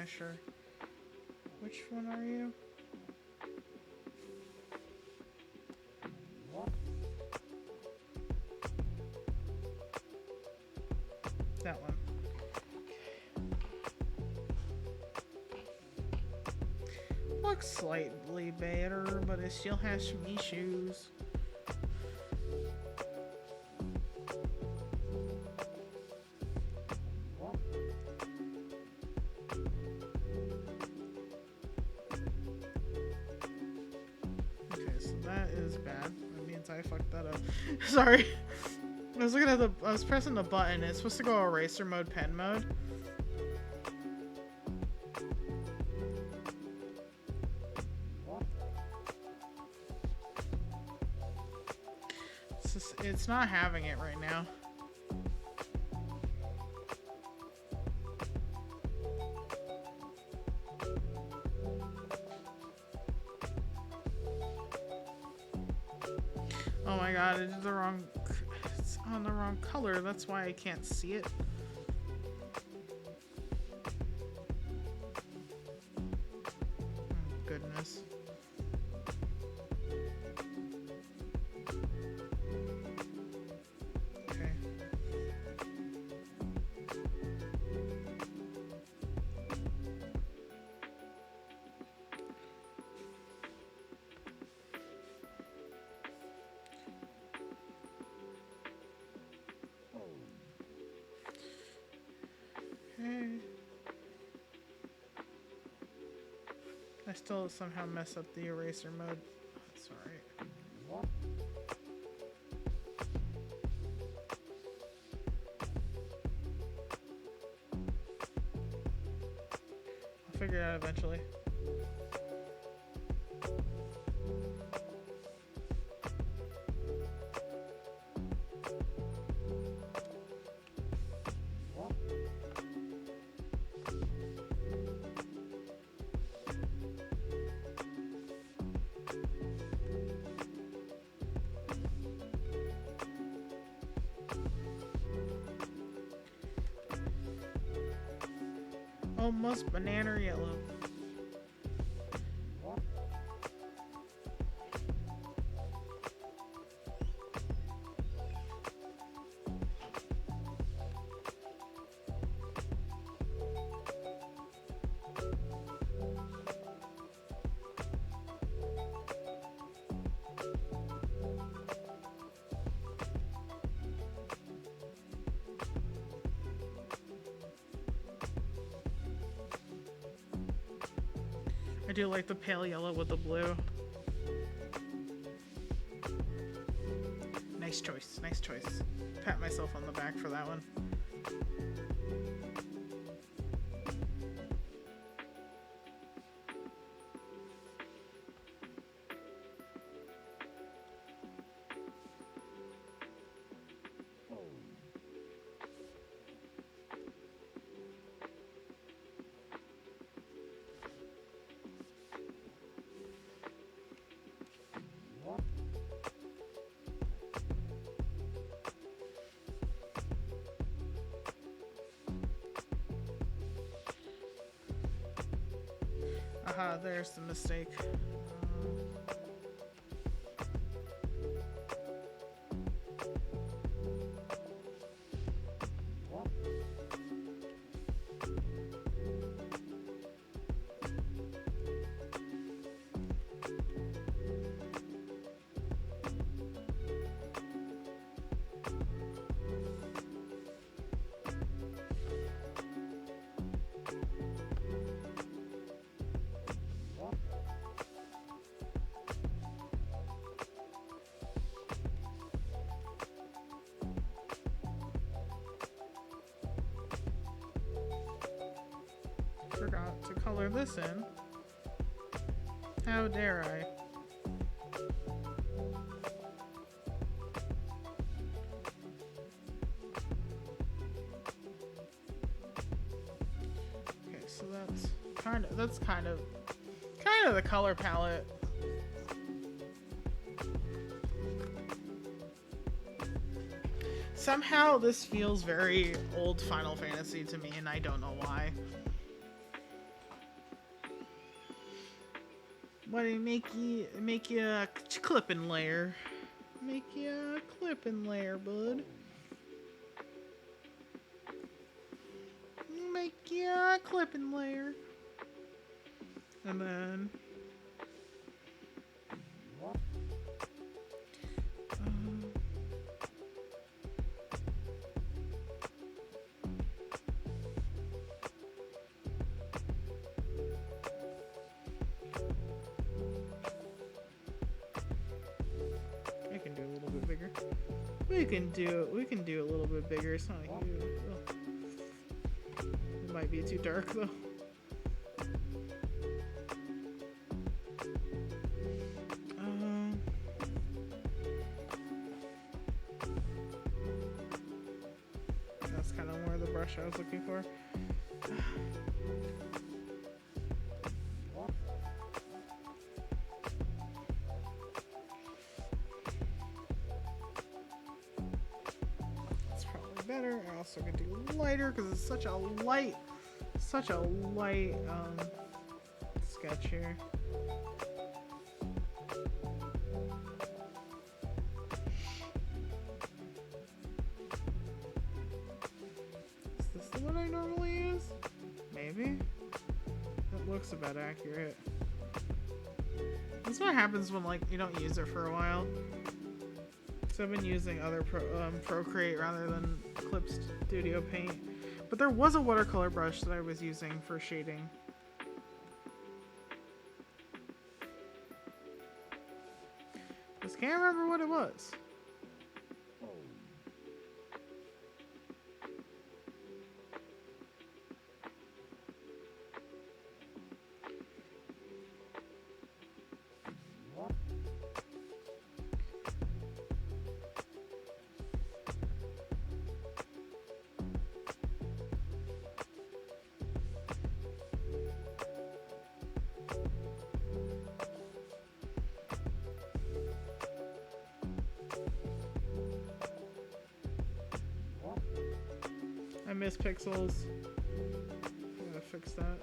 sure. Which one are you? That one. Looks slightly better, but it still has some issues. Okay, so that is bad. That means I fucked that up. Sorry. I was looking at I was pressing the button. It's supposed to go eraser mode, pen mode. It's not having it right now. Oh my god, it's the wrong... It's on the wrong color. That's why I can't see it. Oh, goodness. Okay. Okay. I still somehow mess up the eraser mode. That's alright. I'll figure it out eventually. Almost banana yellow. I do like the pale yellow with the blue. Nice choice, nice choice. Pat myself on the back for that one. Aha, there's the mistake. Forgot to color this in. How dare I? Okay, so that's kind of the color palette. Somehow this feels very old Final Fantasy to me, and I don't know why. Why do you make you a clipping layer? Make you a clipping layer, bud. Make you a clipping layer. And then I can do a little bit bigger. We can do a little bit bigger. It's not huge. It might be too dark though. That's kind of more the brush I was looking for. That's probably better. I also can do lighter because it's such a light sketch here. Is this the one I normally use? Maybe? That looks about accurate. This is what happens when like you don't use it for a while. So I've been using other Procreate rather than Clip Studio Paint. But there was a watercolor brush that I was using for shading. Just can't remember what it was. I miss pixels. I'm gonna fix that.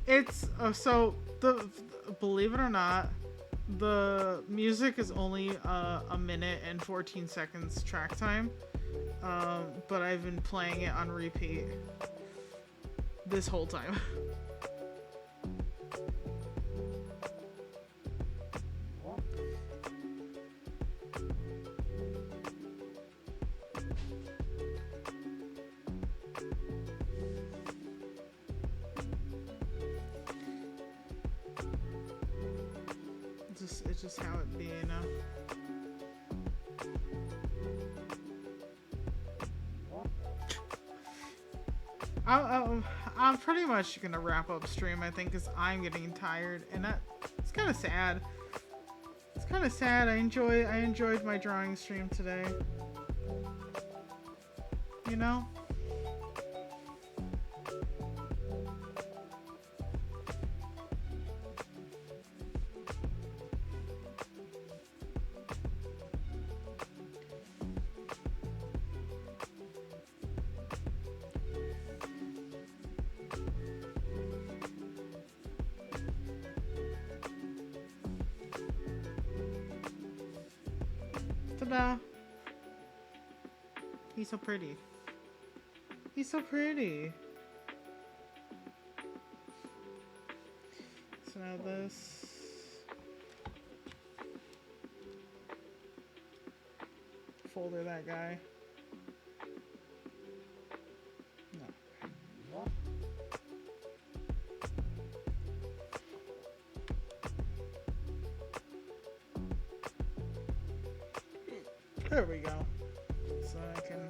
It's so believe it or not, the music is only a minute and 14 seconds track time, but I've been playing it on repeat this whole time. It's just how it be, you know. I'm pretty much gonna wrap up stream, I think, because I'm getting tired, and it's kind of sad. It's kind of sad. I enjoyed my drawing stream today. You know. Simba. He's so pretty. He's so pretty. So now this. Folder that guy. No. There we go. So I can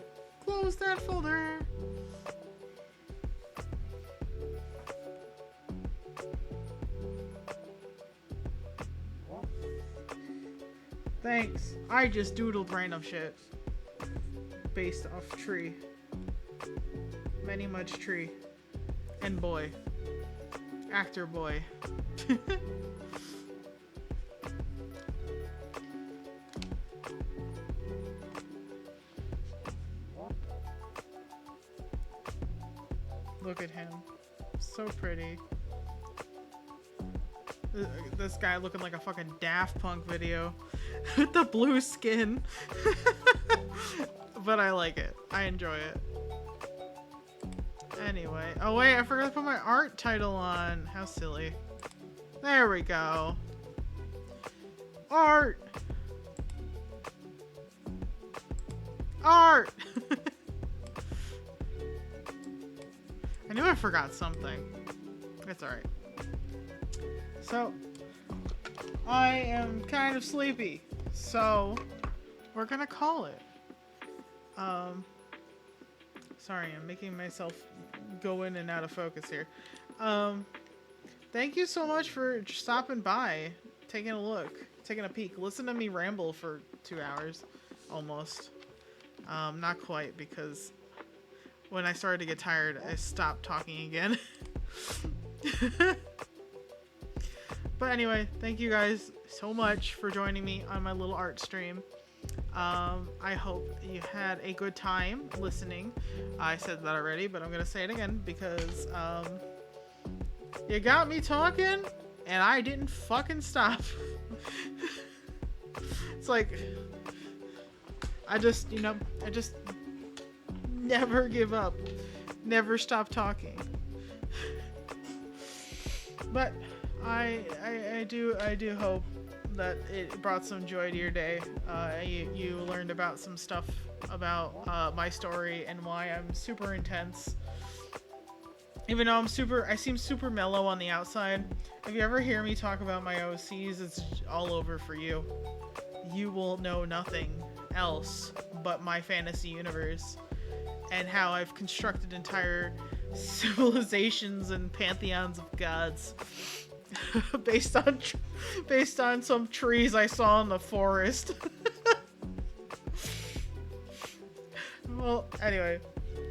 close that folder. Thanks. I just doodled random shit based off tree. Many much tree. And boy. Actor boy. Look at him. So pretty. This guy looking like a fucking Daft Punk video with the blue skin. But I like it. I enjoy it. Anyway. Oh wait, I forgot to put my art title on. How silly. There we go. Art! Art! I knew I forgot something. It's alright. So, I am kind of sleepy. So, we're gonna call it. Sorry, I'm making myself go in and out of focus here. Thank you so much for stopping by, taking a look, taking a peek. Listen to me ramble for 2 hours, almost. Not quite, because when I started to get tired, I stopped talking again. But anyway, thank you guys so much for joining me on my little art stream. I hope you had a good time listening. I said that already, but I'm gonna say it again because you got me talking and I didn't fucking stop. It's like I just never give up, never stop talking. But I do hope that it brought some joy to your day. You learned about some stuff about my story and why I'm super intense. Even though I seem super mellow on the outside. If you ever hear me talk about my OCs, it's all over for you. You will know nothing else but my fantasy universe and how I've constructed entire civilizations and pantheons of gods. based on some trees I saw in the forest. Well, anyway,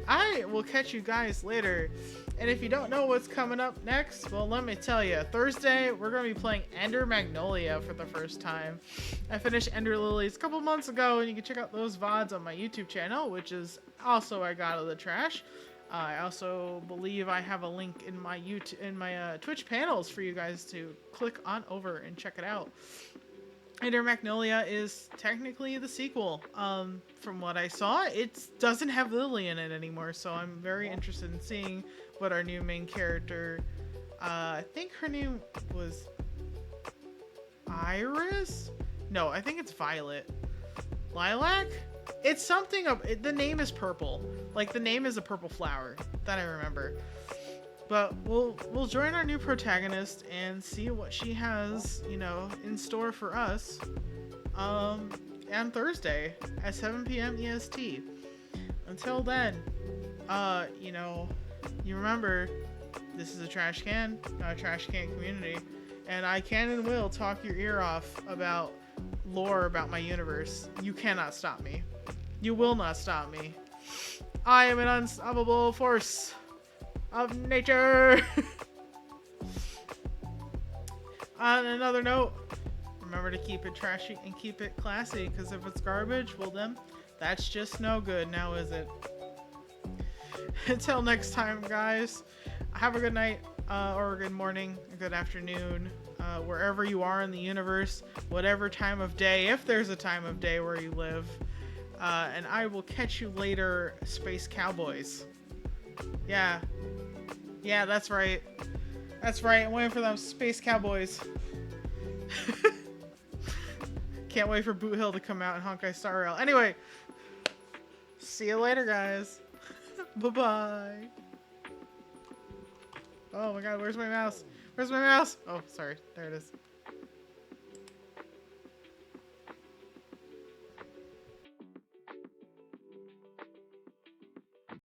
I will catch you guys later. And if you don't know what's coming up next, well, let me tell you. Thursday, we're going to be playing Ender Magnolia for the first time. I finished Ender Lilies a couple months ago, and you can check out those VODs on my YouTube channel, which is also I Got Out of the Trash. I also believe I have a link in my Twitch panels for you guys to click on over and check it out. Ender Magnolia is technically the sequel. From what I saw, it doesn't have Lily in it anymore, so I'm very interested in seeing what our new main character, I think her name was Iris? No, I think it's Violet. Lilac? It's something of the name is purple. Like the name is a purple flower that I remember. But we'll join our new protagonist and see what she has, in store for us on Thursday at 7 p.m. EST. Until then, you remember this is a trash can, not a trash can community, and I can and will talk your ear off about lore about my universe. You cannot stop me. You will not stop me. I am an unstoppable force of nature. On another note, remember to keep it trashy and keep it classy, because if it's garbage, well then, that's just no good, now is it? Until next time, guys, have a good night. or good morning, good afternoon, wherever you are in the universe, whatever time of day, if there's a time of day where you live. And I will catch you later, Space Cowboys. Yeah. Yeah, that's right. That's right. I'm waiting for them Space Cowboys. Can't wait for Boot Hill to come out and Honkai Star Rail. Anyway, see you later, guys. Bye-bye. Oh my god, where's my mouse? Where's my mouse? Oh, sorry. There it is.